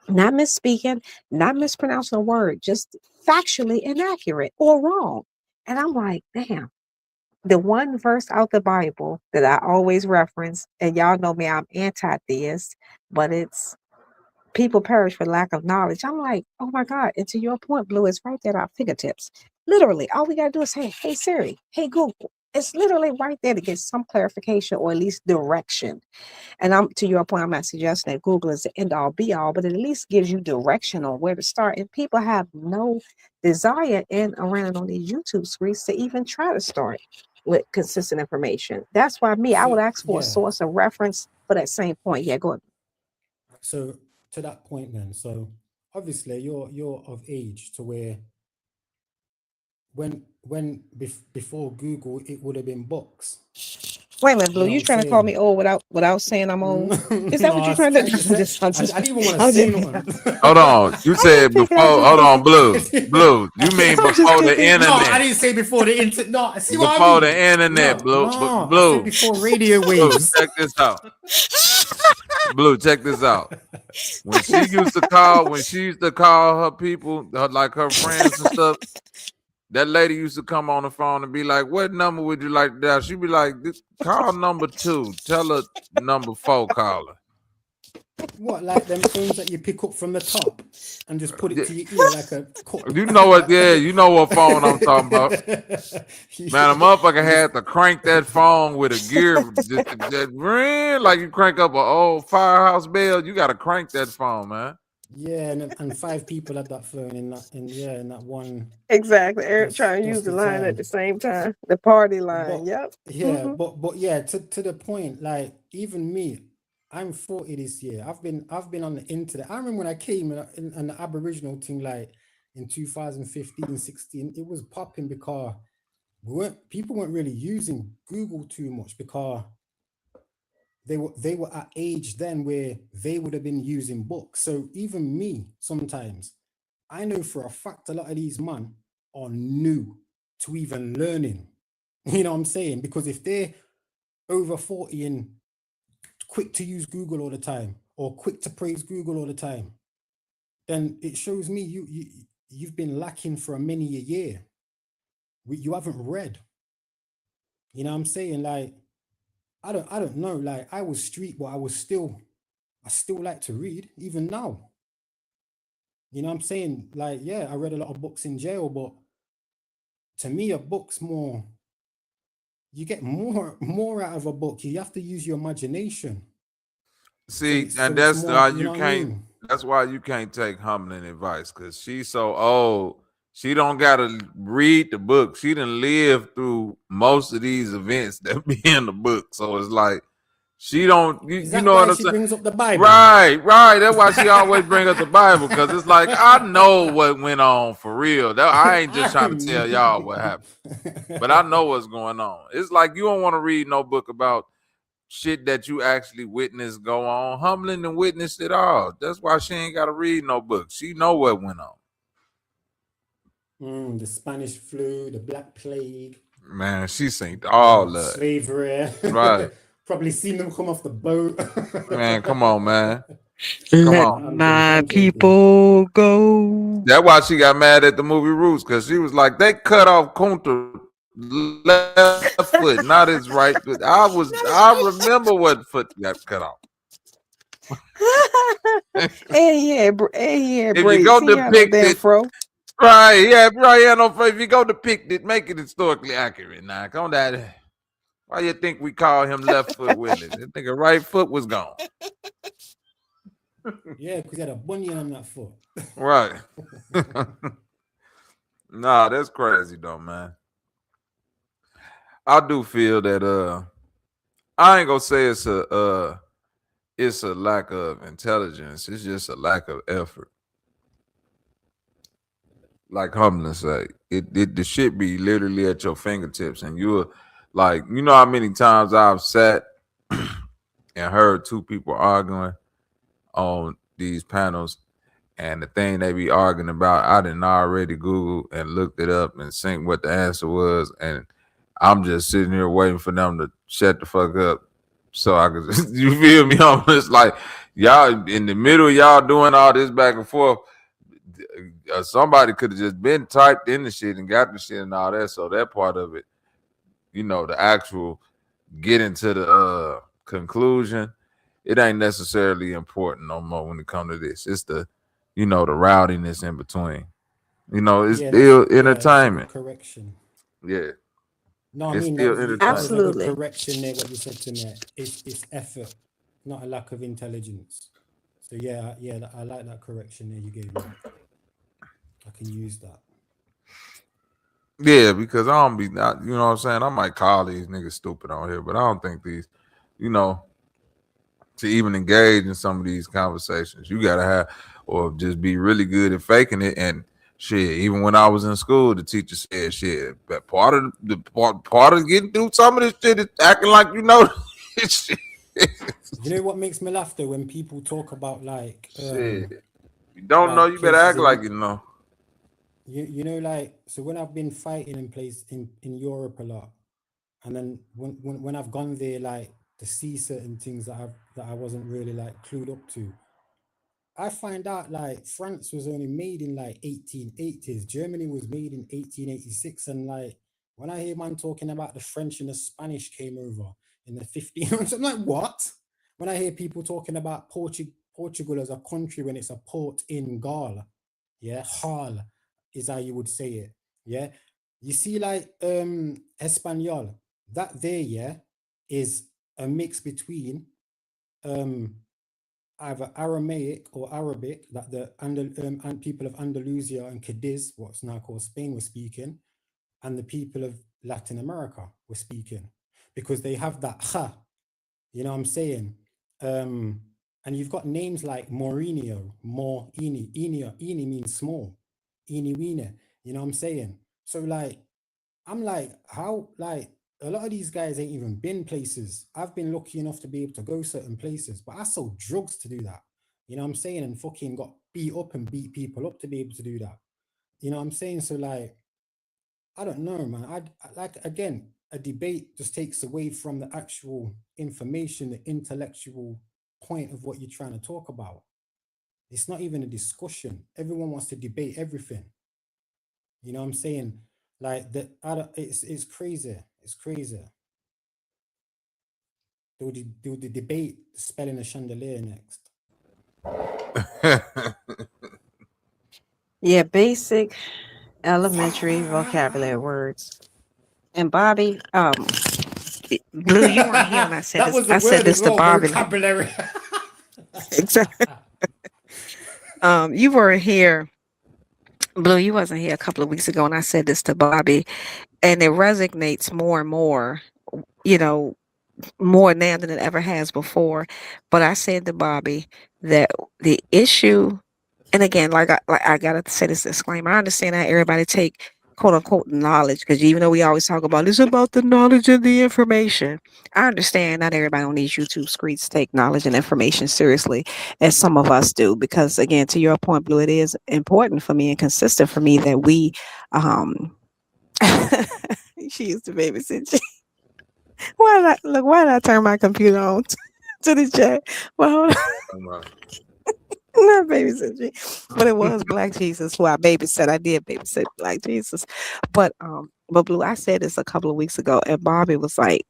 not misspeaking, not mispronouncing a word, just factually inaccurate or wrong. And I'm like, damn, the one verse out the Bible that I always reference, and y'all know me, I'm anti-theist, but it's people perish for lack of knowledge. I'm like, oh my God. And to your point, Blue, it's right there at our fingertips. Literally, all we got to do is say, hey, Siri, hey, Google. It's literally right there to get some clarification or at least direction. And I'm to your point, I'm not suggesting that Google is the end all be all, but it at least gives you direction on where to start. And people have no desire in around on these YouTube screens to even try to start with consistent information. That's why I would ask for a source of reference for that same point. Yeah, go ahead. So to that point then, so obviously you're of age to where before Google, it would have been books. Wait a minute, Blue. You trying to call me old without saying I'm old? Is that what you're trying to do? I didn't even want to say nothing. Hold on. You said before. Hold on, Blue. Blue. You mean before the internet? No, I didn't say before the internet. No, see what I mean? Before the internet, Blue. Blue. I said before radio waves. Blue, check this out. Blue, check this out. When she used to call her people, like her friends and stuff, that lady used to come on the phone and be like, what number would you like to dial? She'd be like, call number 2. Tell her number 4 caller. What, like them phones that you pick up from the top and just put it to your ear like a cup? You know what? Yeah, you know what phone I'm talking about. Man, a motherfucker had to crank that phone with a gear, that ring, like you crank up an old firehouse bell. You got to crank that phone, man. Yeah, and 5 people had that phone in that one. Exactly. Eric trying to use the line at the same time. The party line. Yep. Yeah, but yeah, to the point, like even me, I'm 40 this year. I've been on the internet. I remember when I came in the Aboriginal thing, like in 2015, 16, it was popping because people weren't really using Google too much because they were at age then where they would have been using books. So even me, sometimes, I know for a fact a lot of these men are new to even learning. You know what I'm saying? Because if they're over 40 and quick to use Google all the time, or quick to praise Google all the time, then it shows me you've been lacking for many a year. You haven't read. You know what I'm saying? Like, I don't know. Like, I was street, but I still like to read even now. You know what I'm saying? Like, yeah, I read a lot of books in jail, but to me, a book's more, you get more out of a book. You have to use your imagination. See, and that's why you can't. That's why you can't take humbling advice, because she's so old. She don't gotta read the book. She done lived through most of these events that be in the book. So it's like she don't. You know what I'm saying? She brings up the Bible. Right. That's why she always bring up the Bible, because it's like I know what went on for real. I ain't just trying to tell y'all what happened, but I know what's going on. It's like you don't want to read no book about shit that you actually witnessed go on. Humbling and witnessed it all. That's why she ain't got to read no book. She know what went on. The Spanish flu, the Black Plague. Man, she seen all that. Slavery. Right. Probably seen them come off the boat. Man, come on, man. Let my people go. That's why she got mad at the movie Roots, because she was like, they cut off Kunta left foot, not his right foot. I remember what foot got cut off. If you go depict it, right? Yeah, no. If you go depict it, make it historically accurate. Now, come on, that. Why you think we call him left foot witness? That nigga right foot was gone. Yeah, because he had a bunion on that foot. Right. Nah, that's crazy though, man. I do feel that I ain't gonna say it's a lack of intelligence. It's just a lack of effort. Like Humlin say, the shit be literally at your fingertips, and you're like, you know how many times I've sat and heard two people arguing on these panels, and the thing they be arguing about, I didn't already Google and looked it up and seen what the answer was, and I'm just sitting here waiting for them to shut the fuck up so I could. You feel me? I'm just like, y'all in the middle, y'all doing all this back and forth. Somebody could have just been typed in the shit and got the shit and all that. So that part of it, you know, the actual getting to the conclusion, it ain't necessarily important no more when it comes to this. It's the, you know, the rowdiness in between. You know, it's still entertainment. Correction. Yeah. No, I it's mean, still that was a Absolutely. good correction there, what you said to me. It's effort, not a lack of intelligence. So yeah, I like that correction there you gave me. I can use that. Yeah, because I don't be, you know what I'm saying? I might call these niggas stupid on here, but I don't think these, you know, to even engage in some of these conversations, you gotta have, or just be really good at faking it. And shit, even when I was in school, the teacher said, shit, but part of getting through some of this shit is acting like you know shit. You know what makes me laugh though, when people talk about like shit. You don't like know, you better act like you know. You know, like, so when I've been fighting in place in Europe a lot, and then when I've gone there, like, to see certain things that I wasn't really like clued up to, I find out like France was only made in like 1880s, Germany was made in 1886, and like when I hear man talking about the French and the Spanish came over in the 1500s, I'm like, what? When I hear people talking about Portugal as a country when it's a port in Gaul, yeah, Hall is how you would say it, yeah. You see, like Espanol, that there, yeah, is a mix between either Aramaic or Arabic that the people of Andalusia and Cadiz, what's now called Spain, were speaking, and the people of Latin America were speaking, because they have that ha, you know what I'm saying? And you've got names like Mourinho, Ini means small, Ini, you know what I'm saying? So like, I'm like, how, like, a lot of these guys ain't even been places. I've been lucky enough to be able to go certain places, but I sold drugs to do that. You know what I'm saying? And fucking got beat up and beat people up to be able to do that. You know what I'm saying? So like, I don't know, man. I like, again, a debate just takes away from the actual information, the intellectual point of what you're trying to talk about. It's not even a discussion. Everyone wants to debate everything. You know what I'm saying? Like that, it's crazy. It's crazy. Do the debate spelling a chandelier next. Yeah, basic elementary vocabulary words. And Bobby, Blue, you weren't here when I said That this. was the I said word this as to well, Bobby. vocabulary. Exactly. You weren't here, Blue. You wasn't here a couple of weeks ago, and I said this to Bobby, and it resonates more and more. You know, more now than it ever has before. But I said to Bobby that the issue, and again, like I gotta say this disclaimer. I understand how everybody take quote unquote knowledge, because even though we always talk about it's about the knowledge and the information, I understand not everybody on these YouTube streets take knowledge and information seriously as some of us do. Because again, to your point, Blue, it is important for me and consistent for me that we she used to babysit. Why did I turn my computer on to the chat? Well, hold on. Not babysit, but it was Black Jesus who I babysat. I did babysit Black Jesus, but Blue, I said this a couple of weeks ago, and Bobby was like,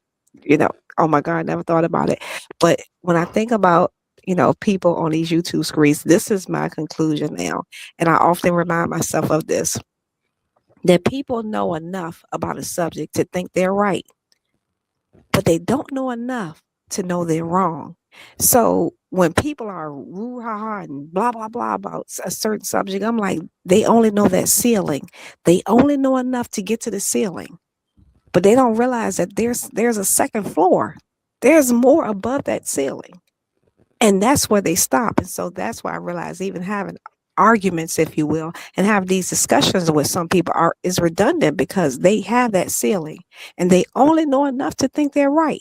you know, oh my God, I never thought about it. But when I think about, you know, people on these YouTube screens, this is my conclusion now, and I often remind myself of this: that people know enough about a subject to think they're right. but they don't know enough to know they're wrong. So when people are woo ha ha and blah blah blah about a certain subject, I'm like, they only know that ceiling. They only know enough to get to the ceiling, but they don't realize that there's a second floor. There's more above that ceiling, and that's where they stop. And so that's why I realize even having arguments, if you will, and have these discussions with some people is redundant because they have that ceiling and they only know enough to think they're right.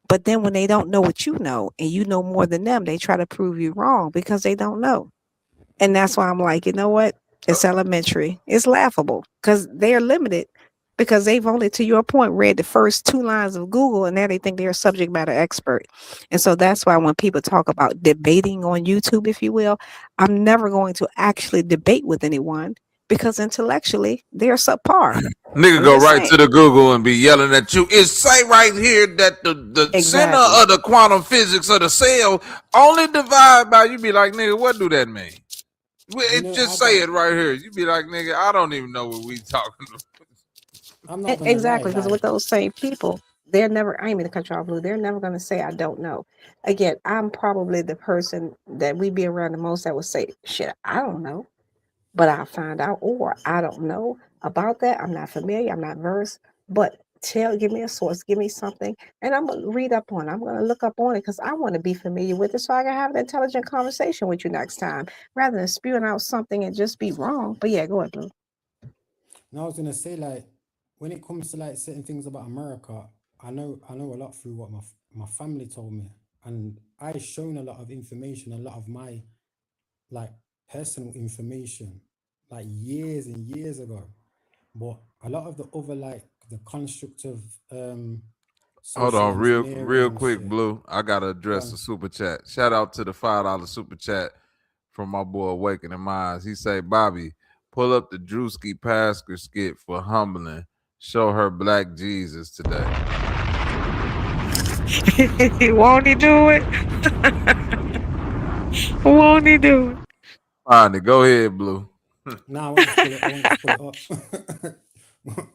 But then when they don't know what you know and you know more than them, they try to prove you wrong because they don't know. And that's why I'm like, you know what? It's elementary. It's laughable because they're limited because they've only, to your point, read the first 2 lines of Google and now they think they're a subject matter expert. And so that's why when people talk about debating on YouTube, if you will, I'm never going to actually debate with anyone because intellectually they're subpar. Nigga go right to the Google and be yelling at you. It say right here that the center of the quantum physics of the cell only divide by, you be like, nigga, what do that mean? It just say it right here. You be like, nigga, I don't even know what we talking about. I'm not exactly, because with those same people, they're never, I ain't mean to cut you off, Blue, they're never going to say, I don't know. Again, I'm probably the person that we be around the most that would say, shit, I don't know, but I find out, or I don't know about that. I'm not familiar, I'm not versed, but give me a source, give me something, and I'm going to read up on it. I'm going to look up on it because I want to be familiar with it so I can have an intelligent conversation with you next time rather than spewing out something and just be wrong. But yeah, go ahead, Blue. No, I was going to say, like, when it comes to like certain things about America, I know a lot through what my family told me, and I've shown a lot of information, a lot of my like personal information, like years and years ago. But a lot of the other like the constructive hold on, real quick, shit. Blue. I gotta address the super chat. Shout out to the $5 super chat from my boy Awakening Minds. He say, Bobby, pull up the Drewski Pascal skit for humbling. Show her Black Jesus today. Won't he do it? Won't he do it? Fine, go ahead, Blue. No, I want to pull it up.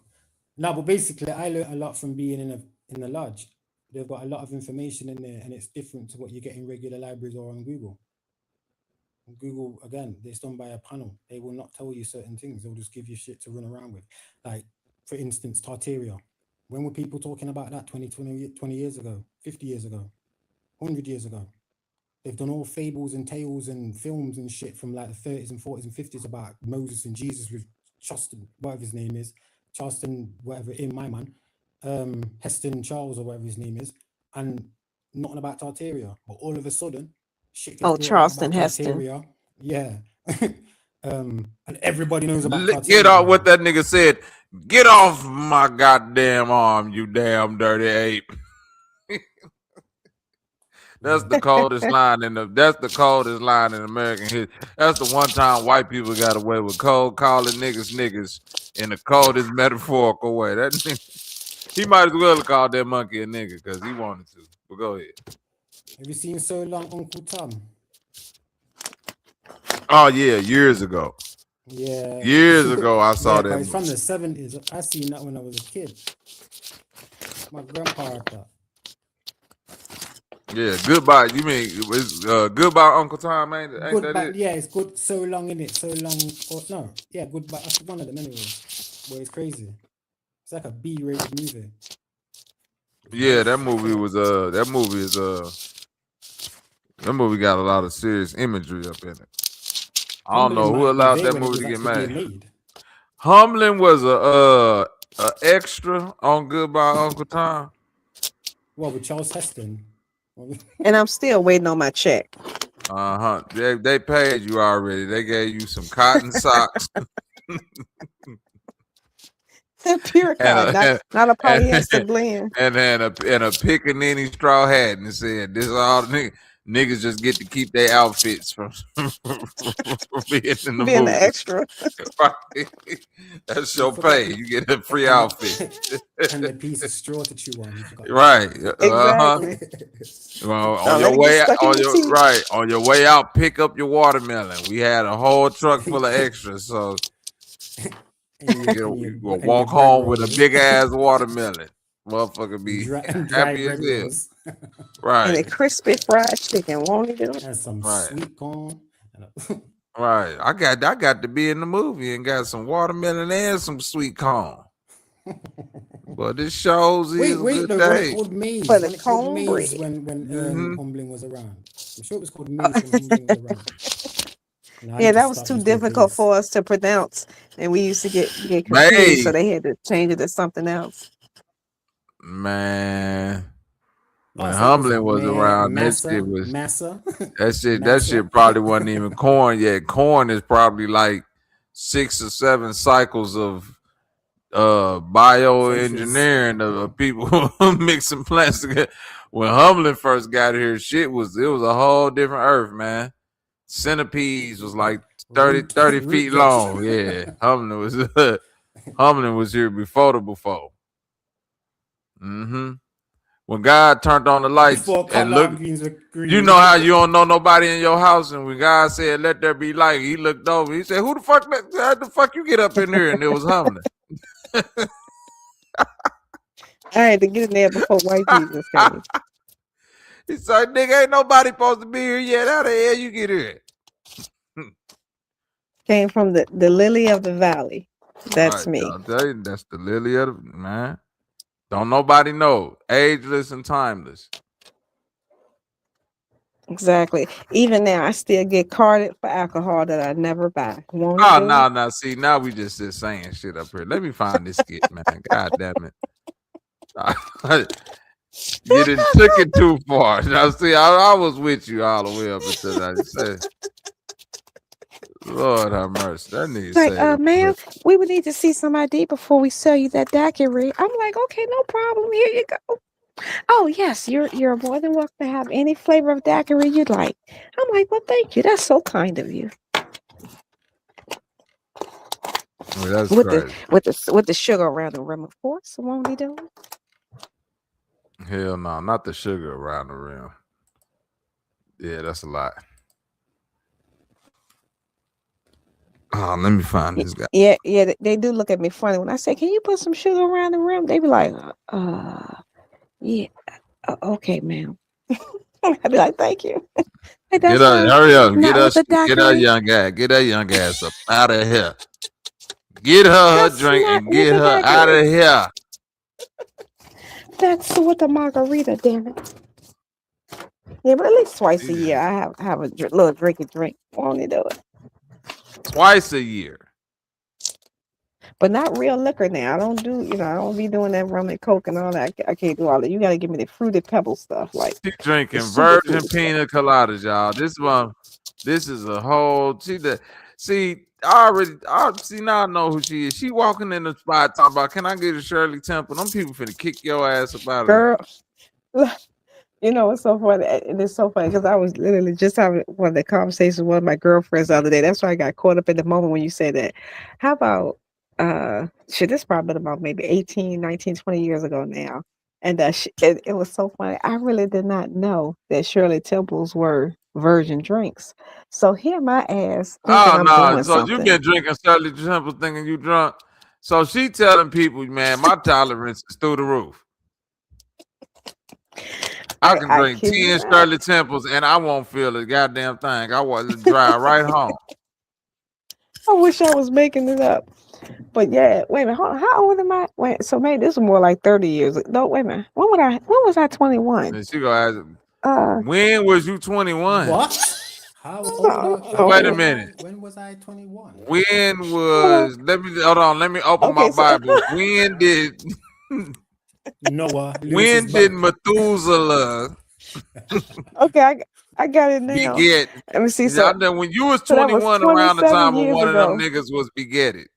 No, but basically, I learned a lot from being in the lodge. They've got a lot of information in there, and it's different to what you get in regular libraries or on Google. Google, again, it's done by a panel. They will not tell you certain things. They'll just give you shit to run around with. Like, for instance, Tartaria. When were people talking about that 20 years ago, 50 years ago, 100 years ago? They've done all fables and tales and films and shit from like the 30s and 40s and 50s about Moses and Jesus with Charleston, whatever his name is, Charleston, whatever, in my man, Heston Charles or whatever his name is, and nothing about Tartaria. But all of a sudden, shit gets Charleston Heston. Yeah. And everybody knows about Tartaria. Get off what that nigga said. Get off my goddamn arm, you damn dirty ape. That's the coldest line in American history. That's the one time white people got away with calling niggas in the coldest metaphorical way. That nigga, he might as well have called that monkey a nigga because he wanted to. But go ahead. Have you seen So Long Uncle Tom? Oh yeah, years ago. Yeah. Years ago I saw that. It's from the 70s. I seen that when I was a kid. My grandpa had that. Yeah, Goodbye. You mean it's Goodbye Uncle Tom, ain't that it? Yeah, it's good. So long in it. So long. No, yeah, Goodbye. That's one of them anyway. Boy, it's crazy. It's like a B-rated movie. Yeah, that movie got a lot of serious imagery up in it. I don't know who allowed that movie to get made. Humbling was a extra on Goodbye Uncle Tom. What, with Charles Heston? And I'm still waiting on my check. They paid you already. They gave you some cotton socks. Pure cotton, not a polyester blend. And then a pickaninny straw hat, and it said, "This is all the niggas just get to keep their outfits from being in the movie. The extra." That's your pay. You get a free outfit and a piece of straw to chew on. Right. Exactly. Well, on your way out, pick up your watermelon. We had a whole truck full of extras, so you walk home with a big ass watermelon. Motherfucker be and dry happy as bread hell. rolls. Right. And a crispy fried chicken, won't he do? And some Right. sweet corn. Right. I got to be in the movie and got some watermelon and some sweet corn. But this shows is a good no, day. it called Maize. For the When it called Maize cornbread. when Humbling was around. I'm sure it was called Maize when Humbling was around. Yeah, that was too difficult for us to pronounce, and we used to get confused, so they had to change it to something else. Man, when Humbling was around, massa, that shit was massa. that shit probably wasn't even corn yet. Corn is probably like 6 or 7 cycles of bioengineering of people mixing plastic. When Humbling first got here, it was a whole different earth, man. Centipedes was like 30 feet long. Yeah, Humbling was here before the before. When God turned on the lights and looked, you know how you don't know nobody in your house, and when God said, "Let there be light," he looked over. He said, "Who the fuck? How the fuck you get up in here?" And it was Humbling. I had to get in there before white Jesus came. He's like, "Nigga, ain't nobody supposed to be here yet. How the hell you get here?" Came from the lily of the valley. That's right, me. I'll tell you, that's the lily of the man. Don't nobody know. Ageless and timeless. Exactly. Even now, I still get carded for alcohol that I never buy. No. See, now we just saying shit up here. Let me find this skit, man. God damn it. You done took it too far. Now, see, I was with you all the way up until I said, Lord have mercy. That needs like, ma'am, we would need to see some ID before we sell you that daiquiri. I'm like, okay, no problem. Here you go. Oh, yes, you're more than welcome to have any flavor of daiquiri you'd like. I'm like, well, thank you. That's so kind of you. Well, that's with crazy. the the sugar around the rim, of course. Won't he do it? Hell no, not the sugar around the rim. Yeah, that's a lot. Oh, let me find this guy. Yeah, they do look at me funny when I say, "Can you put some sugar around the rim?" They be like, yeah, okay, ma'am." I'd be like, "Thank you." Like, Get up, hurry up, get that young ass up out of here. Get her drink and get her out of here. That's with the margarita, damn it. Yeah, but at least twice a year I have a little drink. Won't he do it? Twice a year. But not real liquor now. I don't do, I don't be doing that rum and coke and all that. I can't do all that. You got to give me the fruity pebble stuff. Like, she's drinking virgin pina coladas, y'all. This is a whole. Now I know who she is. She walking in the spot talking about, "Can I get a Shirley Temple?" Them people finna kick your ass up out of there. Girl, it's so funny. And it's so funny because I was literally just having one of the conversations with one of my girlfriends the other day. That's why I got caught up in the moment when you said that. How about, this probably been about maybe 18, 19, 20 years ago now. And it was so funny. I really did not know that Shirley Temples were virgin drinks. So here my ass thinking I'm doing so something. You been drinking Shirley Temples thinking you drunk. So she telling people, man, my tolerance is through the roof. I can drink 10 Shirley Temples and I won't feel a goddamn thing. I want to drive right home. I wish I was making it up. But yeah, wait a minute. How old am I? Wait, so maybe this was more like 30 years ago. No, wait a minute. When was I 21? And she gonna ask, when was you 21? What? How old? Wait a minute. When was I 21? When was? Let me open my Bible. When did Noah? When did Methuselah? Okay, I got it now. Beget. Let me see. So when you was 21, around the time when one of them niggas was begetted.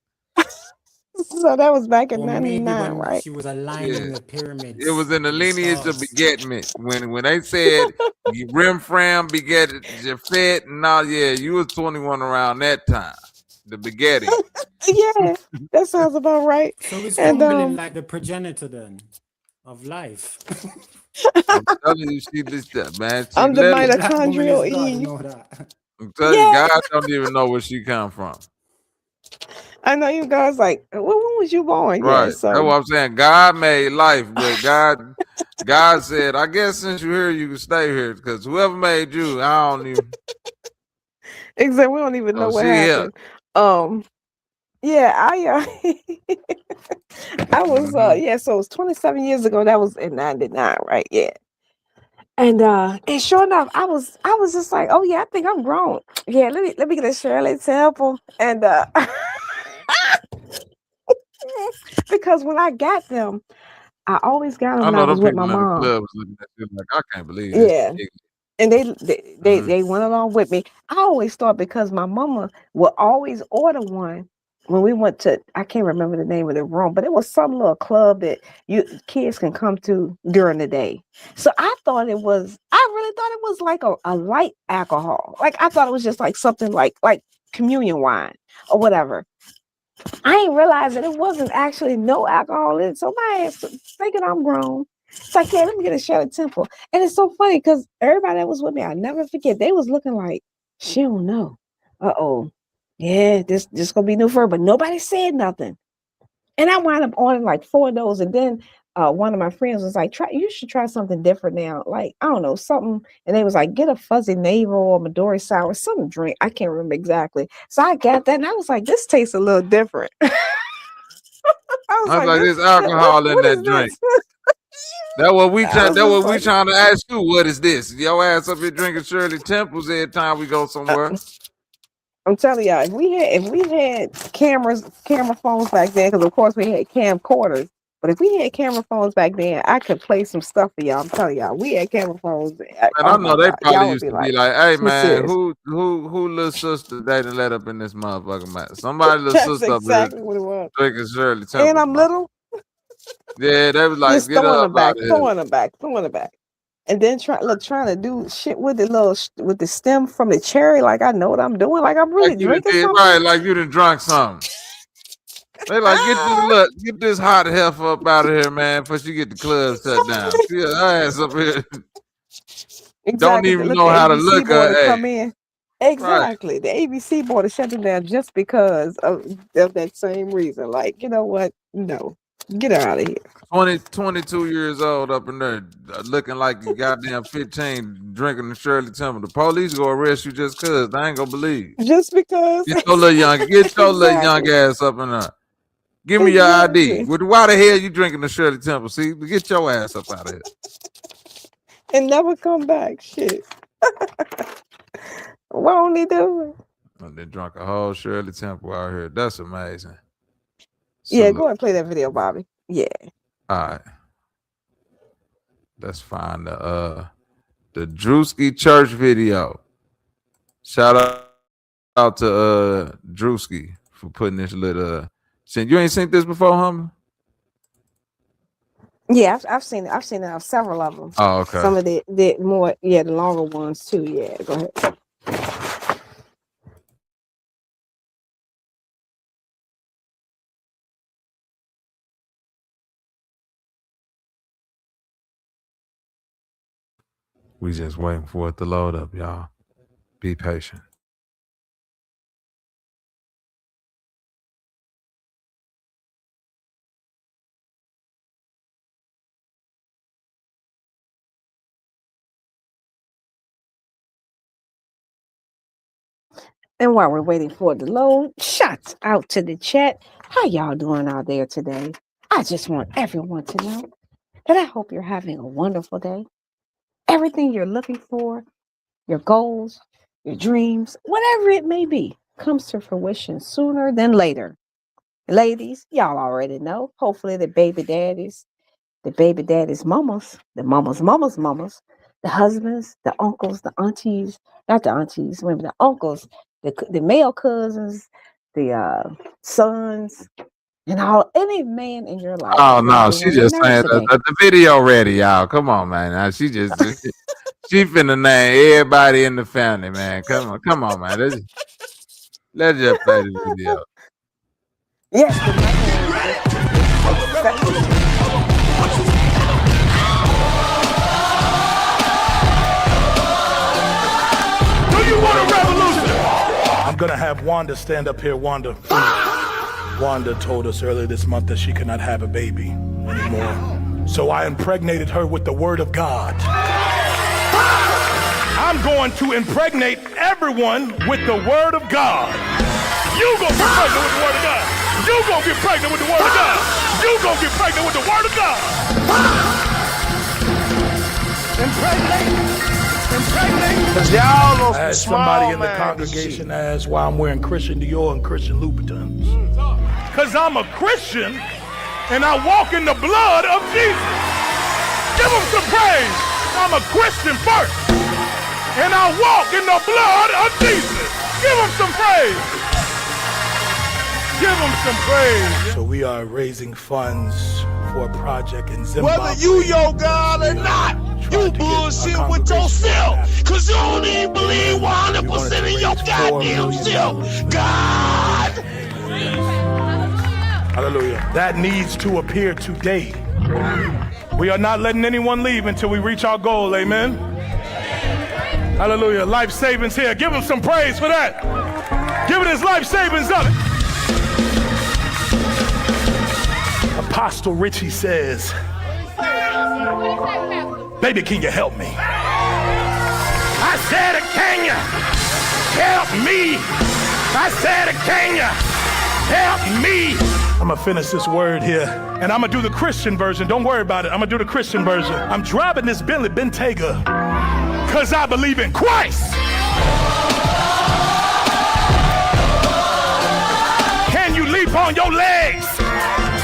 So that was back in 99, right? She was aligning the pyramids. It was in the lineage of begetment. When they said Remfram begetted Japhet, you was 21 around that time. The begetting. Yeah, that sounds about right. So it's Humbling like the progenitor then of life. I'm telling you, she did that, man. I'm the mitochondrial Eve. I'm telling you, God don't even know where she come from. I know you guys like, when was you born? Yeah, Right. That's so what I'm saying. God made life, but God said, I guess since you're here, you can stay here because whoever made you, I don't even. exactly. We don't even know Oh, what she here. happened. Yeah, I was yeah, so it was 27 years ago. That was in 99, right? Yeah. And sure enough, I was just like, oh yeah, I think I'm grown. Yeah, let me get a Shirley Temple. And because when I got them, I always got them I when I know was them with my people in the mom. club was looking at you like, I can't believe this. Yeah. And they went along with me. I always thought because my mama would always order one when we went to, I can't remember the name of the room, but it was some little club that you kids can come to during the day. So I really thought it was like a light alcohol. Like I thought it was just like something like communion wine or whatever. I ain't realized that it wasn't actually no alcohol in it. So my ass thinking I'm grown. It's like, yeah, let me get a Shirley Temple. And it's so funny because everybody that was with me, I never forget, they was looking like, she don't know. Uh-oh. Yeah, this gonna be new for her, but nobody said nothing. And I wound up ordering like 4 of those. And then one of my friends was like, you should try something different now. Like, I don't know, something. And they was like, get a fuzzy navel or Midori sour, some drink. I can't remember exactly. So I got that and I was like, this tastes a little different. I was like, there's alcohol in what that is drink. this? That's what we trying like, to ask you. What is this? Your ass up here drinking Shirley Temples every time we go somewhere. I'm telling y'all, if we had camera phones back then, because of course we had camcorders, but if we had camera phones back then, I could play some stuff for y'all. I'm telling y'all, we had camera phones. And Oh I my know they God, probably y'all would used be to be like, like, "Hey "Who's man, serious?" who little sister they done let up in this motherfucker, man? Somebody little That's sister up here exactly what it was. drinking Shirley Temples, And I'm man. little, Yeah, they was like, just get throwing up them out back, of here. throwing them back, throwing them back, and then trying to do shit with the with the stem from the cherry. Like I know what I'm doing. Like I'm really Like you done drinking did something. right, like you done drunk something. They like get this hot heifer up out of here, man, before she get the club shut down. She her ass up here. Exactly. Don't even Let know the how to ABC look boy her to age. come in. Right. Exactly. The ABC boy to shut them down just because of that same reason. Like, you know what? No. Get her out of here. 22 years old up in there, looking like you goddamn 15, drinking the Shirley Temple. The police go arrest you just cause. They ain't gonna believe. Just because. Get your little young ass up in there. Give me your ID. Why the hell you drinking the Shirley Temple? See, get your ass up out of here. And never come back. Shit. What don't they do? And they drunk a whole Shirley Temple out here. That's amazing. Yeah, go ahead and play that video, Bobby. Yeah. All right. Let's find the Drewski church video. Shout out to Drewski for putting this little. You ain't seen this before, homie? Yeah, I've seen it. I've seen it. Several of them. Oh, okay. Some of the more, the longer ones too. Yeah, go ahead. We just waiting for it to load up, y'all. Be patient. And while we're waiting for it to load, shots out to the chat. How y'all doing out there today? I just want everyone to know that I hope you're having a wonderful day. Everything you're looking for, your goals, your dreams, whatever it may be, comes to fruition sooner than later. Ladies, y'all already know. Hopefully the baby daddies, mamas, the mamas, the husbands, the uncles, the aunties, not the aunties, maybe the uncles, the male cousins, the sons, and any man in your life. Oh no, she just saying the video ready, y'all. Come on, man. Now, she finna name everybody in the family, man. Come on, man. Let's just play the video. Yes. Do you want a revolution? I'm gonna have Wanda stand up here, Wanda. Wanda told us earlier this month that she could not have a baby anymore. So I impregnated her with the word of God. I'm going to impregnate everyone with the word of God. You gonna get pregnant with the word of God. You gonna get pregnant with the word of God. You gonna get pregnant with the word of God. Impregnate. Cause y'all I had somebody in the congregation ask why I'm wearing Christian Dior and Christian Louboutins. Cause I'm a Christian and I walk in the blood of Jesus. Give him some praise. I'm a Christian first and I walk in the blood of Jesus. Give him some praise. Give him some praise. So we are raising funds for a project in Zimbabwe. Whether you your God or not, you bullshit with yourself. Cause you don't even believe 100% in your goddamn self. God! Hallelujah. That needs to appear today. We are not letting anyone leave until we reach our goal. Amen. Hallelujah. Life savings here. Give him some praise for that. Give it his life savings of it. Apostle Richie says, baby, can you help me? I said, can you help me? I said, can you help me? I'm gonna finish this word here, and I'm gonna do the Christian version. Don't worry about it. I'm gonna do the Christian version. I'm driving this Bentley Bentayga because I believe in Christ. Can you leap on your legs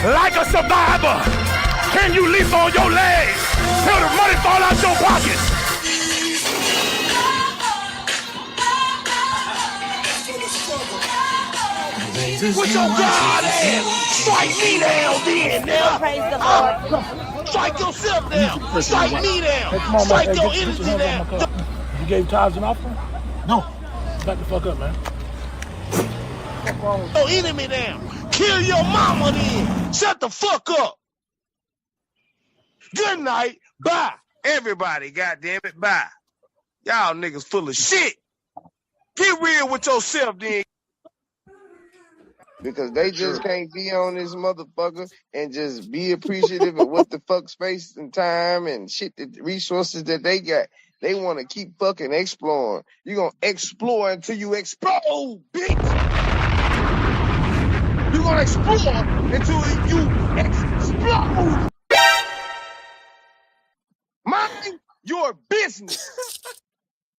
like a survivor? Can you leap on your legs till the money fall out your pockets? What your God ass? Strike me down then, now. Strike yourself down. Strike me down. Strike your energy down. You gave tithes and offering? No. Back the fuck up, man. Your enemy down. Kill your mama then. Shut the fuck up. Good night. Bye. Everybody, goddamn it, bye. Y'all niggas full of shit. Get real with yourself then. Because they just can't be on this motherfucker and just be appreciative of what the fuck space and time and shit, the resources that they got. They want to keep fucking exploring. You're going to explore until you explode, bitch. You're going to explore until you explode. Mind your business.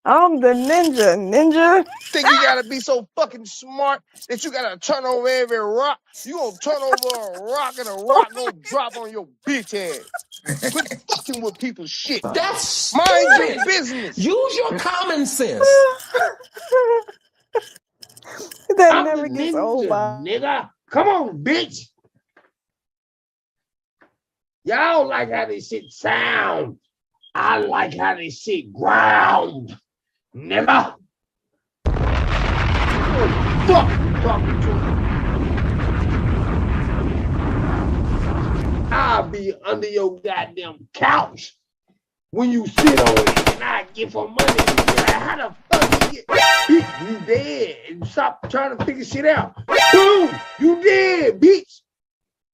I'm the ninja. Think you gotta be so fucking smart that you gotta turn over every rock? You gonna turn over a rock and a rock gonna drop on your bitch ass. Quit fucking with people's shit. That's mind stupid. your business. Use your common sense. That I'm never the gets ninja, old. nigga. Come on, bitch. Y'all like how this shit sound. I like how this shit ground. Nigga. Fuck you talking to? I'll be under your goddamn couch when you sit on it and I give her money. You be like, how the fuck you get? Bitch, you dead. And stop trying to figure shit out. Boom, you dead, bitch.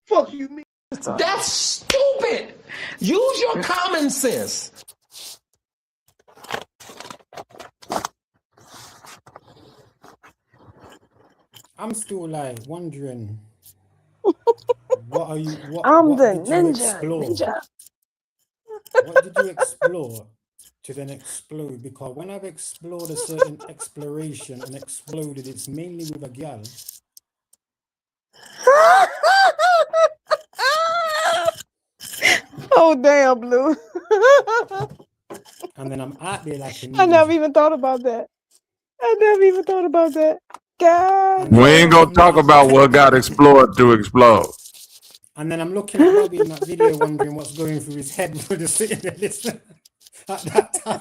Fuck you mean? That's stupid. Use your common sense. I'm still like wondering, what are you? What? I'm what the did you ninja. explore? What did you explore to then explode? Because when I've explored a certain exploration and exploded, it's mainly with a gal. Oh damn, Blue. And then I'm out there like a I never ninja. even thought about that. God. And We then ain't gonna I'm talk about what got explored to explode. And then I'm looking at Bobby in that video, wondering what's going through his head for the sitting there listening at that time.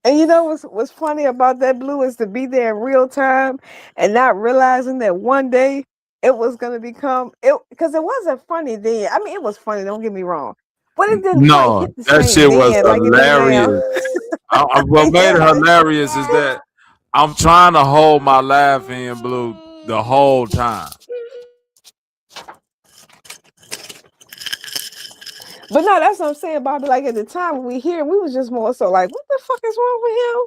And you know what's funny about that, Blue, is to be there in real time and not realizing that one day it was gonna become it, because it wasn't funny then. I mean, it was funny, don't get me wrong, but it didn't quite No, hit the that same shit was then like it do now. hilarious. What made it hilarious is that I'm trying to hold my laugh in, Blue, the whole time. But no, that's what I'm saying, Bobby. Like at the time when we hear, we was just more so like, what the fuck is wrong with him?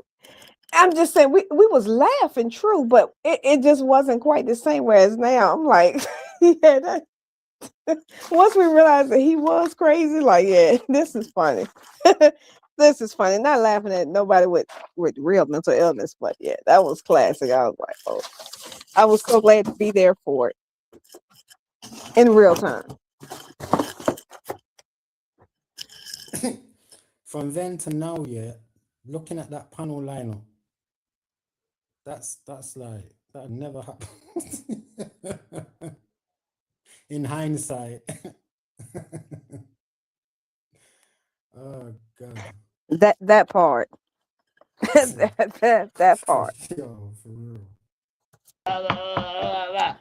I'm just saying we was laughing, true, but it just wasn't quite the same. Whereas now I'm like, yeah, that, once we realized that he was crazy, like, yeah, this is funny. This is funny. Not laughing at nobody with real mental illness, but yeah, that was classic. I was like, oh, I was so glad to be there for it in real time. From then to now, yeah, looking at that panel lineup, that's like that never happened. In hindsight. Oh God. That part. that part. Yo, for real.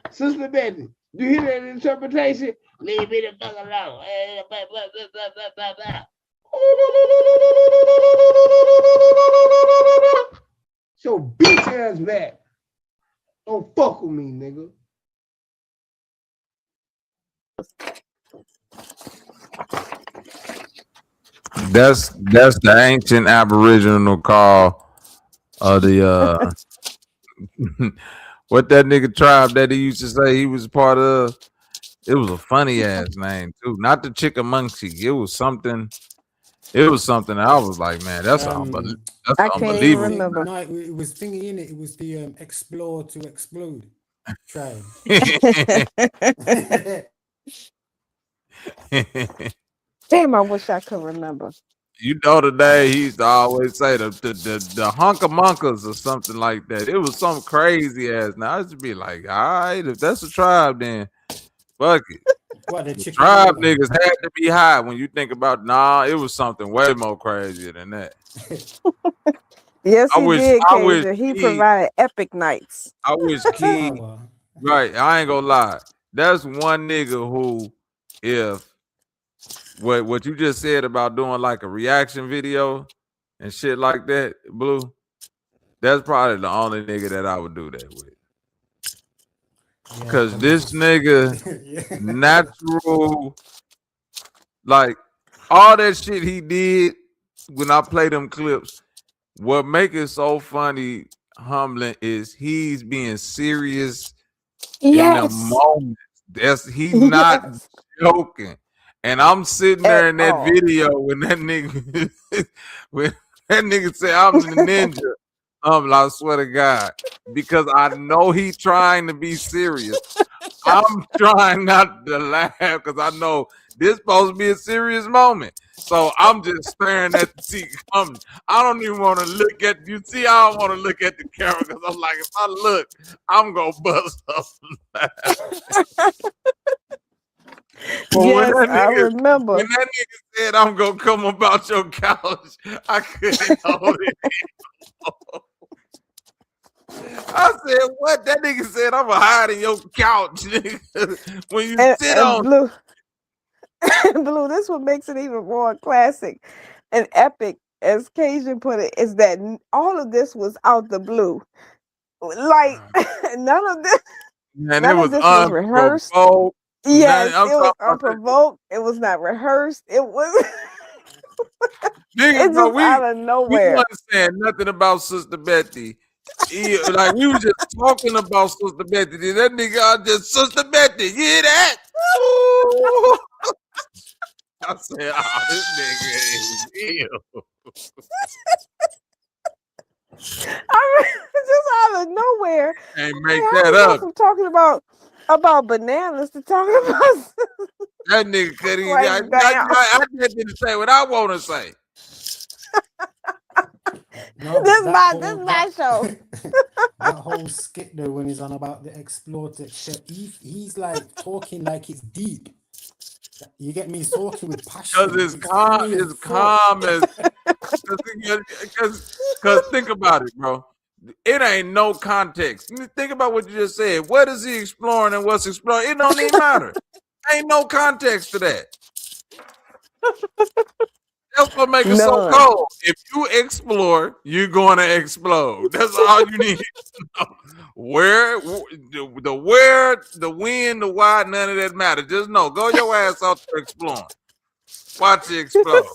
Sister Betty, do you hear that interpretation? Leave me the fuck alone. So bitch ass back. Don't fuck with me, nigga. That's the ancient Aboriginal call of the what that nigga tribe that he used to say he was part of. It was a funny ass name too. Not the 𝘾𝙤𝙎𝙃. It was something. I was like, man, that's I unbelievable. can't even remember. No, it was thingy in it. It was the explore to explode tribe. Damn, I wish I could remember. You know, today he used to always say the hunkamonkas or something like that. It was some crazy ass. Now I used to be like, all right, if that's a tribe, then fuck it. What, the tribe niggas had to be high. When you think about, it was something way more crazier than that. Yes, he did. He provided epic nights. I wish Key, right? I ain't gonna lie. That's one nigga who, if what you just said about doing like a reaction video and shit like that, Blue, that's probably the only nigga that I would do that with. Because this nigga, natural, like all that shit he did when I play them clips, what make it so funny, humbling, is he's being serious in the moment. He's not joking. And I'm sitting there in that video when that nigga said I'm the ninja. I swear to God, because I know he trying to be serious. I'm trying not to laugh because I know this supposed to be a serious moment. So I'm just staring at the TV. I don't even want to look at you. See, I don't want to look at the camera because I'm like, if I look, I'm gonna bust up. Yes, I remember. When that nigga said, I'm gonna come about your couch, I couldn't hold it. I said, what? That nigga said, I'm gonna hide in your couch, nigga. When you sit on Blue. Blue, this what makes it even more classic and epic, as Cajun put it, is that all of this was out the blue. Like none of this was rehearsed. Yes, it was unprovoked. It was not rehearsed. It was nigga, just out of nowhere. We wasn't saying nothing about Sister Betty. Like we were just talking about Sister Betty. That nigga just Sister Betty. You hear that? I said, oh, this nigga is ill. I mean, just out of nowhere. Ain't make that up. From talking about bananas to talking about that nigga couldn't even. I didn't say what I want to say. No, this is my show. That whole skit though, when he's on about the exploited shit, he's like talking like it's deep. You get me? He's talking with passion. Because it's calm as. Because think about it, bro. It ain't no context. Think about what you just said. What is he exploring and what's exploring? It don't even matter. Ain't no context to that. That's what makes it so None. cold. If you explore, you're going to explode. That's all you need to know. Where, the when, the why, none of that matters. Just know, go your ass out there exploring. Watch it explode.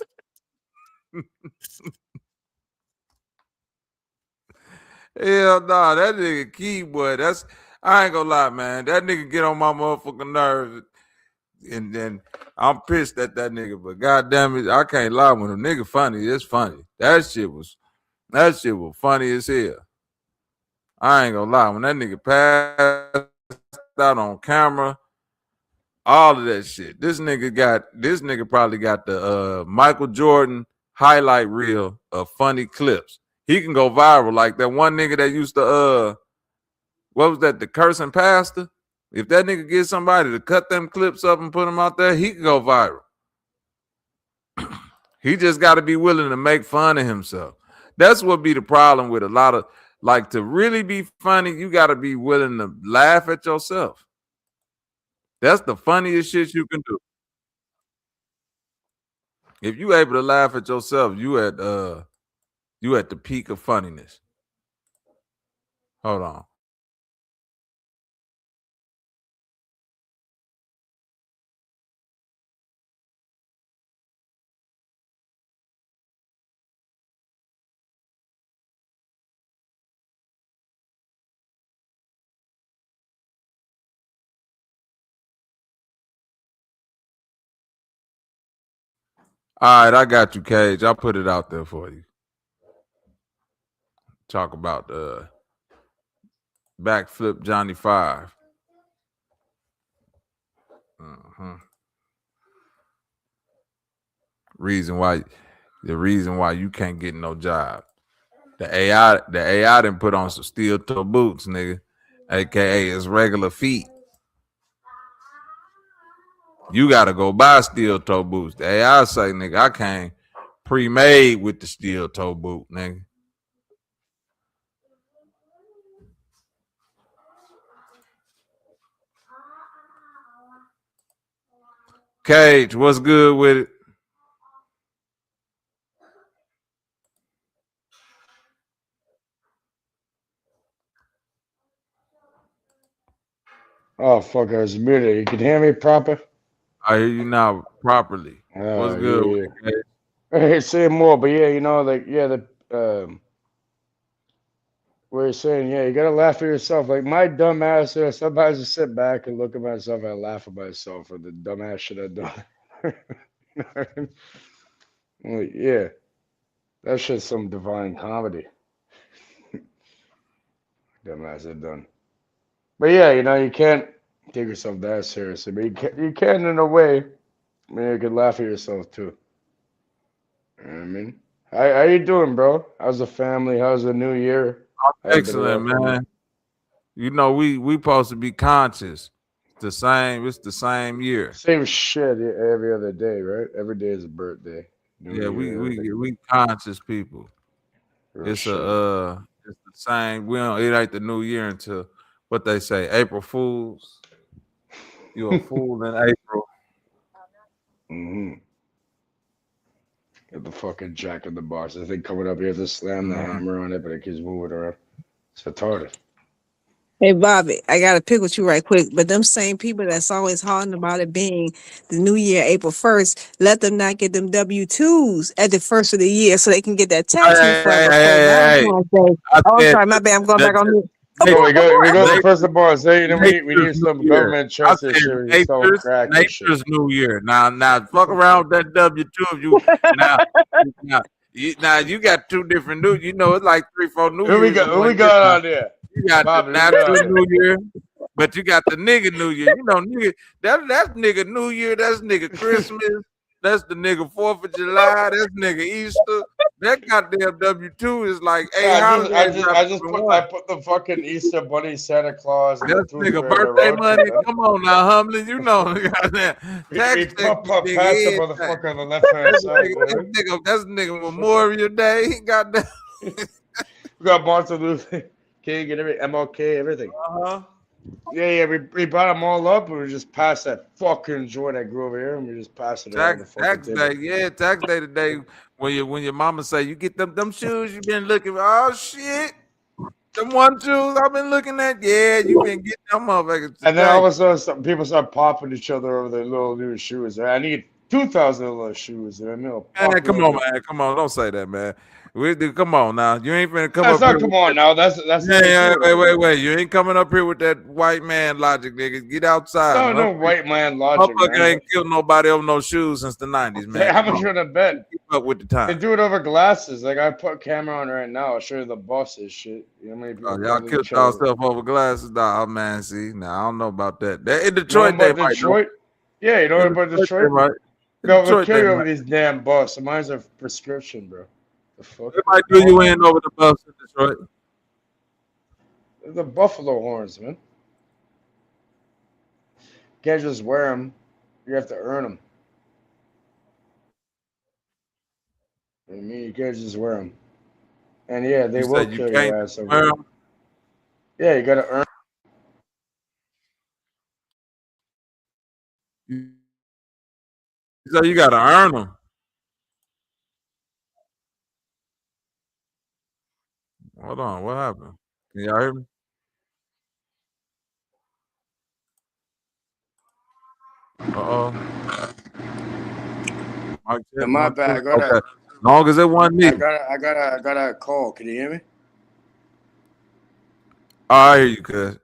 Hell no, that nigga Key, boy. I ain't gonna lie, man. That nigga get on my motherfucking nerves. And then I'm pissed at that nigga, but goddamn it, I can't lie. When a nigga funny, it's funny. That shit was funny as hell. I ain't gonna lie. When that nigga passed out on camera, all of that shit. This nigga probably got the Michael Jordan highlight reel of funny clips. He can go viral like that one nigga that used to what was that, the cursing pastor? If that nigga get somebody to cut them clips up and put them out there, he can go viral. He just got to be willing to make fun of himself. That's what be the problem with a lot of, like, to really be funny, you got to be willing to laugh at yourself. That's the funniest shit you can do. If you able to laugh at yourself, you at the peak of funniness. Hold on. All right, I got you, Cage. I'll put it out there for you. Talk about backflip Johnny 5. The reason why you can't get no job. The AI done put on some steel toe boots, nigga. AKA it's regular feet. You gotta go buy steel toe boots. The AI say, nigga, I came pre-made with the steel toe boot, nigga. Cage, what's good with it? Oh fuck, I was muted. You can hear me proper? I hear you now properly. What's good with it, Cage? Hey, say more, but yeah, where you're saying, yeah, you gotta laugh at yourself. Like my dumb ass here, sometimes I sit back and look at myself and I laugh at myself for the dumb ass shit I've done. You know what I mean? Like, yeah, that shit's some divine comedy. Dumb ass I've done. But yeah, you can't take yourself that seriously, but you can in a way. I mean, you can laugh at yourself too. You know what I mean? How you doing, bro? How's the family? How's the new year? Excellent, man. You know, we supposed to be conscious. It's the same year. Same shit every other day, right? Every day is a birthday. We conscious people. It's the same. It ain't the new year until what they say, April Fools. You're a fool in April. Mm-hmm. Get the fucking jack in the box. The thing coming up here to slam the hammer on it, but it keeps moving around. It's retarded. Hey Bobby, I gotta pick with you right quick. But them same people that's always hollering about it being the new year, April 1st, let them not get them W-2s at the first of the year so they can get that tax refund. I'm sorry, my bad. I'm going back on mute. We go to first of all. Say we need some government trust issue. Nature's New Year. Now, fuck around with that W-2 if you now you got two different new. You know, it's like 3-4 New Years. Who we got on there? You got the natural New Year, but you got the nigga New Year. You know, nigga, that's nigga New Year. That's nigga Christmas. That's the nigga 4th of July. That's nigga Easter. That goddamn W-2 is like I put the fucking Easter Bunny, Santa Claus, and that's nigga birthday money. Come on now, Humbly. You know, goddamn. We past the motherfucker on the left hand side. That's nigga Memorial Day. Goddamn. We got Martin Luther King and everything, MLK, everything. Yeah, we brought them all up, and we just passed that fucking joint I grew over here, and we just passed it around the fucking Tax table. day, yeah, tax day today. When your mama say you get them shoes you been looking for, oh shit, them one shoes I've been looking at, yeah, you been getting them motherfuckers And then all today. of a sudden, some people start popping each other over their little new shoes. I need 2,000 little shoes, and I'm gonna Man, pop you come over. on, man, come on, don't say that, man. Come on now, you ain't finna come That's up here not. with Come on that. now. That's how Yeah, they yeah, do it over there. wait, you ain't coming up here with that white man logic, nigga. Get outside, No white man logic, motherfucker man. ain't killed nobody over no shoes since the 90s, man. How Come much on, you want to bet? keep up with the They time. do it over glasses. Like I put camera on right now. I'll show you the buses shit. You know how many people Y'all killing killed each other? yourself over glasses, dog. Oh, man, see, now I don't know about that. In You know Detroit, they about might know. Detroit? Yeah, you know In about Detroit, they Detroit? might. In No, we'll Detroit, kill they you might. over these damn buses. Mine's a prescription, bro. The fuck? They might do you in over the bus in Detroit. The buffalo horns, man. Can't just wear them. You have to earn them. I mean, you can't just wear them. And yeah, they You will said you kill your can't ass over wear there. them. Yeah, you gotta earn. So you got to earn them. Hold on, what happened? Can y'all hear me? Uh-oh. Mic check, My mic check. bad. Okay. Long as it wasn't me. I got a call. Can you hear me? Oh, I hear you, cuz.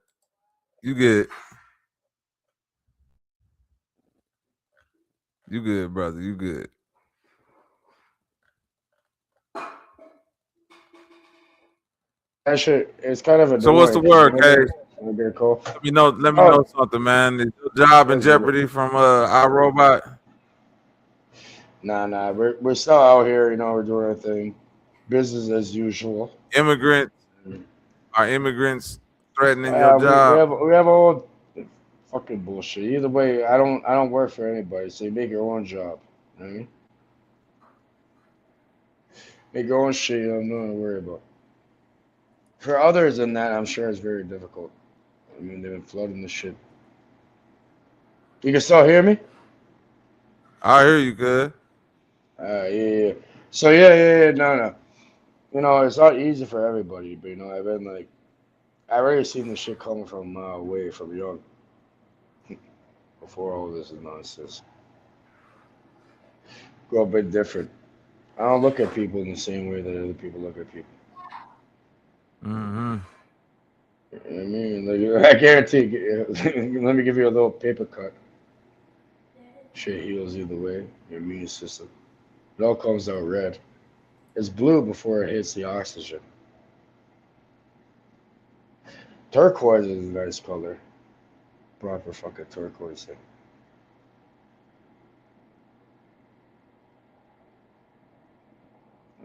You good. You good, brother. You good. That shit, it's kind of So what's the annoying because word, Cage? when I get a call. Let me know Oh, something, man. Is your job in what's good? jeopardy from iRobot? Nah. We're still out here. You know, we're doing our thing. Business as usual. Immigrants are immigrants threatening your We job? have all fucking bullshit. Either way, I don't work for anybody. So you make your own job. You know what I mean? Make your own shit. You have nothing to worry about. For others than that, I'm sure it's very difficult. I mean, they've been flooding the shit. You can still hear me? I hear you, good. Yeah. So yeah. No. You know, it's not easy for everybody, but you know, I already seen this shit coming from a mile away from young before all this is nonsense. Go a bit different. I don't look at people in the same way that other people look at people. Mm-hmm. You know what I mean? Like, I guarantee you, let me give you a little paper cut. Shit heals either way. Your immune system. It all comes out red. It's blue before it hits the oxygen. Turquoise is a nice color. Proper fucking turquoise thing.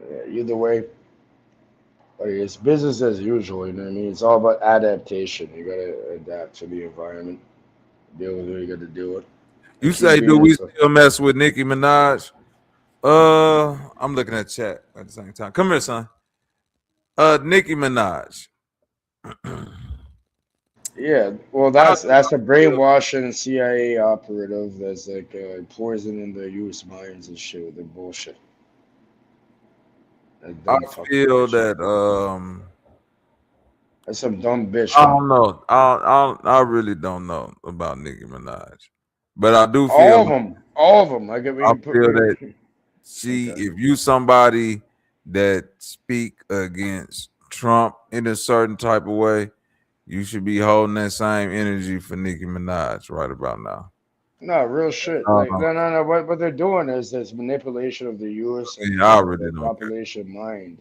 Yeah, either way, like, it's business as usual, you know what I mean? It's all about adaptation. You gotta adapt to the environment, deal with what you gotta deal with, You and keep say, being do we yourself. still mess with Nicki Minaj? I'm looking at chat at the same time. Come here, son. Nicki Minaj. Yeah, well, How that's a brainwashing CIA operative that's like poisoning the youth's minds and shit with their bullshit. That I dumb fucking feel bitch. that That's some dumb bitch, I man. don't know. I really don't know about Nicki Minaj, but I do feel All of them. Like I I mean, put feel me. that Okay. if you somebody that speak against Trump in a certain type of way, you should be holding that same energy for Nicki Minaj right about now. No, real shit. Uh, Like no. What they're doing is this manipulation of the U.S. and yeah, I the really don't care. population mind.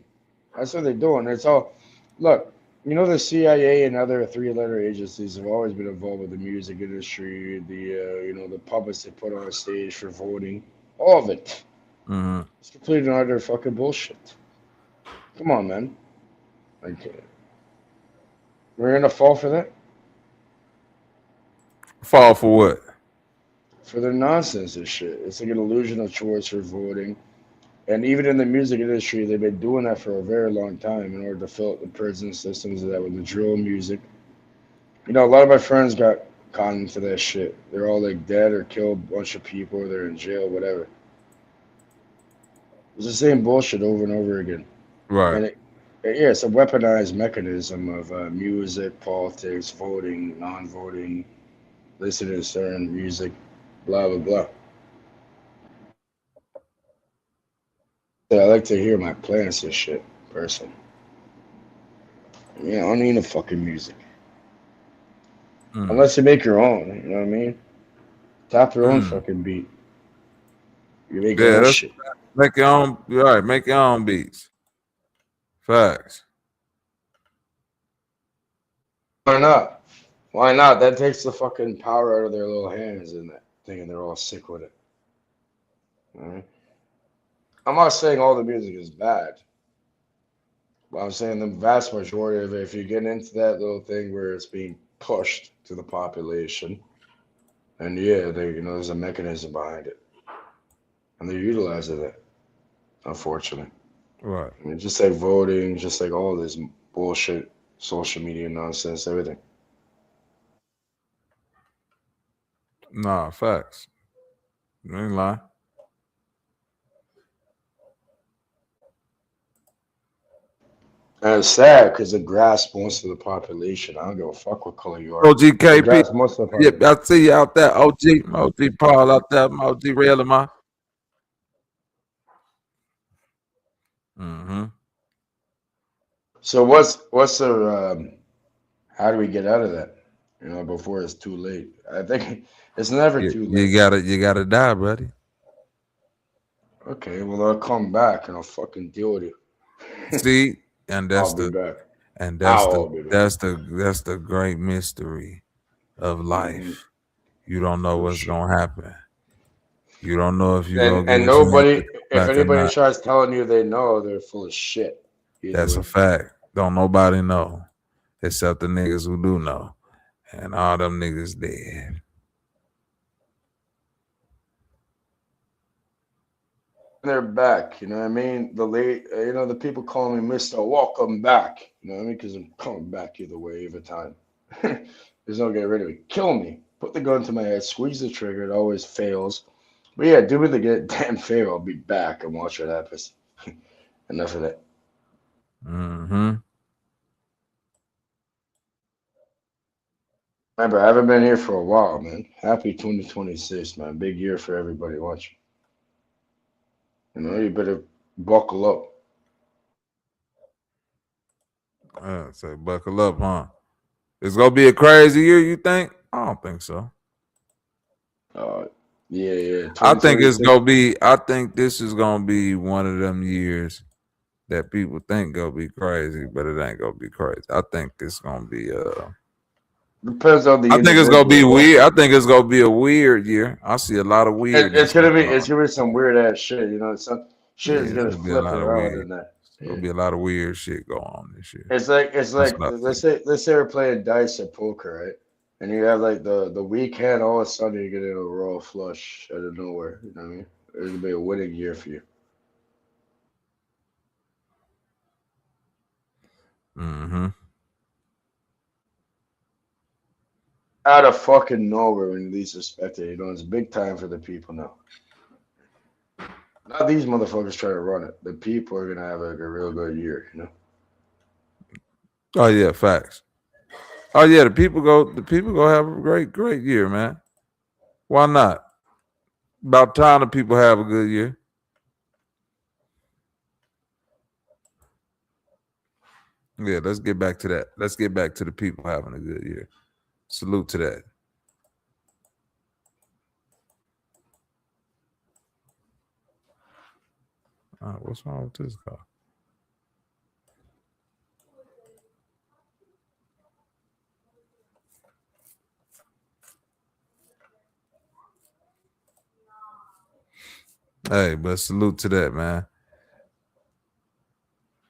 That's what they're doing. It's all. Look, you know the CIA and other three-letter agencies have always been involved with the music industry, the you know the puppets they put on stage for voting, all of it. Mm-hmm. It's complete and utter fucking bullshit. Come on, man. Like we're gonna fall for that Fall for what? for their nonsense and shit. It's like an illusion of choice for voting. And even in the music industry, they've been doing that for a very long time in order to fill up the prison systems of that with the drill music You know, a lot of my friends got caught into that shit. They're all like dead or killed a bunch of people, or they're in jail, whatever. It's the same bullshit over and over again. Right. And yeah, it's a weaponized mechanism of music, politics, voting, non-voting, listening to certain music, blah blah blah. So I like to hear my plans and shit, person. Yeah, I don't need no fucking music unless you make your own. You know what I mean? Tap your own fucking beat. You make your own that's shit. make your own. Right, make your own beats. Facts. Why not? Why not? That takes the fucking power out of their little hands and that thing, and they're all sick with it. All right? I'm not saying all the music is bad, but I'm saying the vast majority of it, if you get into that little thing where it's being pushed to the population, and yeah, there's a mechanism behind it, and they're utilizing it, unfortunately. Right. I mean, just like voting, just like all this bullshit, social media nonsense, everything. Nah, facts. You ain't lying. And it's sad because it grasps most of the population. I don't give a fuck what color you are. OGKP. It grasps most of the population. Yep, I see you out there. OG Paul out there. OG Real am I? So what's the how do we get out of that? Before it's too late. I think it's never too late. You gotta die, buddy. Okay, well I'll come back and I'll fucking deal with you. See, and that's I'll be back. that's the great mystery of life. You don't know what's gonna happen. You don't know if you're gonna and nobody, if anybody tries telling you they know, they're full of shit. That's a fact. Don't nobody know except the niggas who do know, and all them niggas dead. They're back, you know what I mean? The people calling me Mr. Welcome back, you know what I mean? Because I'm coming back either way, every time. There's no getting rid of me. Kill me. Put the gun to my head, squeeze the trigger, it always fails. But yeah, do me the damn favor, I'll be back and watch what happens. Enough of that. Remember, I haven't been here for a while, man. Happy 2026, man. Big year for everybody watching. You better buckle up. So buckle up, huh? It's gonna be a crazy year, you think? I don't think so. Yeah. I think it's gonna be. I think this is gonna be one of them years that people think gonna be crazy, but it ain't gonna be crazy. I think it's gonna be. Depends on the. I think it's gonna be weird. I think it's gonna be a weird year. I see a lot of weird. It's gonna be some weird ass shit. Some shit is gonna flip around in that. There'll be a lot of weird shit going on this year. It's like let's say we're playing dice or poker, right? And you have like the weak hand, all of a sudden you get in a royal flush out of nowhere. You know what I mean? It's gonna be a winning year for you. Out of fucking nowhere when you least suspect it. It's big time for the people now. Not these motherfuckers trying to run it. The people are gonna have a real good year, Oh yeah, facts. Oh yeah, the people go have a great year, man. Why not? About time the people have a good year. Yeah, let's get back to that. Let's get back to the people having a good year. Salute to that. What's wrong with this car? Hey, but salute to that, man.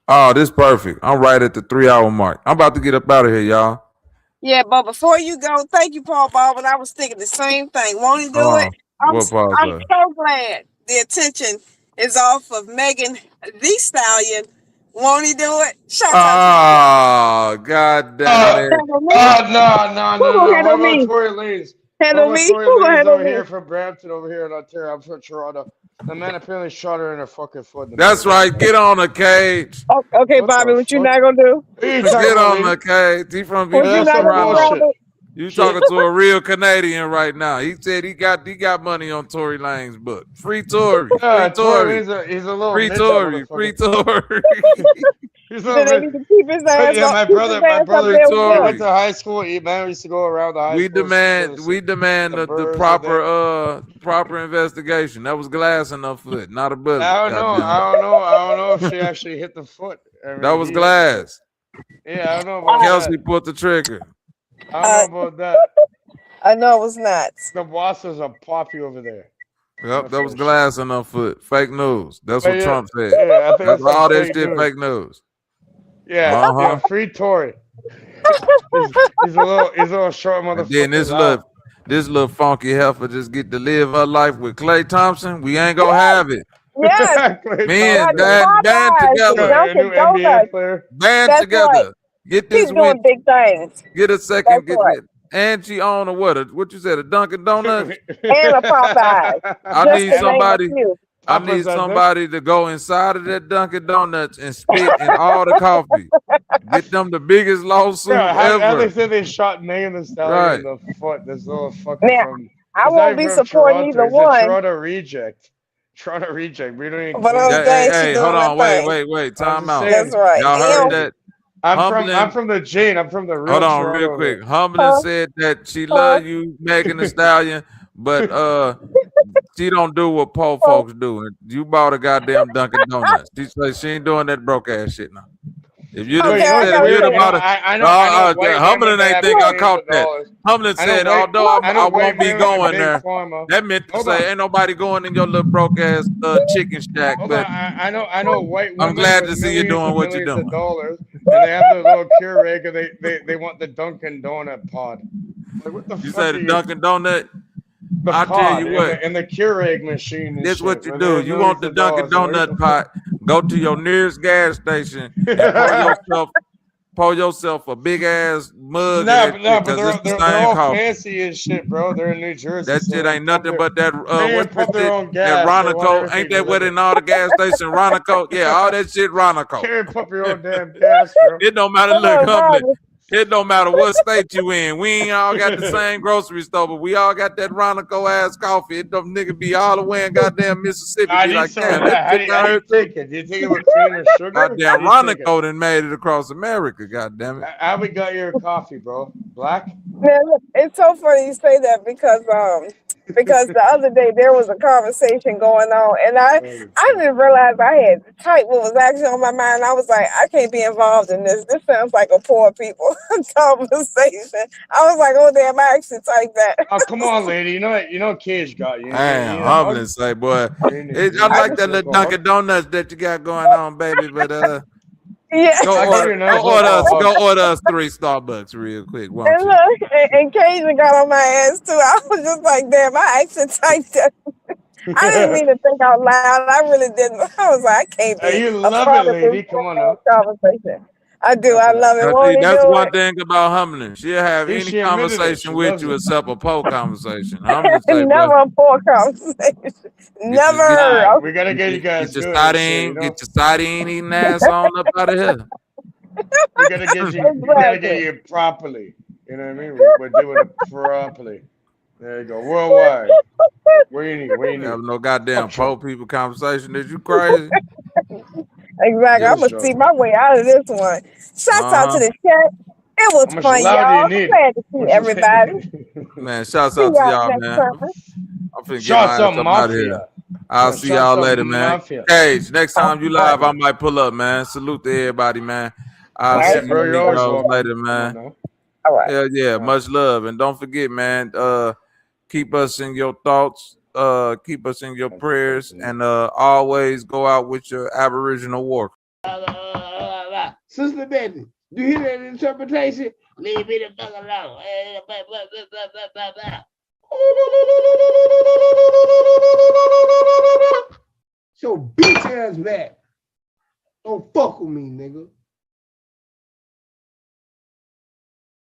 Oh, this perfect. I'm right at the 3-hour mark. I'm about to get up out of here, y'all. Yeah, but before you go, thank you, Paul Baldwin. I was thinking the same thing. Won't he do it? I'm so glad the attention is off of Megan Thee Stallion Won't he do it? Shout out Oh, God damn it. to me. No. Who gonna What handle about me? Tory Lanez? Handle me? Who gonna handle Over me? here from Brampton over here in Ontario? I'm from Toronto. The man apparently shot her in her fucking foot. That's right. Get on the cage. Oh, okay, What Bobby, the what you fuck? not gonna do? What are you talking Get about, on the lady? cage. He from What you not gonna do, Toronto. Robert? You talking to a real Canadian right now. He said he got money on Tory Lane's book. Free Tory. Free Tory. He's a little Free midget Tory. motherfucker. Free Tory. He's a Then little they bit. need to keep his ass Yeah, up. my Keep brother, his ass up there with Tory. we them. went to high school. Man used to go around the high We school. demand the birds proper investigation. That was glass in her foot, not a bullet. I don't know if she actually hit the foot. I mean, That was glass. Yeah, I don't know about Kelsey that. put the trigger. I don't know about that. I know it was not. The bosses are poppy over there. Yep, that was glass in her foot. Fake news. That's But what yeah, Trump said. Yeah, I think That's that's all that fake shit news. fake news. Yeah, Uh-huh. yeah, free Tory. he's a little short motherfucker. And then this little funky heifer just get to live her life with Klay Thompson. We ain't gonna have it. Yes. Men, band together. A new NBA player. Band That's together. right. Get this He's doing big things. Get a second. That's right. And she own what you said, a Dunkin' Donuts? And a Popeye. I need somebody to go inside of that Dunkin' Donuts and spit in all the coffee. Get them the biggest lawsuit ever. How they said they shot Megan Thee Stallion in the foot. This little fucker from. I won't be supporting either one. Toronto reject. We don't even. But hey, hold on, wait. Time out. That's right. Y'all heard that? I'm from the Jane. I'm from the real. Hold on, Toronto real quick. Humblin said that she love you, Megan Thee Stallion, but she don't do what poor folks do. You bought a goddamn Dunkin' Donuts. She said she ain't doing that broke ass shit now. If you'd have bought it, Humblin ain't think I caught that. Humblin said, although I won't be going there, that meant to say ain't nobody going in your little broke ass chicken shack. But I know white women. I'm glad to see you doing what you're doing. Dollars, and they have the little Keurig, and they want the Dunkin' Donut pod. Like, what the you fuck say the Dunkin' Donut? I'll tell you what. And the Keurig machine. This what you do. You want the Dunkin' Donut pot? Go to your nearest gas station and pour yourself a big ass mug. But they're all fancy as shit, bro. They're in New Jersey. That shit ain't nothing but that. What's that Ronoco? Ain't that what in all the gas stations? Ronoco? Yeah, all that shit Ronoco. Can't pump your own damn gas, bro. It don't matter. Look, it don't matter what state you in. We ain't all got the same grocery store, but we all got that Ronoco ass coffee. It don't nigga be all the way in goddamn Mississippi. Be like, damn, how do you take it? Do you take it with cream or sugar? Goddamn Ronoco done made it across America. Goddamn it. How we got your coffee, bro? Black? Man, look, it's so funny you say that because the other day there was a conversation going on, and I didn't realize I had typed what was actually on my mind. I was like, I can't be involved in this. This sounds like a poor people conversation. I was like, oh damn, I actually typed that. Oh, come on, lady. You know Cage got you. Damn, Humblin say, boy. I like that little Dunkin' Donuts that you got going on, baby, but yeah. Go order us 3 Starbucks real quick. And look, and Cajun got on my ass too. I was just like, damn, I actually typed that. I didn't mean to think out loud. I really didn't. I was like, I can't be. You love it, lady. Come on now. Conversation. I do. I love it. That's one thing about Humblin. She'll have any conversation with you except a poor conversation. Never a poor conversation. Never. We gotta get you guys. Get your sardine eating ass on up out of here. We gotta get you properly. You know what I mean? We're doing it properly. There you go. Worldwide. What do you need? Have no goddamn poor people conversation. Is you crazy? Exactly. I'm gonna see my way out of this one. Shouts out to the chat. It was fun, y'all. I'm glad to see everybody. Man, shouts out to y'all, man. I'm finna get my ass up out of here. I'll see y'all later, man. Cage, next time you live, I might pull up, man. Salute to everybody, man. I'll see you later, man. All right. Hell yeah, much love. And don't forget, man, keep us in your thoughts, keep us in your prayers, and always go out with your Aboriginal war. Sister Betty, do you hear that interpretation? Leave me the fuck alone. So bitch ass back. Don't fuck with me, nigga.